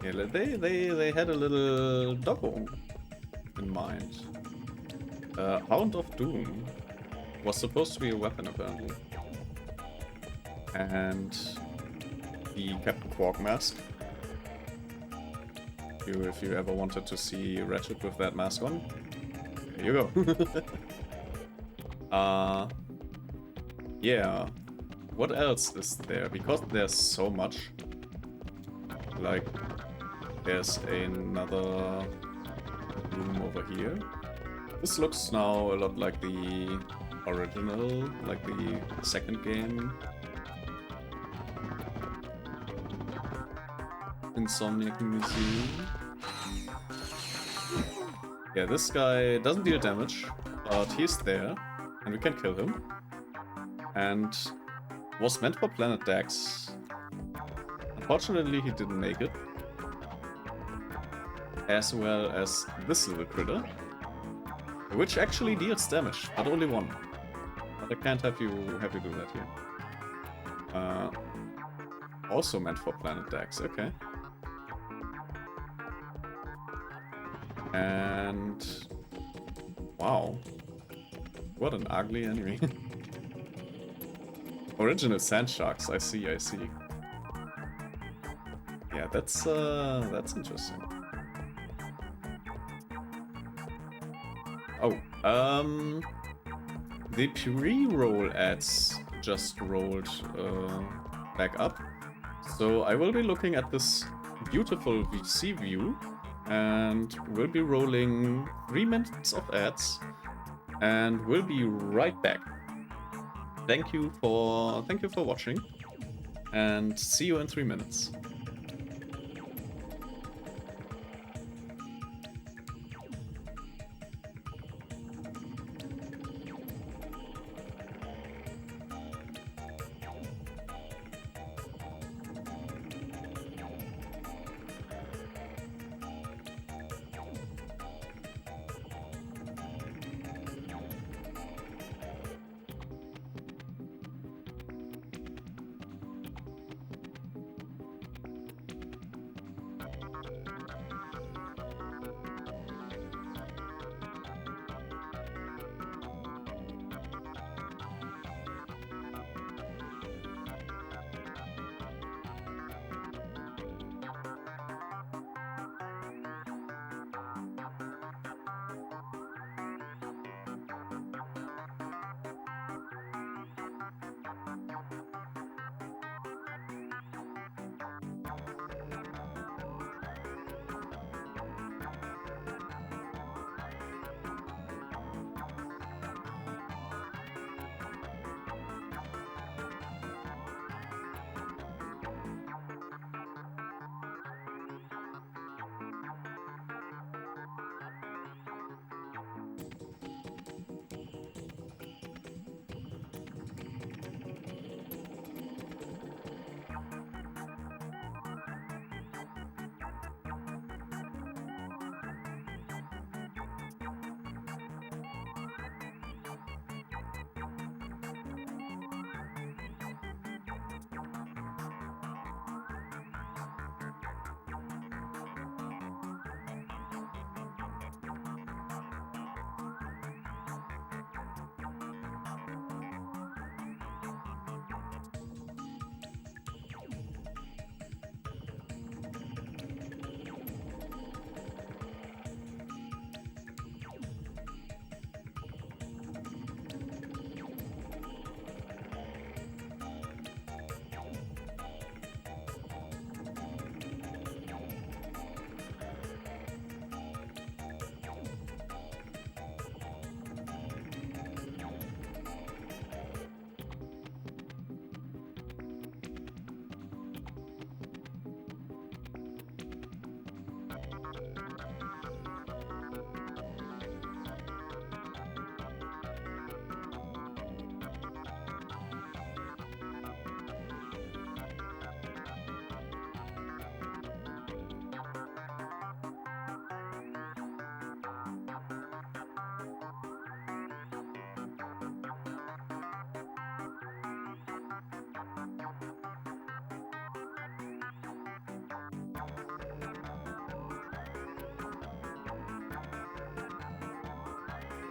Yeah, they had a little doggo in mind. Hound of Doom was supposed to be a weapon apparently. And the Captain Quark mask. If you ever wanted to see Ratchet with that mask on, there you go. Yeah. What else is there? Because there's so much. Like, there's another room over here. This looks now a lot like the original, like the second game. Insomniac Museum. Yeah, this guy doesn't deal damage, but he's there, and we can kill him. And was meant for Planet Dax. Unfortunately, he didn't make it. As well as this little critter, which actually deals damage, but only one. But I can't have you do that here. Also meant for Planet Dax, okay. And wow, what an ugly enemy. Original sand sharks, I see. Yeah, that's interesting. Oh, the pre-roll ads just rolled back up. So I will be looking at this beautiful VC view and we'll be rolling 3 minutes of ads and we'll be right back. Thank you for watching and see you in 3 minutes.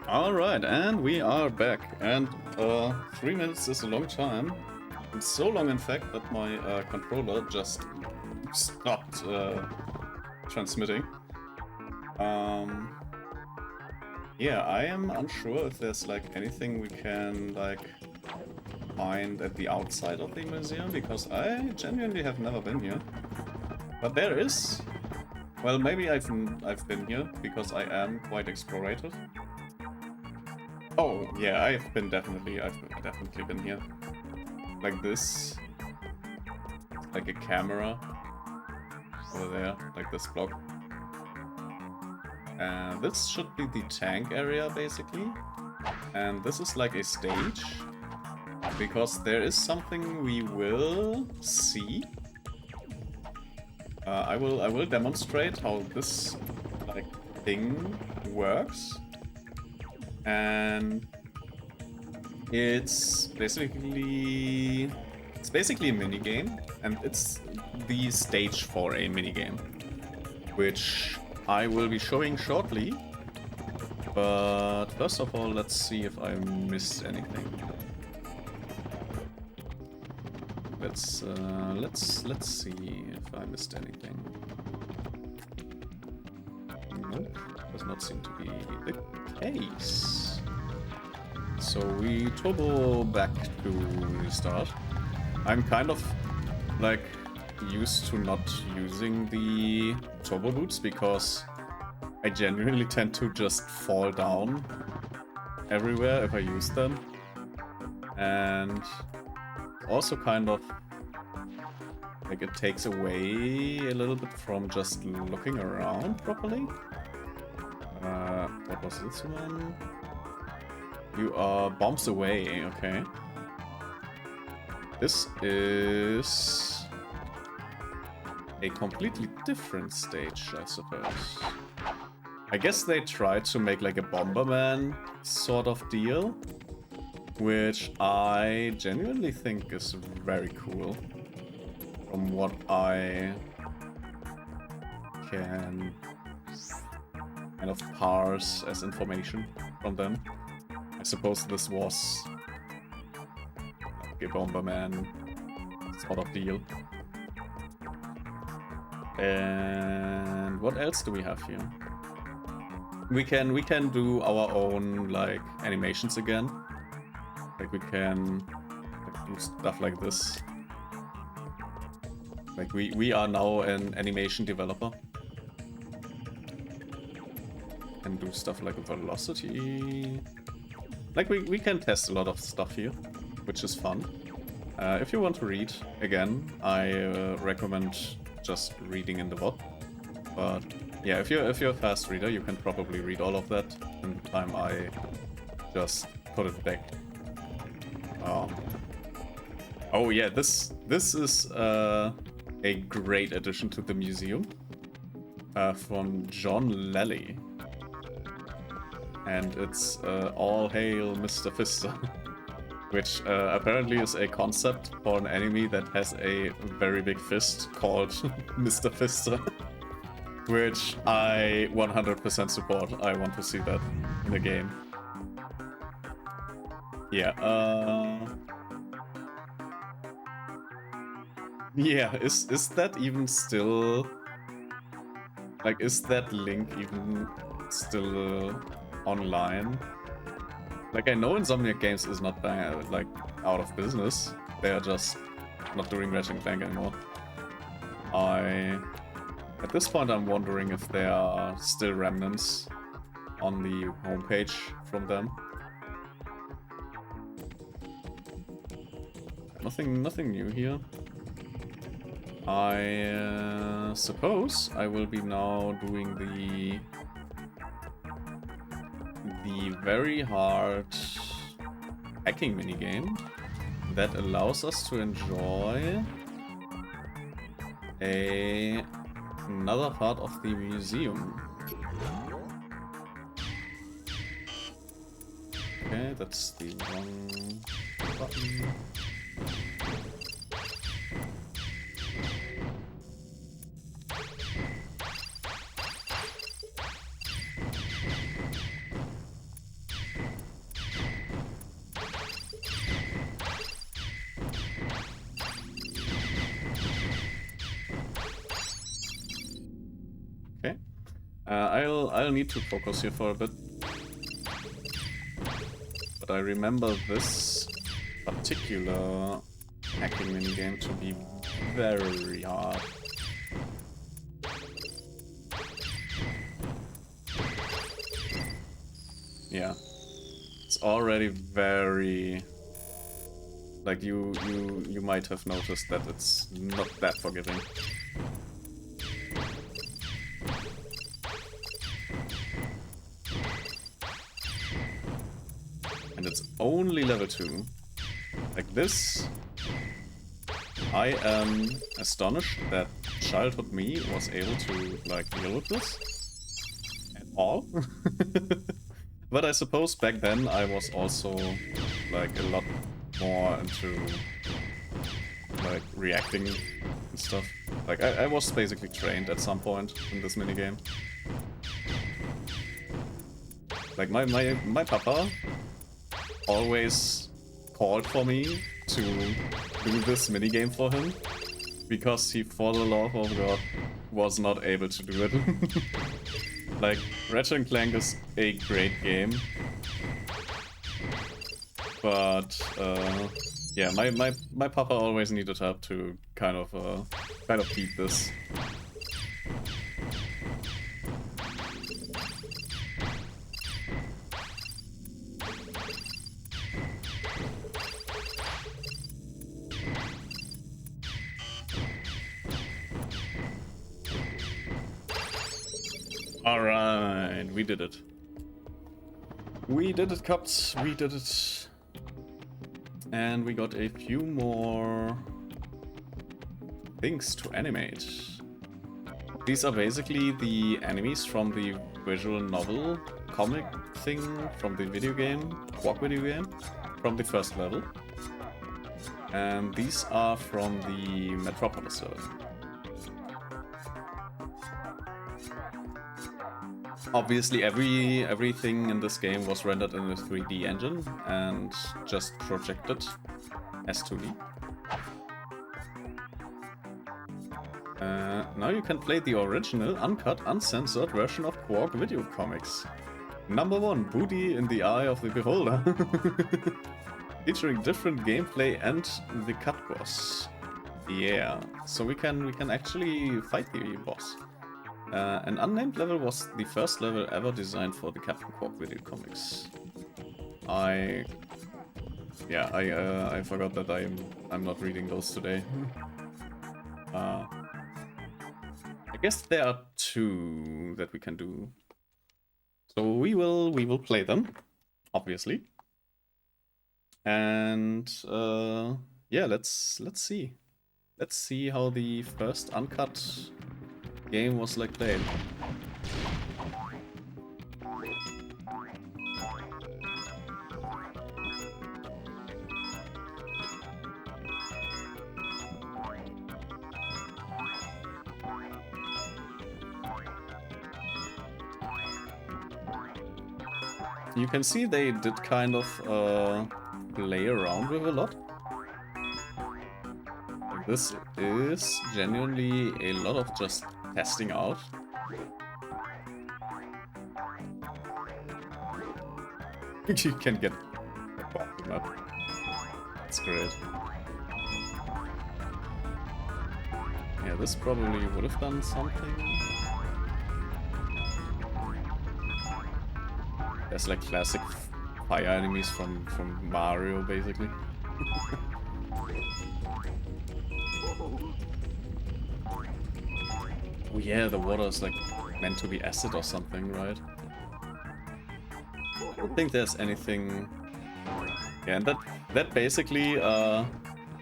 Alright, and we are back. And 3 minutes is a long time. so long, in fact, that my controller just stopped transmitting. Yeah, I am unsure if there's like anything we can like find at the outside of the museum, because I genuinely have never been here. But there is. Well, maybe I've been here because I am quite explorative. Oh yeah, I've definitely been here. Like this, like a camera over there, like this block. And this should be the tank area, basically. And this is like a stage, because there is something we will see. I will demonstrate how this like thing works. And it's basically a minigame, and it's the stage for a minigame, which I will be showing shortly. But first of all, let's see if I missed anything. Let's see if I missed anything. Nope, does not seem to be the case. So we turbo back to the start. I'm kind of like used to not using the turbo boots because I genuinely tend to just fall down everywhere if I use them. And also kind of like it takes away a little bit from just looking around properly. What was this one? You are bombs away, okay. This is a completely different stage, I suppose. I guess they tried to make like a Bomberman sort of deal, which I genuinely think is very cool from what I can kind of parse as information from them. I suppose this was like a Bomberman sort of deal. And what else do we have here? We can do our own like animations again. Like we can like, do stuff like this. Like we are now an animation developer. And do stuff like velocity. Like we can test a lot of stuff here, which is fun. If you want to read, again, I recommend just reading in the VOD. But yeah, if you're a fast reader, you can probably read all of that in the time I just put it back. Oh yeah, this is a great addition to the museum from John Lally. And it's All Hail Mr. Fister, which apparently is a concept for an enemy that has a very big fist called Mr. Fister, which I 100% support. I want to see that in the game. Yeah, yeah, is that even still... Like, is that link even still online? Like, I know Insomniac Games is not like out of business. They are just not doing Ratchet Clank anymore. At this point, I'm wondering if there are still remnants on the homepage from them. Nothing new here. I suppose I will be now doing the very hard hacking minigame that allows us to enjoy another part of the museum. Okay, that's the wrong button. I'll need to focus here for a bit. But I remember this particular hacking minigame to be very hard. Yeah. It's already very... Like, you might have noticed that it's not that forgiving. And it's only level 2. Like this, I am astonished that childhood me was able to, like, deal with this at all. But I suppose back then I was also, like, a lot more into, like, reacting and stuff. Like, I was basically trained at some point in this minigame. Like, my papa always called for me to do this minigame for him, because he, for the love of God, was not able to do it. Like, Ratchet Clank is a great game, but yeah, my papa always needed help to kind of beat this. Alright, we did it. We did it, cops. We did it. And we got a few more things to animate. These are basically the enemies from the visual novel comic thing from the video game, Quark video game, from the first level. And these are from the Metropolis level. Obviously everything in this game was rendered in a 3D engine and just projected as 2D. Now you can play the original, uncut, uncensored version of Quark video comics. Number 1, Booty in the Eye of the Beholder. Featuring different gameplay and the cut boss. Yeah, so we can actually fight the boss. An unnamed level was the first level ever designed for the Captain Quark video comics. I forgot that I'm not reading those today. I guess there are 2 that we can do. So we will play them, obviously. And yeah, let's see. Let's see how the first uncut game was like played. You can see they did kind of play around with a lot. This is genuinely a lot of just testing out. You can get bottom up. That's great. Yeah, this probably would have done something. There's like classic fire enemies from Mario, basically. Oh yeah, the water is like meant to be acid or something, right? I don't think there's anything... Yeah, and that basically,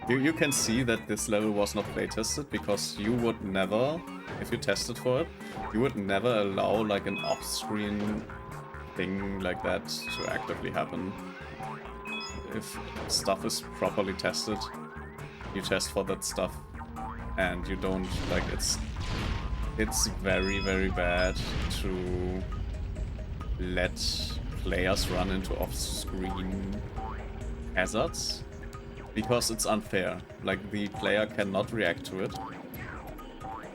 you can see that this level was not playtested, because you would never, if you tested for it, you would never allow like an off-screen thing like that to actively happen. If stuff is properly tested, you test for that stuff, and you don't, like, it's very, very bad to let players run into off-screen hazards, because it's unfair. Like, the player cannot react to it,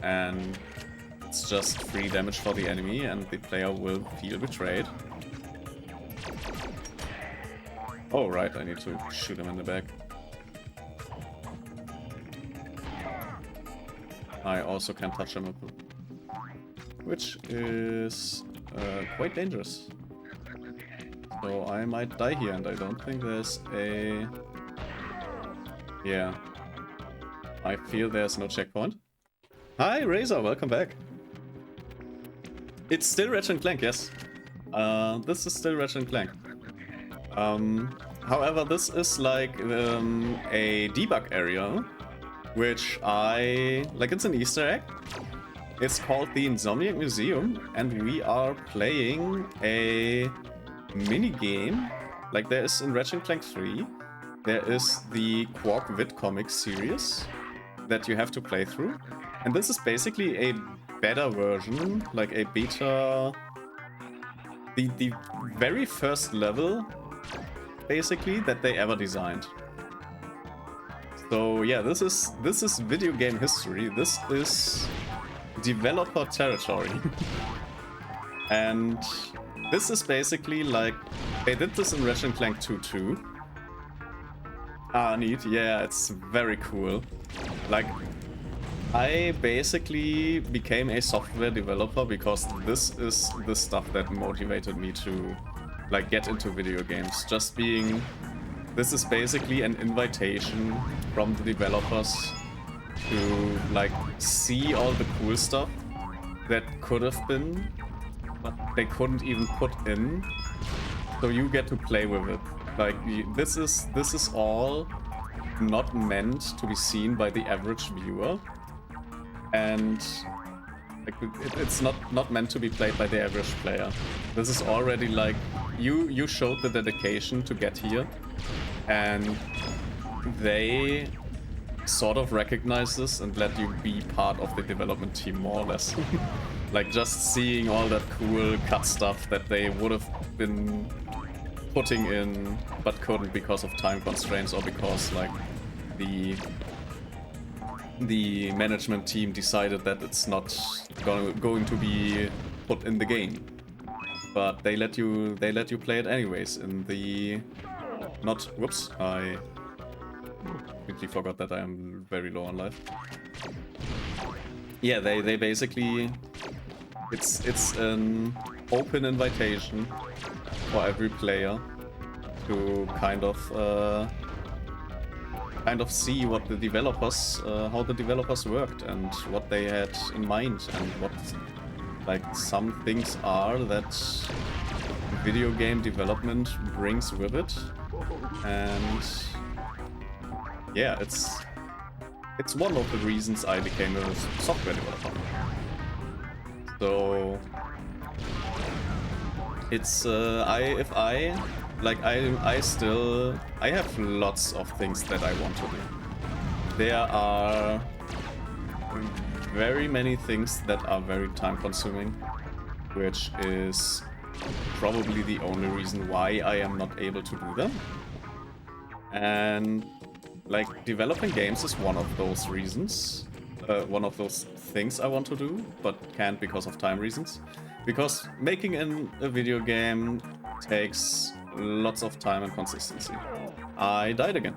and It's just free damage for the enemy and the player will feel betrayed. Oh right, I need to shoot him in the back. I also can touch him, which is quite dangerous. So I might die here, and I don't think there's a... Yeah. I feel there's no checkpoint. Hi, Razor, welcome back. It's still Ratchet Clank, yes. This is still Ratchet Clank. However, this is like a debug area, which like it's an Easter egg. It's called the Insomniac Museum, and we are playing a mini game, like there is in Ratchet Clank 3. There is the Quark Vid comic series that you have to play through, and this is basically a better version, like a beta, the very first level, basically, that they ever designed. So yeah, this is video game history. This is developer territory. And this is basically like, they did this in Ratchet Clank 2 too. Ah, neat. Yeah, it's very cool. Like, I basically became a software developer because this is the stuff that motivated me to like get into video games. Just being, this is basically an invitation from the developers to like see all the cool stuff that could have been, but they couldn't even put in. So you get to play with it. Like this is all not meant to be seen by the average viewer, and like it's not meant to be played by the average player. This is already like you showed the dedication to get here, and they sort of recognize this and let you be part of the development team more or less. Like just seeing all that cool cut stuff that they would have been putting in but couldn't because of time constraints, or because like the management team decided that it's not going to be put in the game. But they let you play it anyways in the whoops, I completely forgot that I am very low on life. Yeah, they basically, it's an open invitation for every player to kind of see what the developers, how the developers worked and what they had in mind, and what like some things are that video game development brings with it. And yeah, it's one of the reasons I became a software developer. So it's I have lots of things that I want to do. There are very many things that are very time consuming, which is probably the only reason why I am not able to do them. And like developing games is one of those reasons, one of those things I want to do, but can't because of time reasons. Because making a video game takes lots of time and consistency. I died again.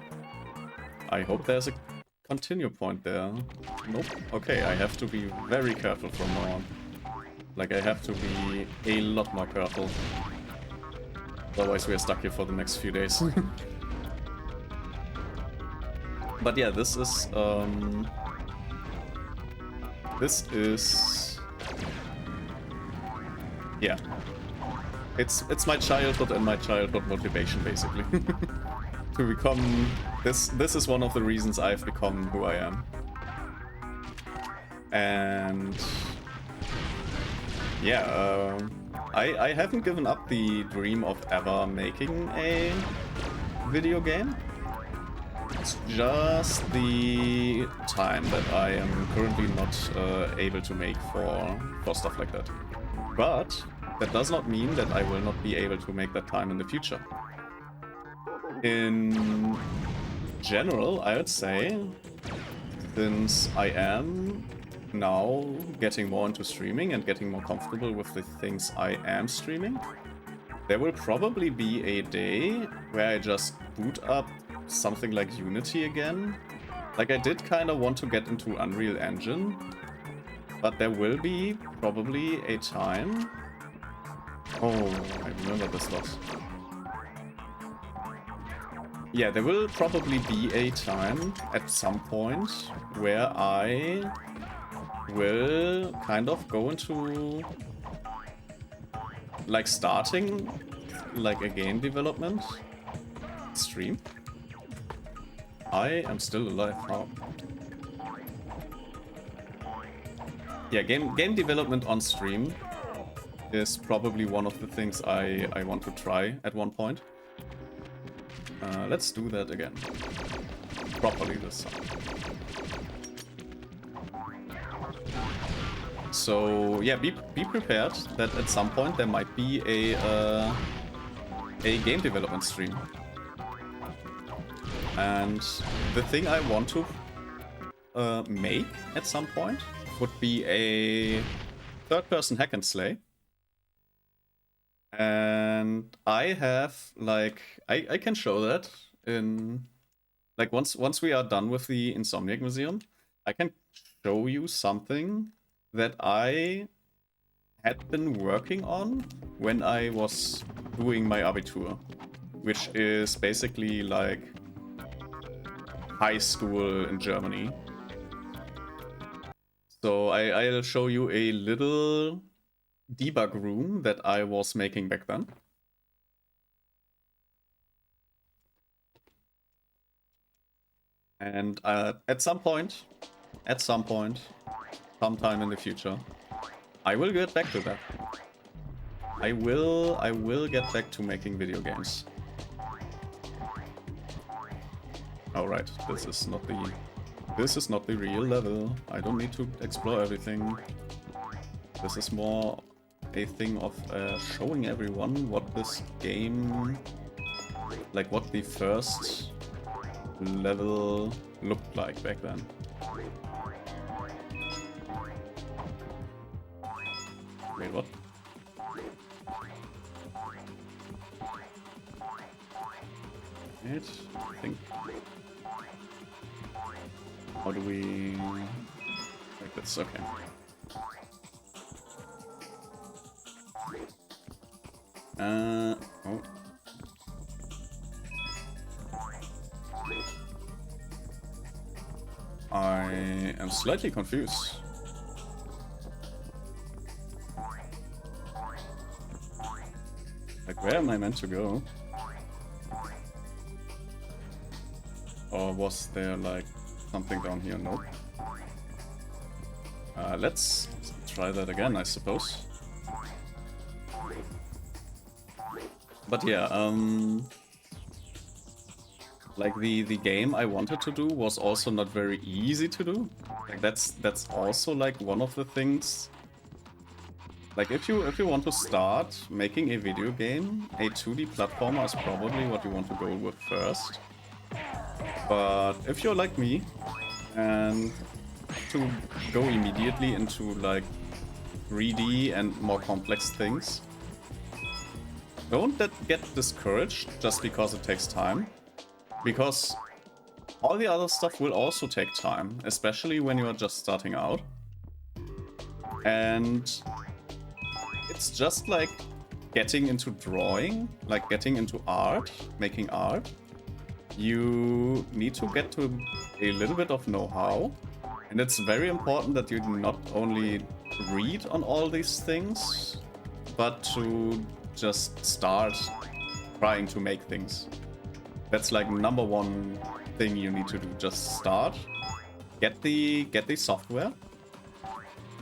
I hope there's a continue point there. Nope. Okay, I have to be very careful from now on. Like, I have to be a lot more careful. Otherwise we are stuck here for the next few days. But yeah, this is yeah, it's my childhood and my childhood motivation, basically. To become this is one of the reasons I've become who I am. And yeah, I haven't given up the dream of ever making a video game. It's just the time that I am currently not able to make for stuff like that. But that does not mean that I will not be able to make that time in the future. In general, I would say, since I am now getting more into streaming and getting more comfortable with the things I am streaming, there will probably be a day where I just boot up something like Unity again. Like, I did kind of want to get into Unreal Engine, but there will be probably a time... Oh, I remember this was. Yeah, there will probably be a time at some point where I will kind of go into like starting like a game development stream. I am still alive. Oh. Yeah, game development on stream is probably one of the things I want to try at one point. Let's do that again. Properly this time. So yeah, be prepared that at some point there might be a game development stream. And the thing I want to make at some point would be a third-person hack and slay. And I have, like, I can show that in, like, once we are done with the Insomniac Museum, I can show you something that I had been working on when I was doing my Abitur, which is basically like high school in Germany. So I'll show you a little debug room that I was making back then. And at some point, sometime in the future, I will get back to that. I will get back to making video games. Alright, this is not the real level. I don't need to explore everything. This is more a thing of showing everyone what this game, like what the first level looked like back then. Wait, what? Wait, I think... How do we... Like this, okay. Oh. I am slightly confused. Like, where am I meant to go? Or was there, like, something down here? Nope. Let's try that again, I suppose. But yeah, like the game I wanted to do was also not very easy to do. Like that's also like one of the things. Like if you want to start making a video game, a 2D platformer is probably what you want to go with first. But if you're like me and to go immediately into like 3D and more complex things, don't get discouraged just because it takes time, because all the other stuff will also take time, especially when you are just starting out. And it's just like getting into drawing, like getting into art, making art. You need to get to a little bit of know-how, and it's very important that you not only read on all these things, but to just start trying to make things. That's like number one thing you need to do. Just start, get the software,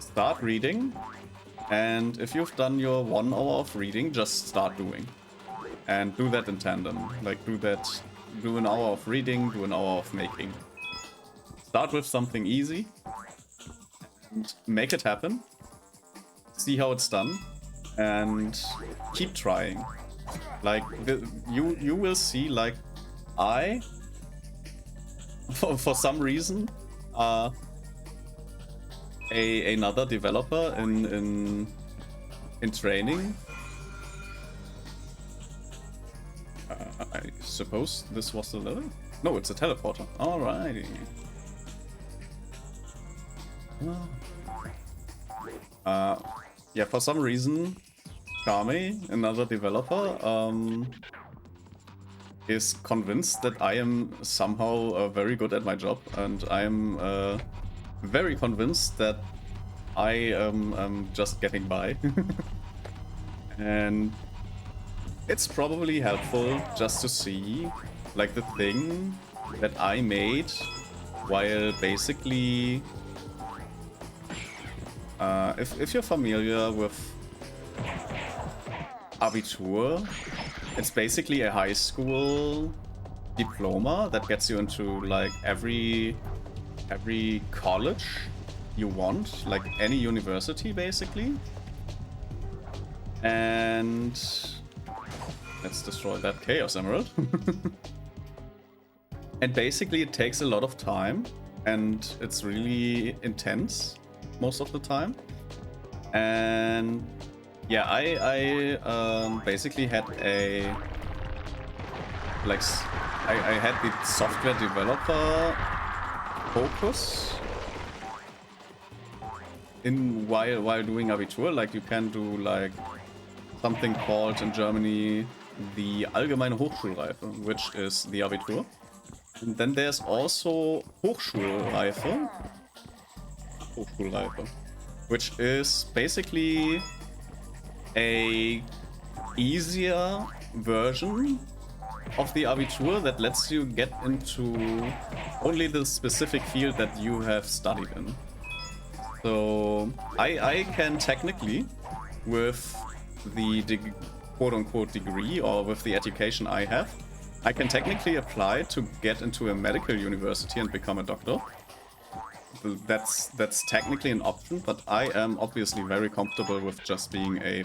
start reading, and if you've done your 1 hour of reading, just start doing. And do that in tandem. Like do an hour of reading, do an hour of making. Start with something easy and make it happen. See how it's done. And keep trying. Like you will see, like I for some reason another developer in training. I suppose this was the level? No, it's a teleporter. Alrighty. Yeah, for some reason, Kami, another developer, is convinced that I am somehow very good at my job, and I am very convinced that I am just getting by. And it's probably helpful just to see, like, the thing that I made while basically... if you're familiar with Abitur, it's basically a high school diploma that gets you into, like, every college you want, like any university basically. And let's destroy that Chaos Emerald. And basically it takes a lot of time and it's really intense most of the time. And yeah, I basically had a like I had the software developer focus in while doing Abitur. Like, you can do like something called in Germany the Allgemeine Hochschulreife, which is the Abitur. And then there's also Hochschulreife, which is basically a easier version of the Abitur that lets you get into only the specific field that you have studied in. So I can technically, with the quote-unquote degree, or with the education I have, I can technically apply to get into a medical university and become a doctor. That's technically an option, but I am obviously very comfortable with just being a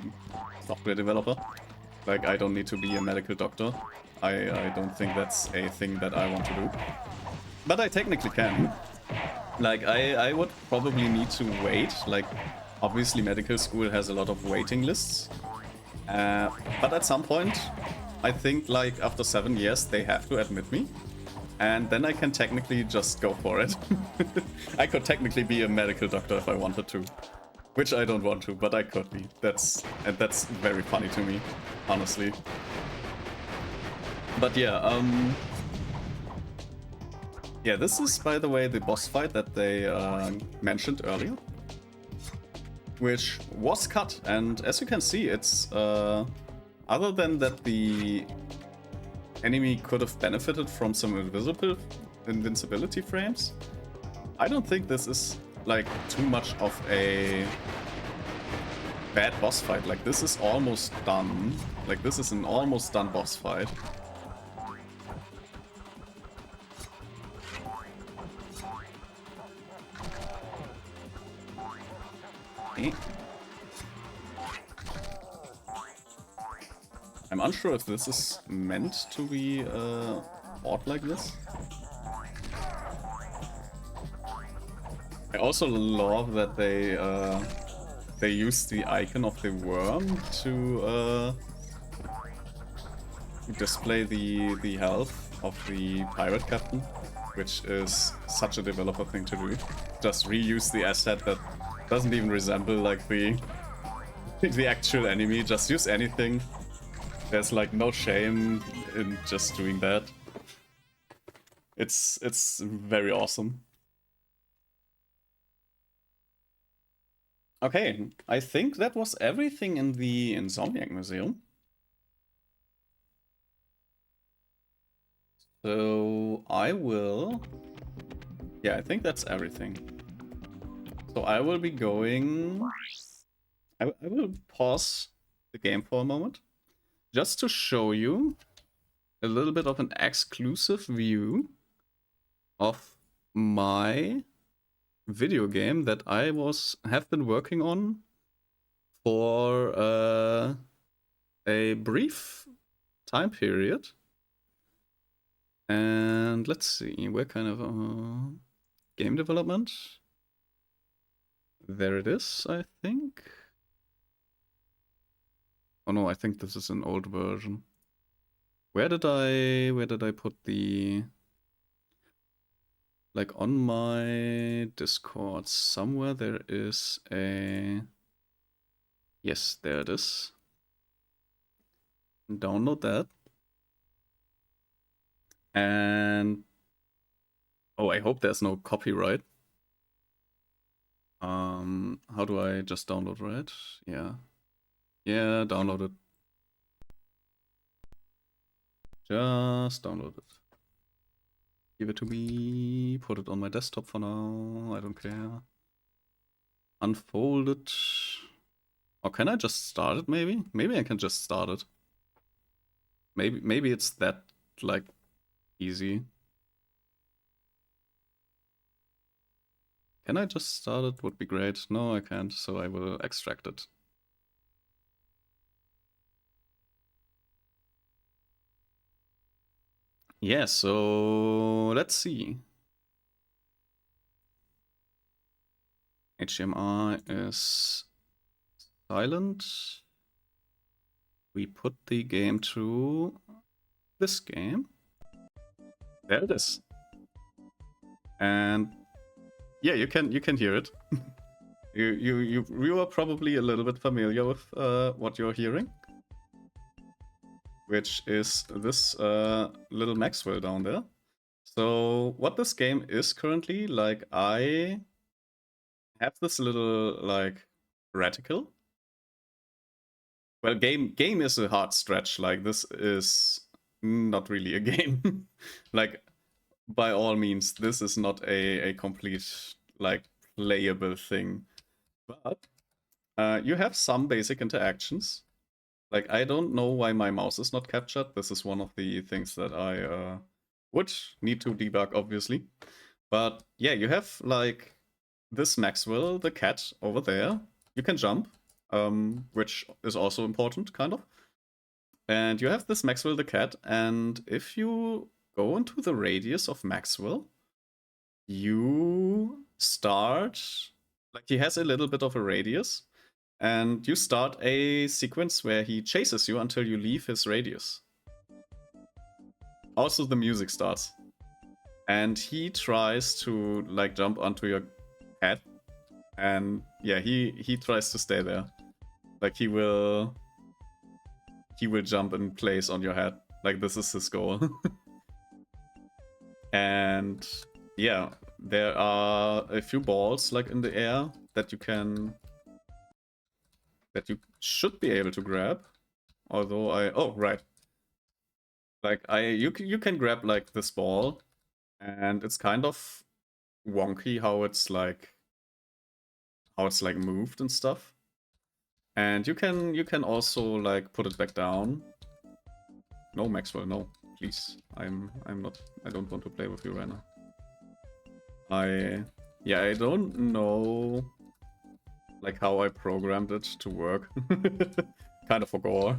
software developer. Like, I don't need to be a medical doctor. I don't think that's a thing that I want to do. But I technically can. Like, I would probably need to wait. Like, obviously medical school has a lot of waiting lists. But at some point, I think, like, after 7 years, they have to admit me. And then I can technically just go for it. I could technically be a medical doctor if I wanted to. Which I don't want to, but I could be. That's very funny to me, honestly. But yeah, yeah, this is, by the way, the boss fight that they mentioned earlier, which was cut. And as you can see, it's other than that the enemy could have benefited from some invincibility frames, I don't think this is like too much of a bad boss fight. Like, this is almost done. Like, this is an almost done boss fight. I'm unsure if this is meant to be fought like this. I also love that they use the icon of the worm to display the health of the pirate captain, which is such a developer thing to do. Just reuse the asset that doesn't even resemble like the actual enemy. Just use anything. There's like no shame in just doing that. It's very awesome. Okay, I think that was everything in the Insomniac Museum. So I will... Yeah, I think that's everything. So I will be going... I will pause the game for a moment, just to show you a little bit of an exclusive view of my video game that I have been working on for a brief time period. And let's see, we're kind of game development. There it is, I think. Oh no, I think this is an old version. Where did I put the... Like on my Discord somewhere there is a... Yes, there it is. Download that. And... Oh, I hope there's no copyright. How do I just download, right? Yeah. Yeah, download it. Just download it. Give it to me. Put it on my desktop for now. I don't care. Unfold it. Or can I just start it, maybe? Maybe I can just start it. Maybe it's that, like, easy. Can I just start it? Would be great. No, I can't, so I will extract it. Yeah, so let's see. HDMI is silent. We put the game to this game. There it is. And yeah, you can hear it. you are probably a little bit familiar with what you're hearing, which is this little Maxwell down there. So what this game is currently, like, I have this little, like, reticle. Well, game is a hard stretch. Like, this is not really a game. Like, by all means, this is not a complete, like, playable thing. But you have some basic interactions. Like, I don't know why my mouse is not captured. This is one of the things that I would need to debug, obviously. But yeah, you have, like, this Maxwell, the cat, over there. You can jump, which is also important, kind of. And you have this Maxwell, the cat, and if you go into the radius of Maxwell, you start... Like, he has a little bit of a radius. And you start a sequence where he chases you until you leave his radius. Also, the music starts. And he tries to, like, jump onto your head. And yeah, he tries to stay there. Like, he will jump in place on your head. Like, this is his goal. And yeah, there are a few balls, like, in the air that you should be able to grab. Although oh, right. Like, you can grab, like, this ball, and it's kind of wonky how it's like moved and stuff. And you can also, like, put it back down. No, Maxwell, no, please. I don't want to play with you right now. I don't know, like, how I programmed it to work. Kind of forgot.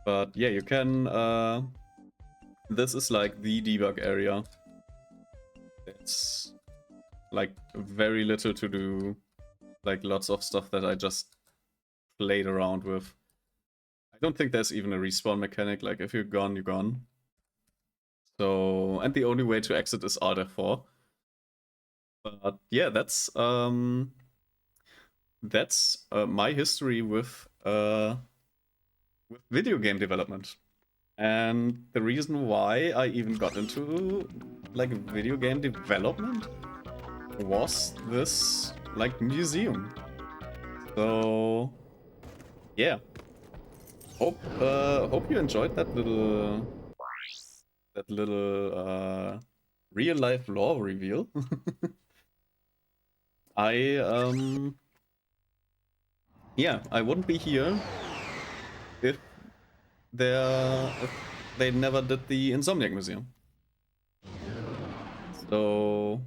But yeah, you can... this is, like, the debug area. It's, like, very little to do. Like, lots of stuff that I just played around with. I don't think there's even a respawn mechanic. Like, if you're gone, you're gone. So, and the only way to exit is Alt F4. But yeah, that's my history with video game development. And the reason why I even got into, like, video game development was this, like, museum. So yeah, hope you enjoyed that little real life lore reveal. Yeah, I wouldn't be here if they never did the Insomniac Museum. So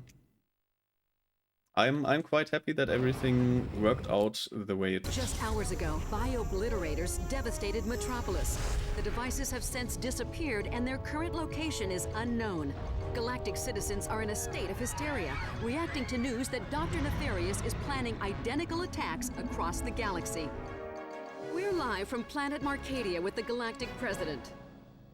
I'm quite happy that everything worked out the way it did. Just hours ago, bio-obliterators devastated Metropolis. The devices have since disappeared and their current location is unknown. Galactic citizens are in a state of hysteria, reacting to news that Dr. Nefarious is planning identical attacks across the galaxy. We're live from planet Marcadia with the Galactic President.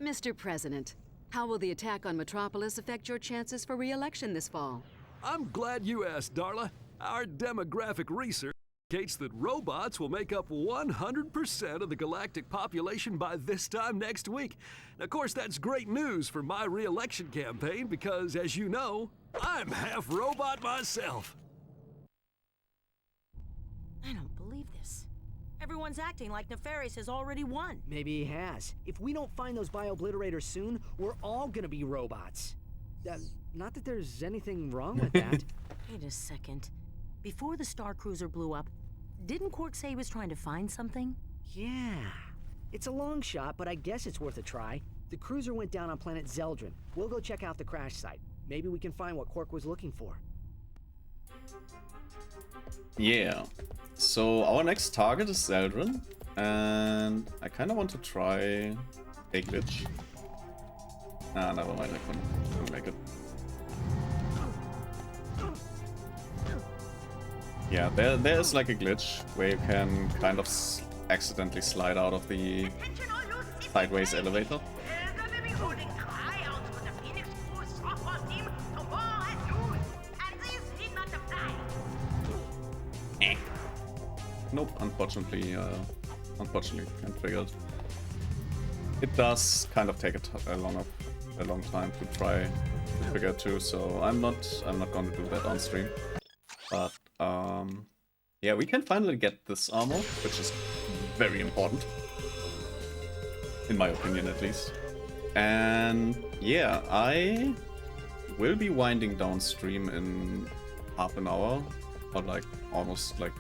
Mr. President, how will the attack on Metropolis affect your chances for re-election this fall? I'm glad you asked, Darla. Our demographic research indicates that robots will make up 100% of the galactic population by this time next week. Of course, that's great news for my re-election campaign because, as you know, I'm half robot myself. I don't believe this. Everyone's acting like Nefarious has already won. Maybe he has. If we don't find those bio-obliterators soon, we're all gonna be robots. Not that there's anything wrong with that. Wait a second. Before the Star Cruiser blew up, didn't Quark say he was trying to find something? Yeah. It's a long shot, but I guess it's worth a try. The cruiser went down on planet Zeldrin. We'll go check out the crash site. Maybe we can find what Quark was looking for. Yeah. So our next target is Zeldrin, and I kind of want to try a glitch. Ah, never mind, I couldn't make it. Yeah, there is like a glitch where you can kind of accidentally slide out of the sideways elevator. Nope, unfortunately can't trigger it. It does kind of take a long time to try to trigger it too, so I'm not going to do that on stream. But yeah, we can finally get this armor, which is very important, in my opinion at least. And yeah, I will be winding down stream in half an hour, or like almost like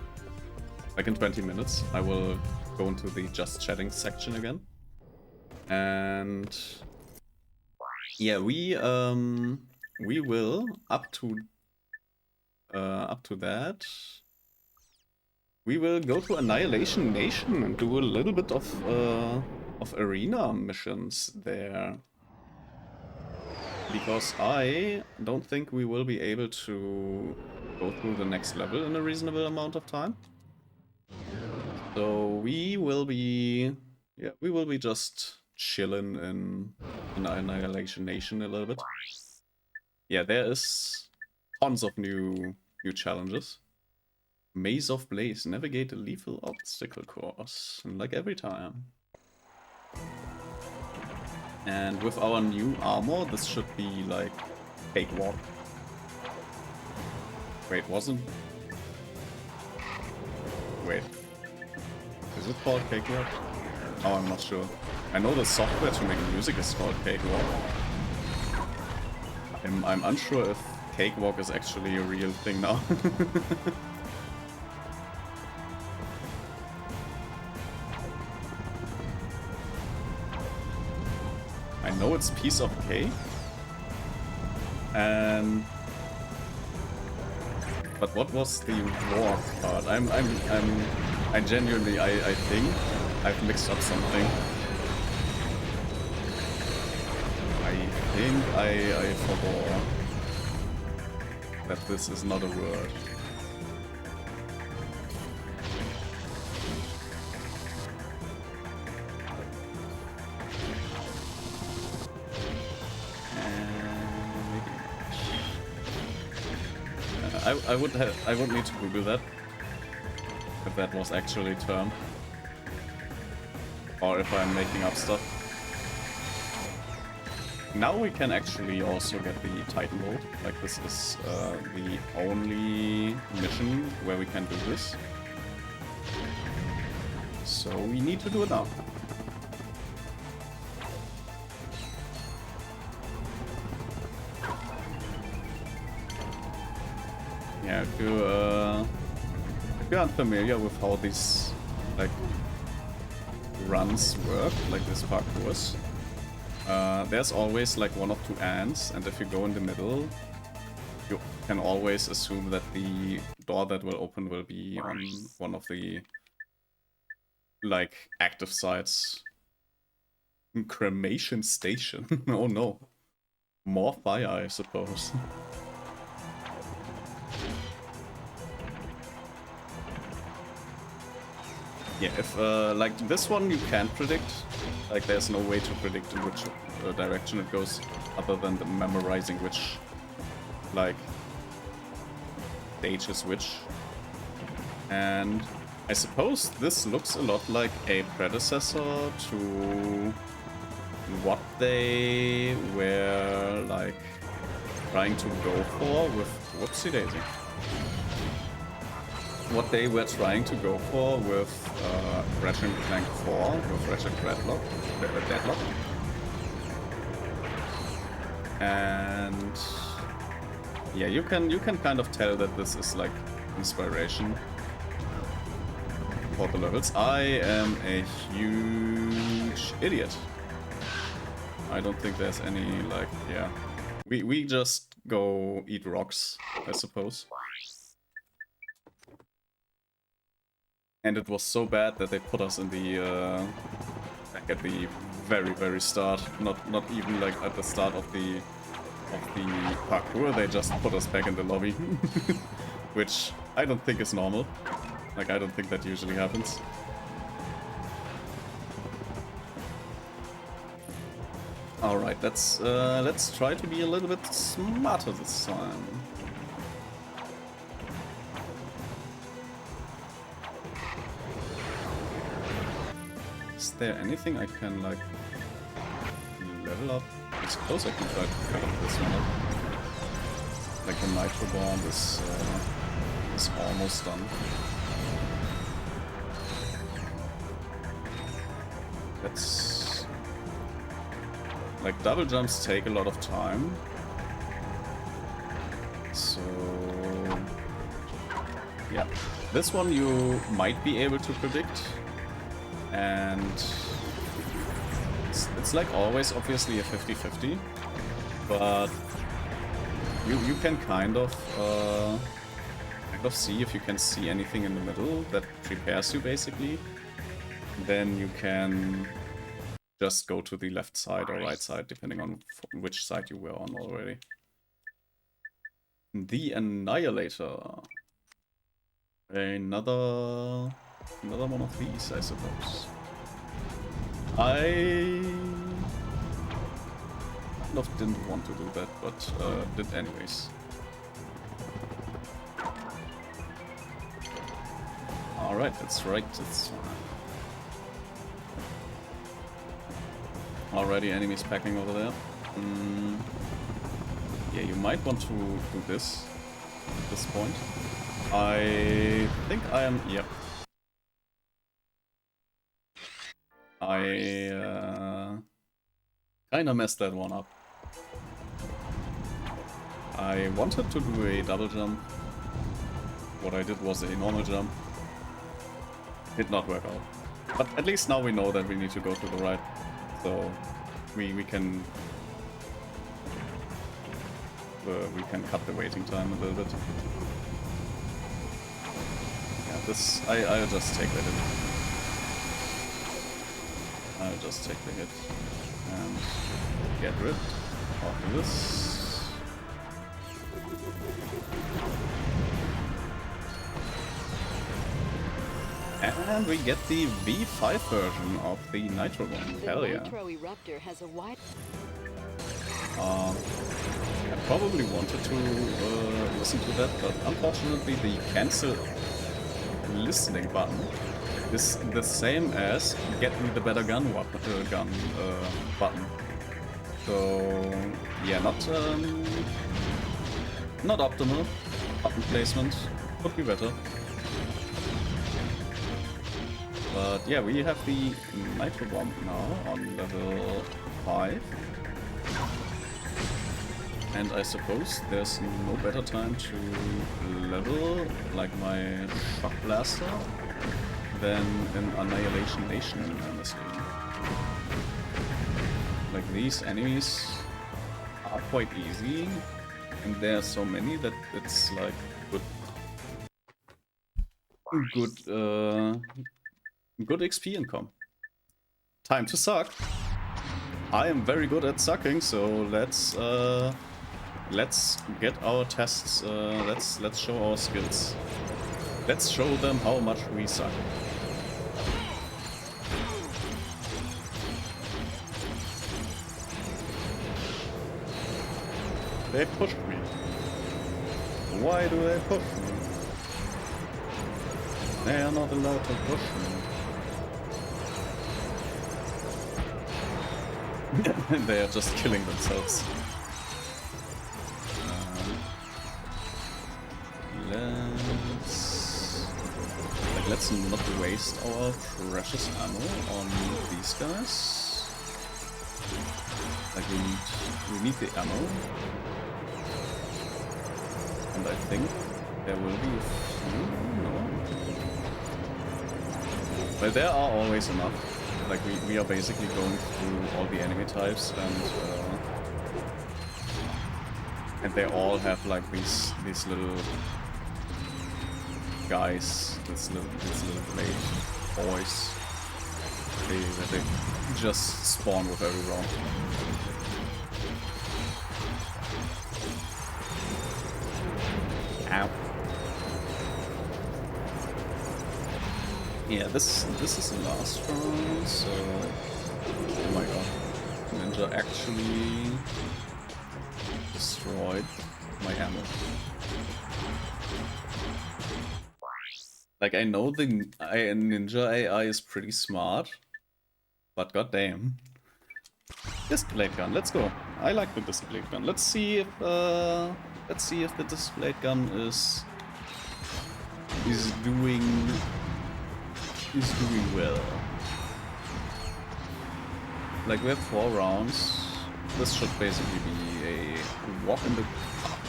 in 20 minutes. I will go into the just chatting section again. And yeah, we will up to that. We will go to Annihilation Nation and do a little bit of arena missions there. Because I don't think we will be able to go through the next level in a reasonable amount of time. So we will be just chilling in Annihilation Nation a little bit. Yeah, there is tons of new challenges. Maze of Blaze, navigate a lethal obstacle course, like every time. And with our new armor, this should be like cakewalk. Wait, wasn't? Wait. Is it called cakewalk? Oh, I'm not sure. I know the software to make music is called cakewalk. I'm unsure if cakewalk is actually a real thing now. I know it's piece of cake. And but what was the walk part? I genuinely think I've mixed up something. I think I forgot that this is not a word. I would need to Google that, if that was actually a term, or if I'm making up stuff. Now we can actually also get the Titan mode. Like, this is the only mission where we can do this. So we need to do it now. Yeah, if you aren't familiar with how these like runs work, like this parkours, there's always like one or two ants, and if you go in the middle, you can always assume that the door that will open will be on one of the like active sites. Cremation station. Oh no. More fire, I suppose. Yeah, if like this one you can't predict. Like there's no way to predict in which direction it goes, other than the memorizing which like stage is which. And I suppose this looks a lot like a predecessor to what they were like trying to go for with whoopsie daisy. What they were trying to go for with Ratchet Clank 4, with Ratchet Deadlock. And yeah, you can kind of tell that this is like inspiration for the levels. I am a huge idiot. I don't think there's any like, yeah. We just go eat rocks, I suppose. And it was so bad that they put us in the back at the very start. Not even like at the start of the parkour. They just put us back in the lobby, which I don't think is normal. Like I don't think that usually happens. All right, let's try to be a little bit smarter this time. Is there anything I can, like, level up? I suppose I can try to level this one up. Like the Nitro Bomb is almost done. That's... like, double jumps take a lot of time. So... yeah. This one you might be able to predict. And it's like always obviously a 50-50, but you can kind of see if you can see anything in the middle that prepares you basically. Then you can just go to the left side or right side depending on which side you were on already. The Annihilator. Another one of these, I suppose. I kind of didn't want to do that, but did anyways. Alright, that's right, that's already enemies packing over there. Yeah, you might want to do this at this point. I think I am... yep. I kinda messed that one up. I wanted to do a double jump. What I did was a normal jump. Did not work out. But at least now we know that we need to go to the right. So we can cut the waiting time a little bit. Yeah, this I'll just take that in. I'll just take the hit and get rid of this. And we get the V5 version of the Nitro one. Hell yeah. Nitro Eruptor has a wide... I probably wanted to listen to that, but unfortunately the cancel listening button is the same as get me the better gun button. So yeah, not optimal button placement. Could be better. But yeah, we have the Nitro Bomb now on level 5. And I suppose there's no better time to level like my Shock Blaster than in Annihilation Nation, honestly. Like these enemies are quite easy, and there are so many that it's like good XP income. Time to suck. I am very good at sucking, so let's get our tests. Let's show our skills. Let's show them how much we suck. They pushed me. Why do they push me? They are not allowed to push me. They are just killing themselves. Let's not waste our precious ammo on these guys. Like we need the ammo. And I think there will be a few. No. But there are always enough. Like we are basically going through all the enemy types and they all have like these little guys, these little blade boys. They just spawn with every round. Ow. Yeah, this is the last round, so oh my god. Ninja actually destroyed my ammo. Like, I know the Ninja AI is pretty smart, but goddamn. Disc blade gun, let's go. I like the disc blade gun. Let's see if the disc blade gun is doing well. Like, we have 4 rounds. This should basically be a walk in the park.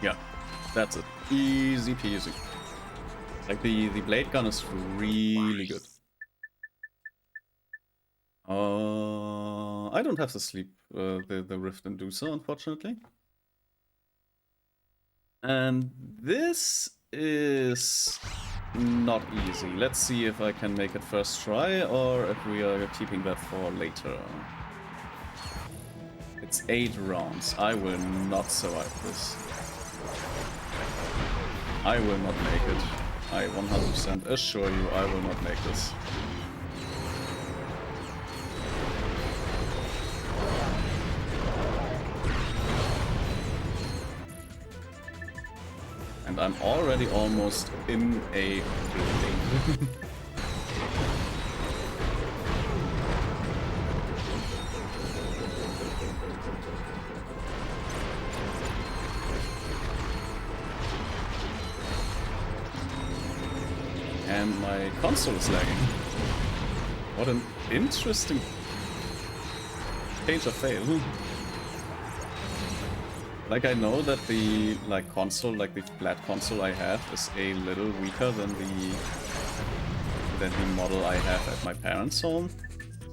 Yeah, that's it. Easy peasy. Like, the blade gun is really good. I don't have the the Rift Inducer, unfortunately. And this is not easy. Let's see if I can make it first try, or if we are keeping that for later. It's 8 rounds. I will not survive this. I will not make it. I 100% assure you I will not make this. And I'm already almost in a building. And my console is lagging. What an interesting page of fail. Like, I know that the console, like the flat console I have, is a little weaker than the model I have at my parents' home.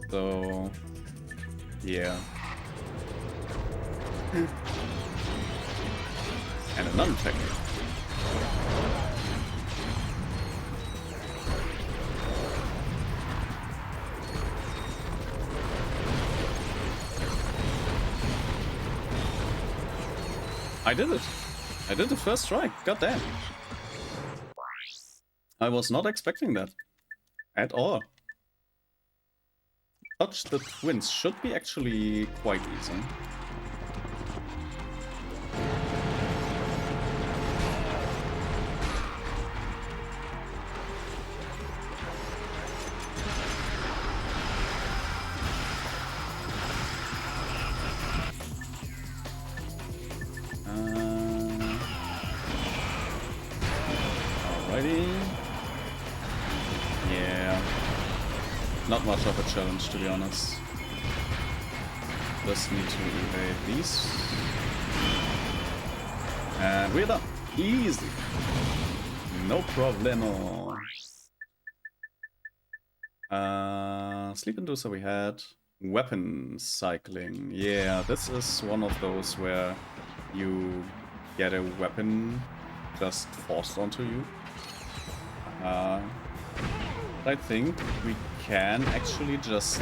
So yeah. And another technique. I did it! I did the first try, goddamn! I was not expecting that. At all. Touch the twins should be actually quite easy. Not much of a challenge, to be honest. Just need to evade these. And we're done. Easy. No problemo. Sleep Inducer we had. Weapon cycling. Yeah, this is one of those where you get a weapon just forced onto you. I think we can actually just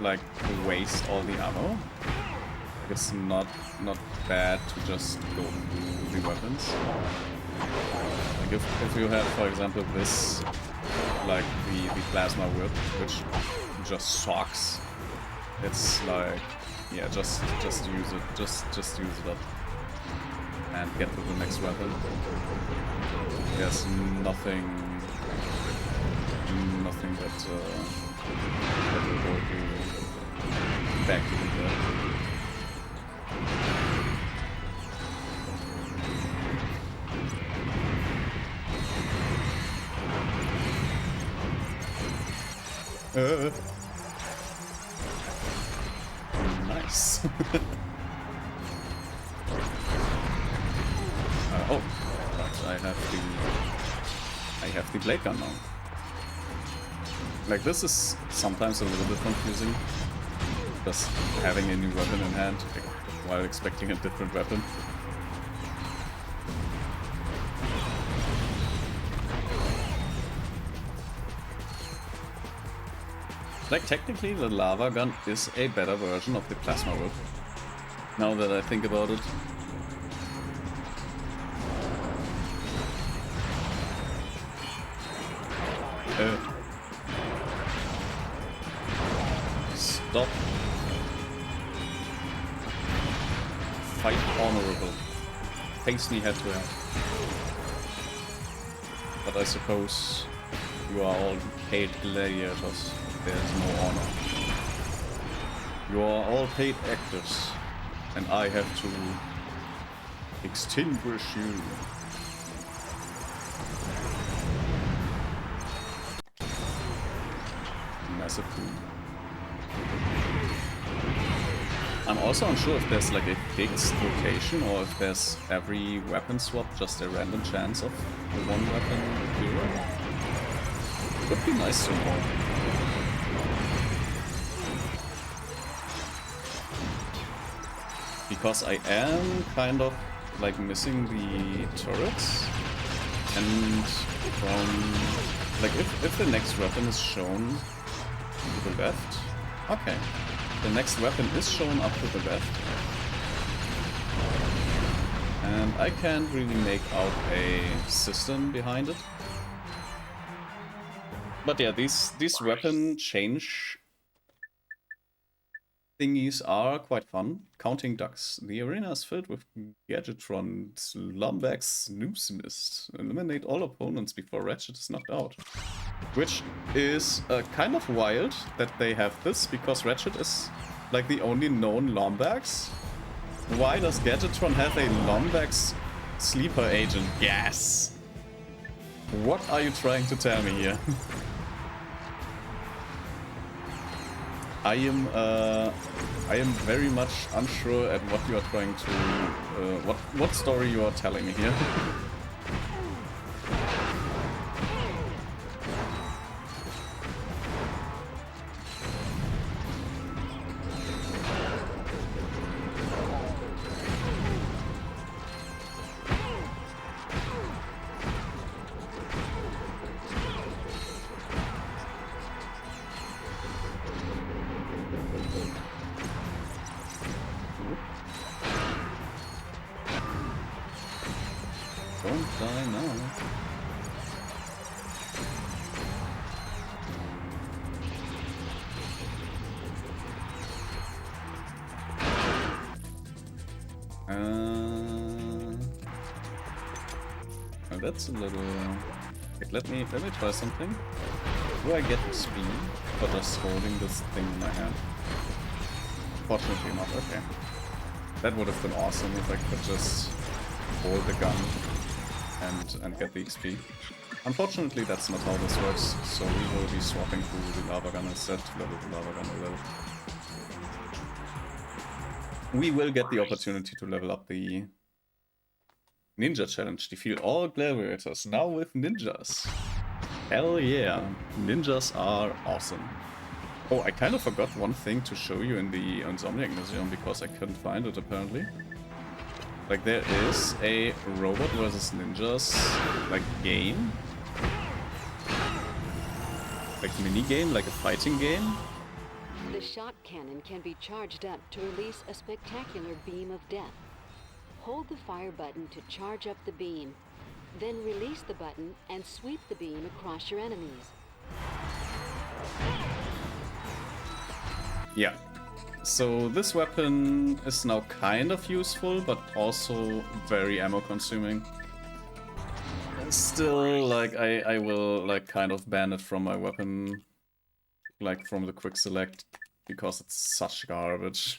like waste all the ammo. It's not bad to just go through the weapons. Like if you have, for example, this, like the plasma whip, which just sucks. It's like, yeah, just use it, just use it up and get to the next weapon. There's nothing that will hold you back in there. Nice. Oh, but I have the blade gun now. Like, this is sometimes a little bit confusing, just having a new weapon in hand while expecting a different weapon. Like, technically the lava gun is a better version of the plasma whip, now that I think about it. Stop. Fight honorable. Face me head to head. But I suppose you are all paid gladiators. There's no honor. You are all paid actors, and I have to extinguish you. Massive boom. I'm also unsure if there's like a fixed location or if there's every weapon swap just a random chance of the one weapon hero. Would be nice to know. Because I am kind of like missing the turrets, and from like if the next weapon is shown to the left, okay, the next weapon is shown up to the left, and I can't really make out a system behind it. But yeah, these weapon change thingies are quite fun. Counting ducks. The arena is filled with Gadgetrons, Lombax, Snooze Mist. Eliminate all opponents before Ratchet is knocked out. Which is kind of wild that they have this, because Ratchet is like the only known Lombax. Why does Gadgetron have a Lombax sleeper agent? Yes! What are you trying to tell me here? I am very much unsure at what you are trying to, what story you are telling me here. Don't die now. Well, that's a little. Wait, let me try something. Do I get XP for just holding this thing in my hand? Fortunately not. Okay. That would have been awesome if I could just hold the gun and get the XP. Unfortunately, that's not how this works, so we will be swapping to the lava gun instead to level the lava gun a little. We will get the opportunity to level up the Ninja Challenge. Defeat all gladiators, now with ninjas. Hell yeah, ninjas are awesome. Oh, I kind of forgot one thing to show you in the Insomniac Museum because I couldn't find it apparently. Like there is a robot versus ninjas like game. Like mini game, like a fighting game. The shot cannon can be charged up to release a spectacular beam of death. Hold the fire button to charge up the beam. Then release the button and sweep the beam across your enemies. Yeah. So this weapon is now kind of useful, but also very ammo consuming. Still, like, I will, like, kind of ban it from my weapon, like, from the quick select, because it's such garbage.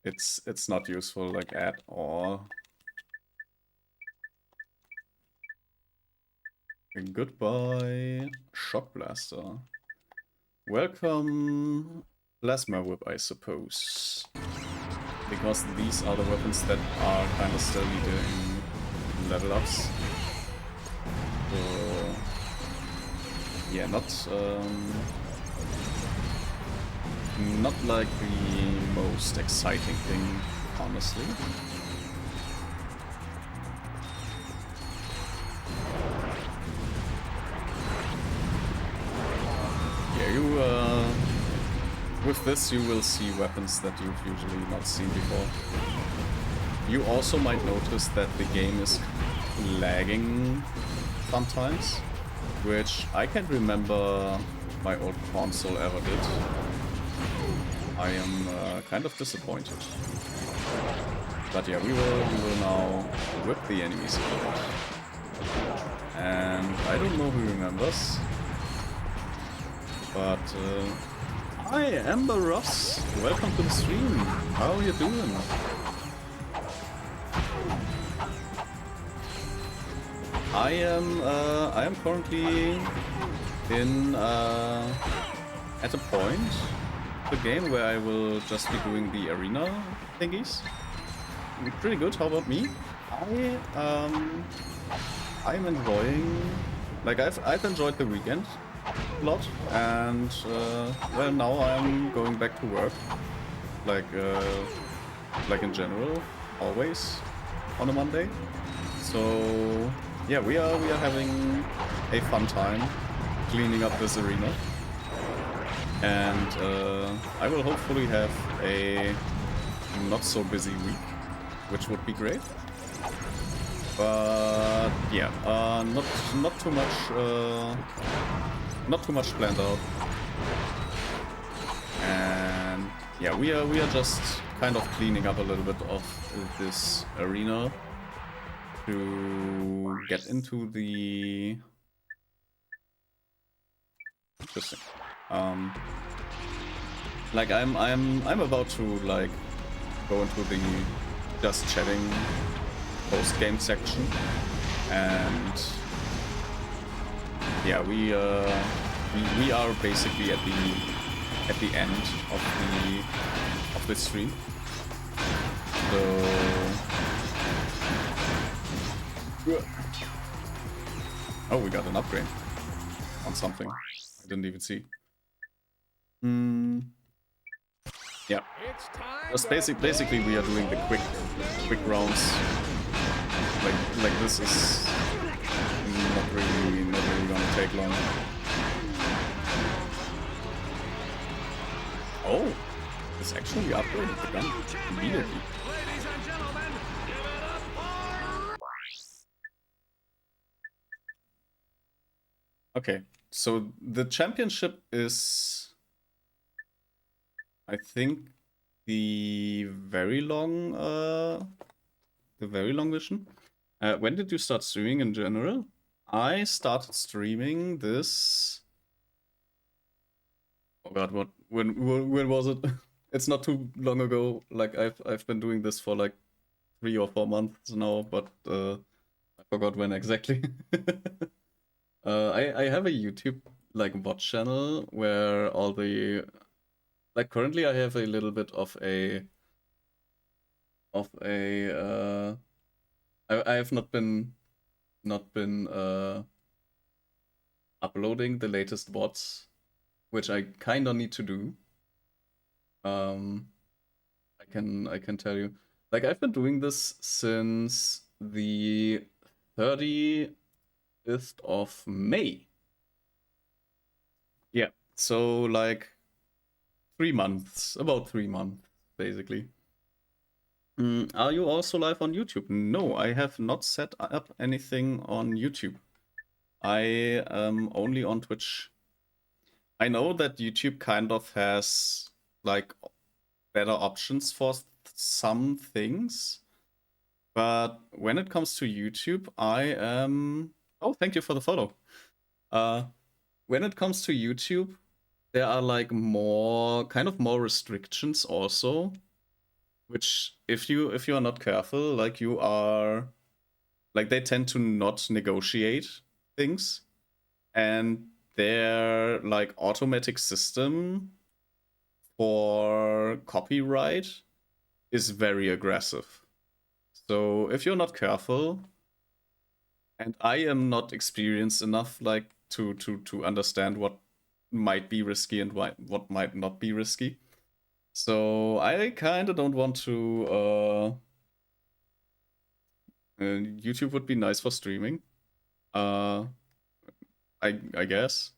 It's not useful, like, at all. Goodbye, Shock Blaster. Welcome, Plasma Whip, I suppose. Because these are the weapons that are kind of still needing level ups. So, yeah, not like the most exciting thing, honestly. Yeah, with this you will see weapons that you've usually not seen before. You also might notice that the game is lagging sometimes, which I can't remember my old console ever did. I am kind of disappointed. But yeah, we will now whip the enemies a bit. And I don't know who remembers, but hi, Amber Ross. Welcome to the stream. How are you doing? I am currently in at a point of the game where I will just be doing the arena thingies. Pretty good. How about me? I'm enjoying, like, I've enjoyed the weekend a lot, and well, now I'm going back to work, like in general, always on a Monday. So yeah, we are having a fun time cleaning up this arena, and I will hopefully have a not so busy week, which would be great. But yeah, not too much planned out, and yeah, we are just kind of cleaning up a little bit of this arena to get into the interesting. Like I'm about to like go into the just chatting post-game section, and yeah, we are basically at the end of the stream. So oh, we got an upgrade on something I didn't even see. Yeah, just basically we are doing the quick rounds. Like this is not really gonna take long. Oh, it's actually upgraded the gun immediately. Okay, so the championship is, I think, the very long mission. When did you start streaming in general? I started streaming this. Oh God, when was it? It's not too long ago. Like I've been doing this for like 3 or 4 months now, but I forgot when exactly. I have a YouTube like watch channel where all the, like, currently I have a little bit of a I have not been uploading the latest VODs, which I kinda need to do. I can tell you, like, I've been doing this since the 30th of May. Yeah, so like 3 months, about 3 months, basically. Are you also live on YouTube? No, I have not set up anything on YouTube. I am only on Twitch. I know that YouTube kind of has like better options for some things, but when it comes to YouTube, I am... Oh, thank you for the follow. When it comes to YouTube, there are like more restrictions also, which if you are not careful, like you are, like they tend to not negotiate things, and their like automatic system for copyright is very aggressive. So if you're not careful, and I am not experienced enough like to understand what might be risky and what might not be risky. So I kind of don't want to. YouTube would be nice for streaming. I guess.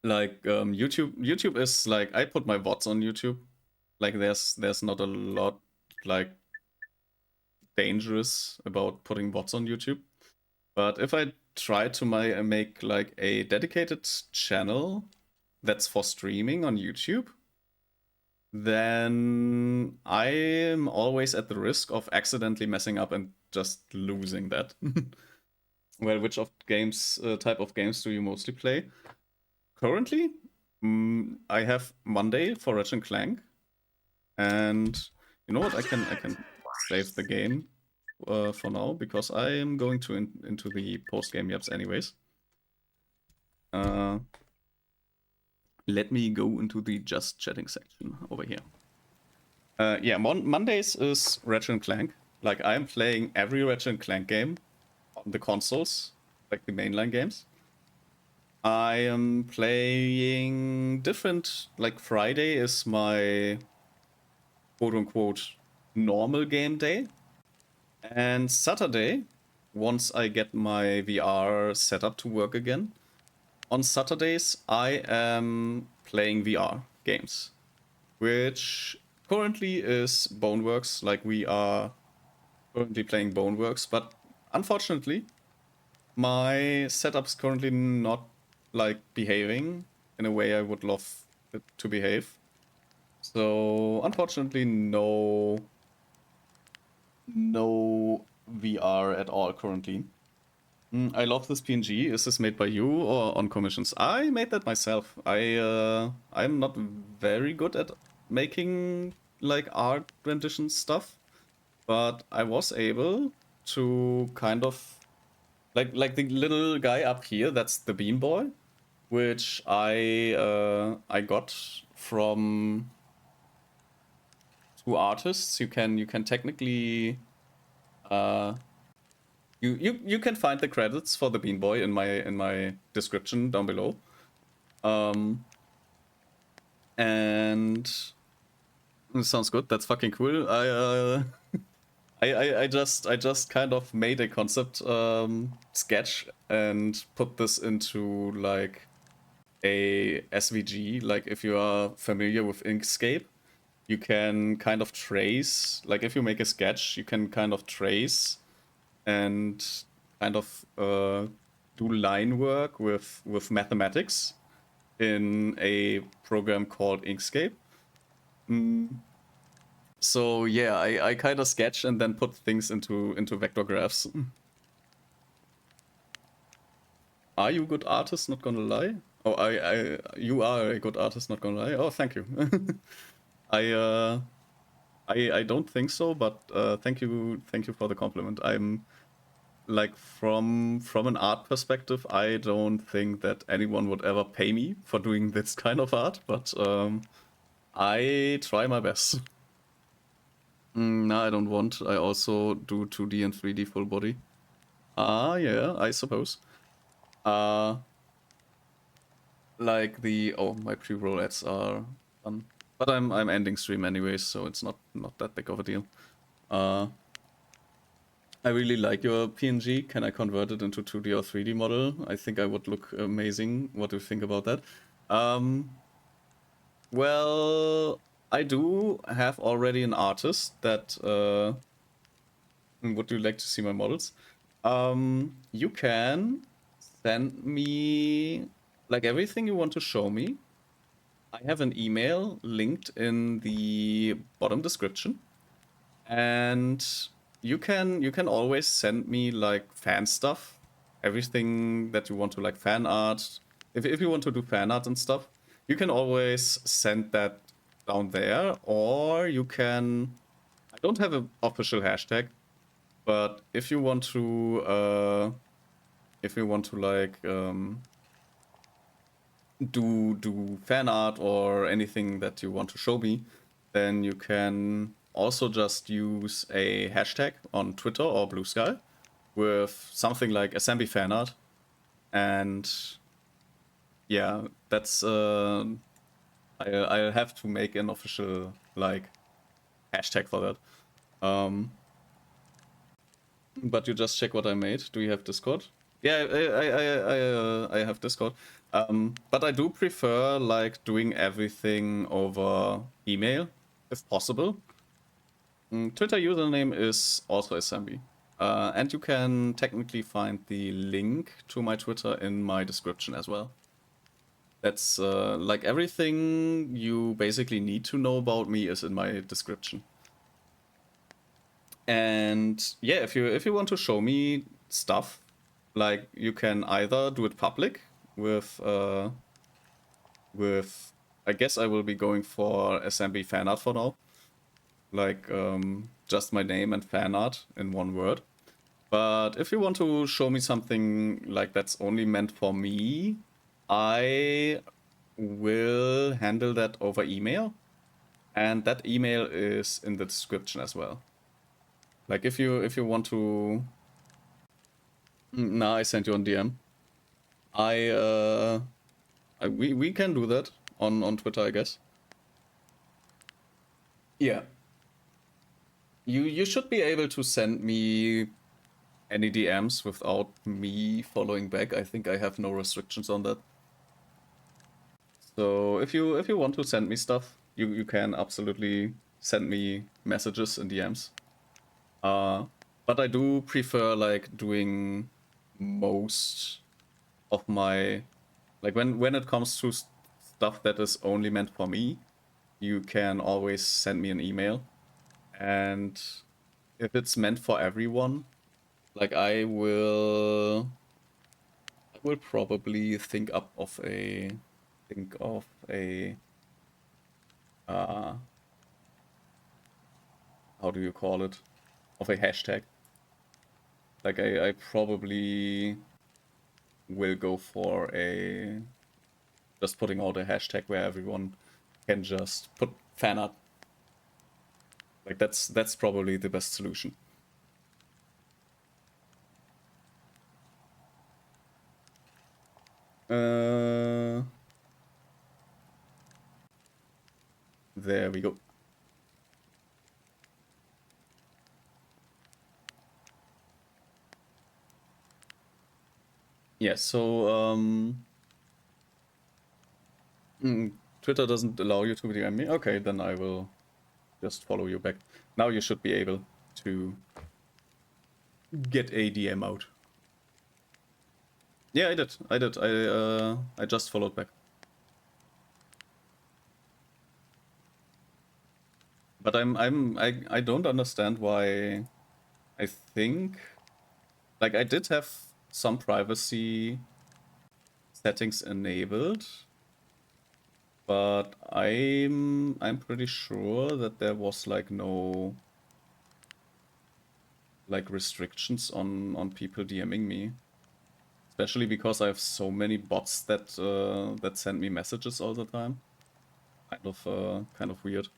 Like YouTube is like, I put my VODs on YouTube. Like there's not a lot like dangerous about putting VODs on YouTube. But if I try to make like a dedicated channel that's for streaming on YouTube, then I'm always at the risk of accidentally messing up and just losing that. Well, which type of games do you mostly play? Currently, I have Monday for Ratchet Clank, and you know what? I can save the game for now because I am going to into the post game yaps anyways. Let me go into the just chatting section over here. Yeah, Mondays is Ratchet Clank. Like, I'm playing every Ratchet Clank game on the consoles, like the mainline games. I am playing different, like Friday is my quote-unquote normal game day. And Saturday, once I get my VR set up to work again, on Saturdays I am playing VR games, which currently is Boneworks. Like, we are currently playing Boneworks, but unfortunately my setup's currently not like behaving in a way I would love it to behave. So unfortunately no VR at all currently. I love this PNG. Is this made by you or on commissions? I made that myself. I'm not very good at making like art rendition stuff, but I was able to kind of like the little guy up here. That's the Bean Boy, which I got from two artists. You can technically you can find the credits for the Bean Boy in my description down below. And it sounds good. That's fucking cool. I just kind of made a concept sketch and put this into like a SVG. Like, if you are familiar with Inkscape, you can kind of trace, like if you make a sketch, you can kind of trace and kind of do line work with mathematics in a program called Inkscape. So yeah, I kind of sketch and then put things into vector graphs. Are you a good artist? Not gonna lie. Oh, you are a good artist. Not gonna lie. Oh, thank you. I don't think so, but thank you for the compliment. I'm like, from an art perspective, I don't think that anyone would ever pay me for doing this kind of art, but I try my best. No, I don't want. I also do 2D and 3D full body. Ah, yeah, I suppose. Like the my pre-roll ads are done, but I'm ending stream anyways, so it's not that big of a deal. I really like your PNG. Can I convert it into 2D or 3D model? I think I would look amazing. What do you think about that? Well, I do have already an artist that would you like to see my models? You can send me like everything you want to show me. I have an email linked in the bottom description, and you can always send me like fan stuff, everything that you want to, like fan art. If you want to do fan art and stuff, you can always send that down there, or you can. I don't have an official hashtag, but if you want to like do fan art or anything that you want to show me, then you can also just use a hashtag on Twitter or Blue Sky with something like assembly fan art, and yeah, that's I'll have to make an official like hashtag for that. But you just check what I made. Do you have Discord? Yeah, I have Discord. But I do prefer like doing everything over email, if possible. Twitter username is also Assembly. And you can technically find the link to my Twitter in my description as well. That's like everything you basically need to know about me is in my description. And yeah, if you want to show me stuff, like you can either do it public with I guess I will be going for SMB fan art for now. Like just my name and fan art in one word. But if you want to show me something like that's only meant for me, I will handle that over email. And that email is in the description as well. Like if you want to, nah, I sent you on DM. We can do that on Twitter, I guess. Yeah. You should be able to send me any DMs without me following back. I think I have no restrictions on that. So if you want to send me stuff, you can absolutely send me messages and DMs. But I do prefer like doing most of my, like when it comes to stuff that is only meant for me, you can always send me an email. And if it's meant for everyone, like I will probably think of a how do you call it? Of a hashtag. Like I probably will go for a just putting out a hashtag where everyone can just put fan art. Like that's probably the best solution. There we go. Yeah, so Twitter doesn't allow you to DM me. Okay, then I will just follow you back. Now you should be able to get a DM out. Yeah, I did. I just followed back. But I don't understand why. I think like I did have some privacy settings enabled, but I'm pretty sure that there was like no like restrictions on people DMing me, especially because I have so many bots that that send me messages all the time. Kind of weird.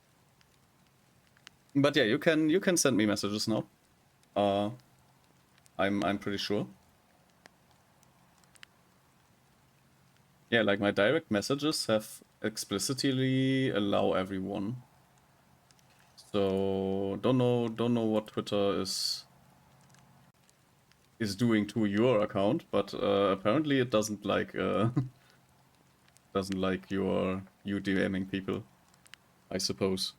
But yeah, you can send me messages now. I'm pretty sure. Yeah, like my direct messages have explicitly allow everyone. So don't know what Twitter is doing to your account, but apparently it doesn't like doesn't like you DMing people, I suppose.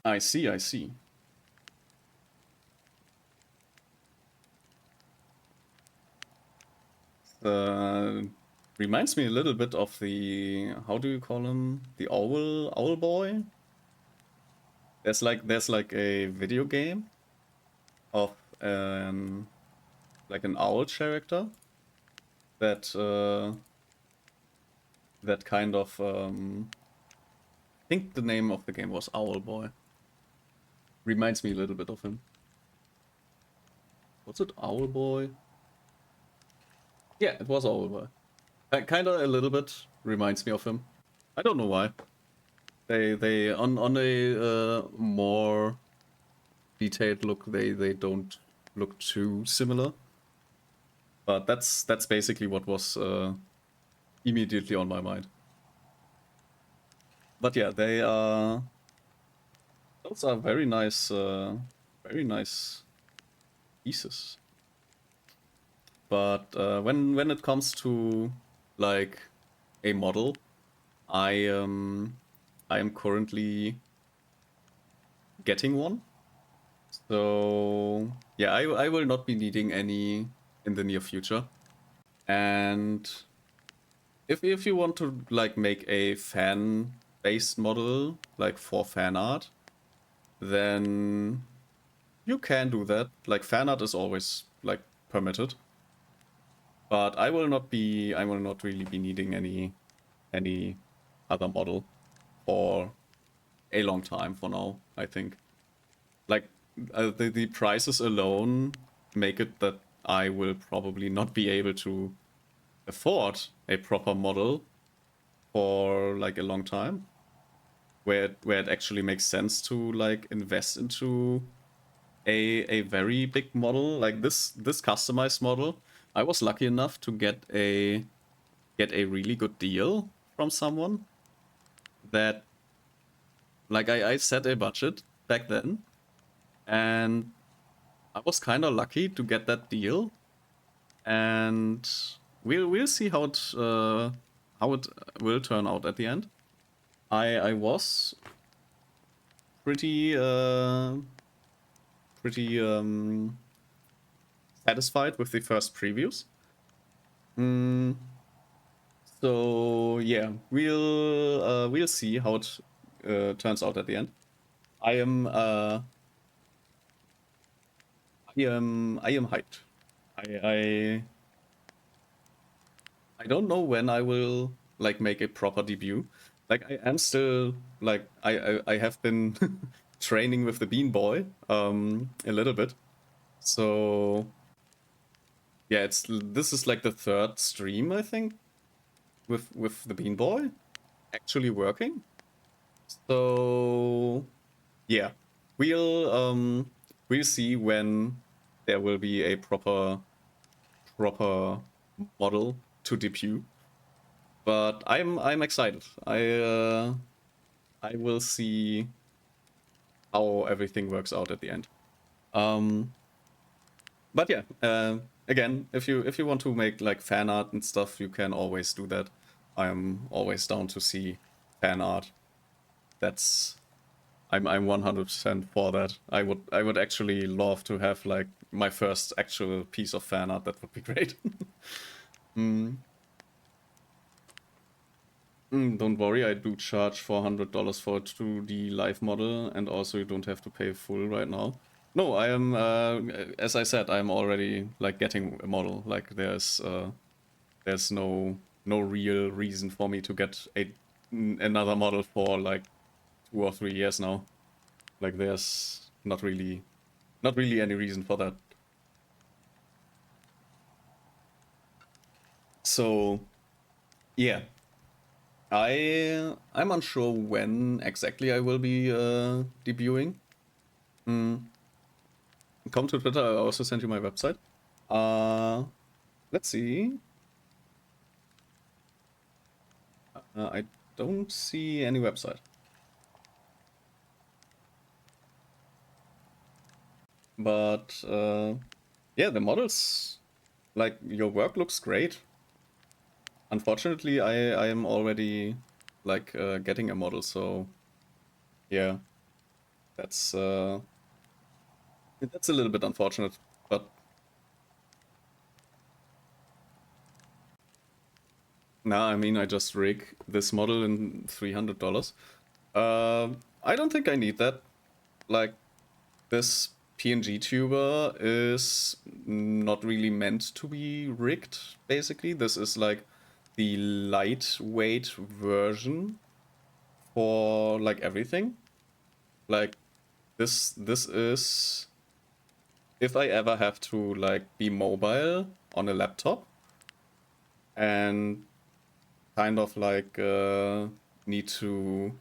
I see, I see. Reminds me a little bit of the, how do you call him? The owl boy? There's like a video game of like an owl character that that kind of I think the name of the game was Owl Boy. Reminds me a little bit of him. Was it Owl Boy? Yeah, it was Owl Boy. Kinda a little bit reminds me of him. I don't know why. They on a more detailed look, they don't look too similar. But that's basically what was immediately on my mind. But yeah, they are. Those are very nice pieces. But when it comes to like a model, I am currently getting one. So yeah, I will not be needing any in the near future. And if you want to like make a fan-based model like for fan art, then you can do that. Like fan art is always like permitted. But I will not really be needing any other model for a long time for now, I think. Like the prices alone make it that I will probably not be able to afford a proper model for like a long time, where it actually makes sense to like invest into a very big model like this customized model. I was lucky enough to get a really good deal from someone that like I set a budget back then, and I was kind of lucky to get that deal, and we'll see how it will turn out at the end. I was pretty satisfied with the first previews. So yeah, we'll see how it turns out at the end. I am hyped. I don't know when I will like make a proper debut. Like I am still like I have been training with the Bean Boy a little bit. So yeah, this is like the third stream I think with the Bean Boy actually working. So yeah, we'll see when there will be a proper model to debut. But I'm excited. I will see how everything works out at the end. But yeah, again, if you want to make like fan art and stuff, you can always do that. I'm always down to see fan art. I'm 100% for that. I would actually love to have like my first actual piece of fan art. That would be great. Don't worry, I do charge $400 for a 2D live model, and also you don't have to pay full right now. No, I am, as I said, I'm already like getting a model. Like there's no real reason for me to get another model for like 2 or 3 years now. Like there's not really any reason for that. So yeah, I'm unsure when exactly I will be debuting. Come to Twitter. I also sent you my website. Let's see. I don't see any website. But yeah, the models, like, your work looks great. Unfortunately, I am already like getting a model, so yeah, that's a little bit unfortunate, but nah, I mean, I just rig this model in $300. I don't think I need that. Like, this PNG tuber is not really meant to be rigged, basically. This is like the lightweight version for like everything. Like, this is if I ever have to like be mobile on a laptop and kind of like need to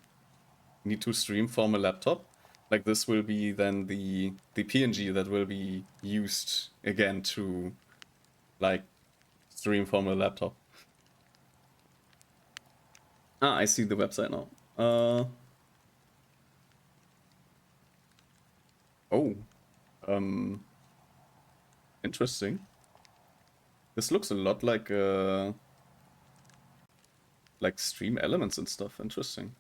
stream from a laptop, like this will be then the PNG that will be used again to like stream from a laptop. Ah, I see the website now. Oh, interesting. This looks a lot like stream elements and stuff. Interesting.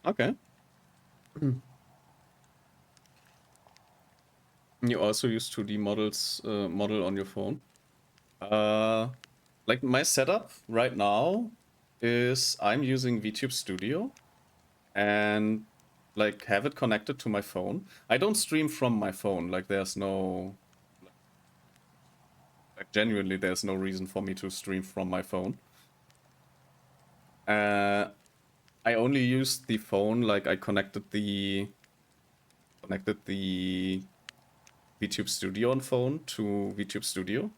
Okay. You also use 2D models, model on your phone. Like my setup right now is I'm using VTube Studio and like have it connected to my phone. I don't stream from my phone. Like there's no, like genuinely there's no reason for me to stream from my phone. I only used the phone, like I connected the VTube Studio on phone to VTube Studio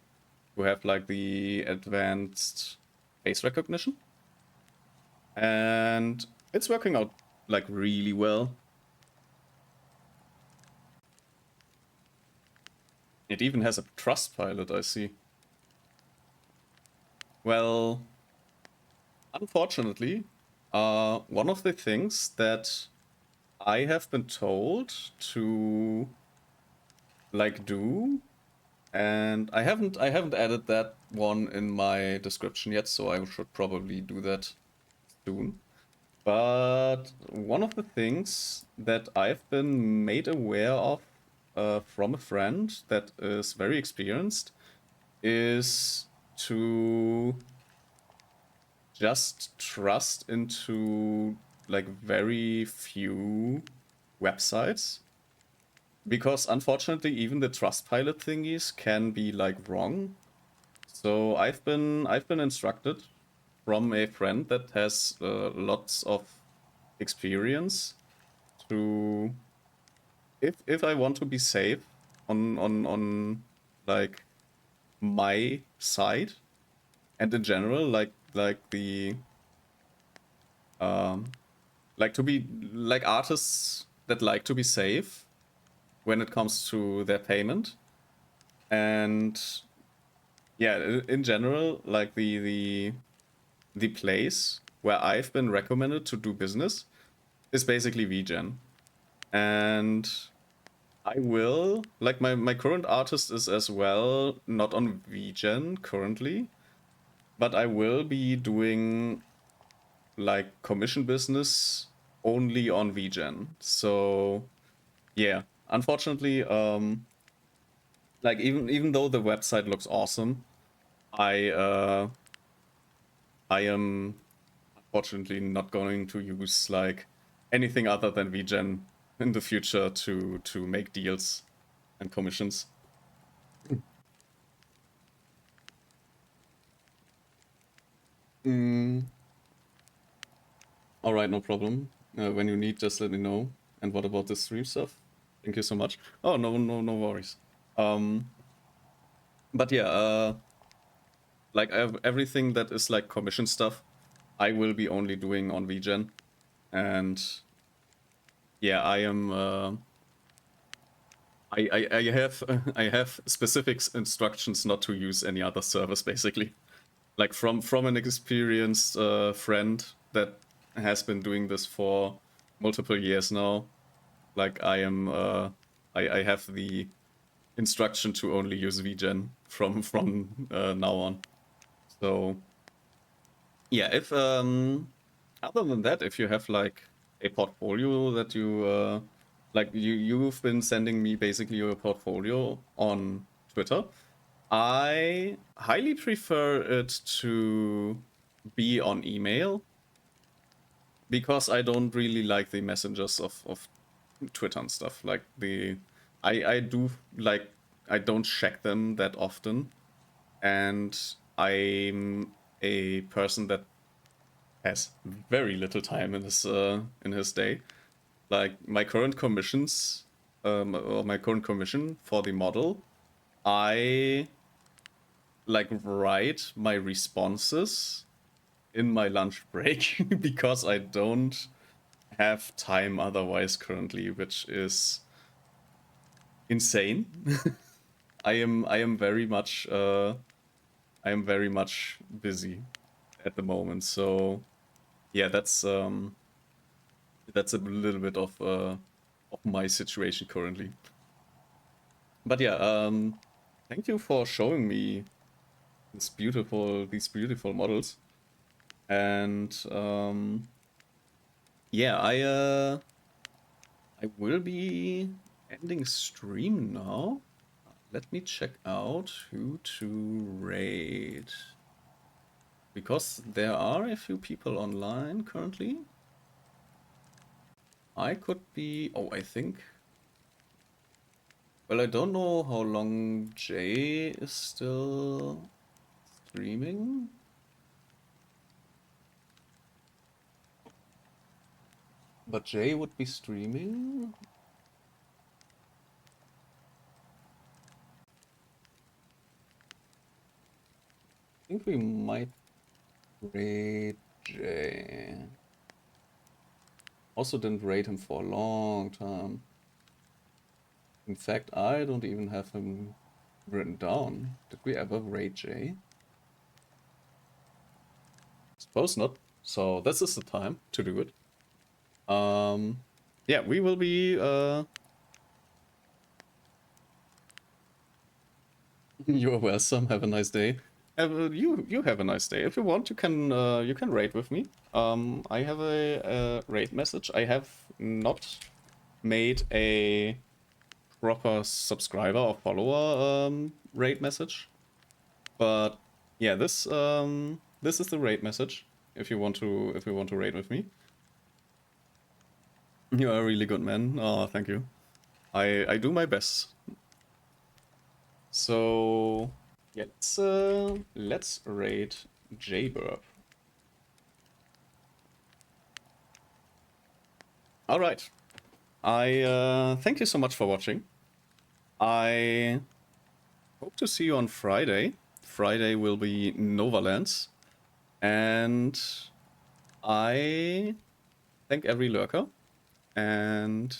to have like the advanced face recognition. And it's working out like really well. It even has a trust pilot, I see. Well, unfortunately, one of the things that I have been told to like do, and I haven't added that one in my description yet, so I should probably do that soon. But one of the things that I've been made aware of from a friend that is very experienced is to just trust into like very few websites, because unfortunately even the Trustpilot thingies can be like wrong. So I've been instructed from a friend that has lots of experience to, if I want to be safe on like my side, and in general like the like to be like artists that like to be safe when it comes to their payment. And yeah, in general, like the place where I've been recommended to do business is basically VGen. And I will, like my current artist is as well not on VGen currently, but I will be doing like commission business only on VGen. So yeah, unfortunately, like even though the website looks awesome, I am unfortunately not going to use like anything other than VGen in the future to make deals and commissions. All right, no problem. When you need, just let me know. And what about the stream stuff? Thank you so much. Oh, no worries. But yeah, like everything that is like commission stuff, I will be only doing on VGen. And yeah, I am, I have, I have specific instructions not to use any other servers, basically. Like from an experienced friend that has been doing this for multiple years now. Like I am, I have the instruction to only use VGen from now on. So yeah, if other than that, if you have like a portfolio that you like you've been sending me basically your portfolio on Twitter, I highly prefer it to be on email because I don't really like the messengers of Twitter and stuff. Like I do like I don't check them that often, and I'm a person that has very little time in his day. Like my current commissions, or my current commission for the model, I like write my responses in my lunch break because I don't have time otherwise currently, which is insane. I am very much busy at the moment, so yeah, that's a little bit of my situation currently. But yeah, thank you for showing me these beautiful models. And yeah, I will be ending stream now. Let me check out who to raid. Because there are a few people online currently. I could be... Oh, I think... Well, I don't know how long Jay is still streaming. But Jay would be streaming. I think we might raid Jay. Also didn't raid him for a long time. In fact, I don't even have him written down. Did we ever raid Jay? Suppose not. So this is the time to do it. Yeah, we will be You're welcome. Have a nice day. You have a nice day. If you want, you can raid with me. I have a raid message. I have not made a proper subscriber or follower raid message, but yeah, this is the raid message. If you want to raid with me, you are a really good man. Oh, thank you. I do my best. So yeah, let's raid J-Burp. All right. I thank you so much for watching. I hope to see you on Friday. Friday will be Novalands, and I thank every lurker and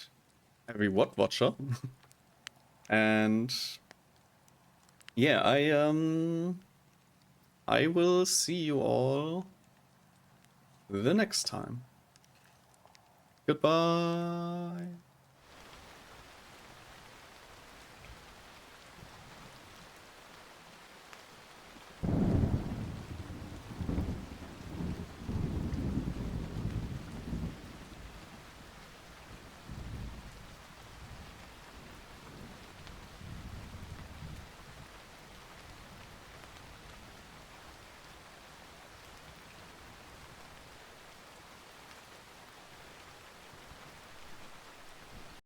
every watcher. And yeah, I will see you all the next time. Goodbye.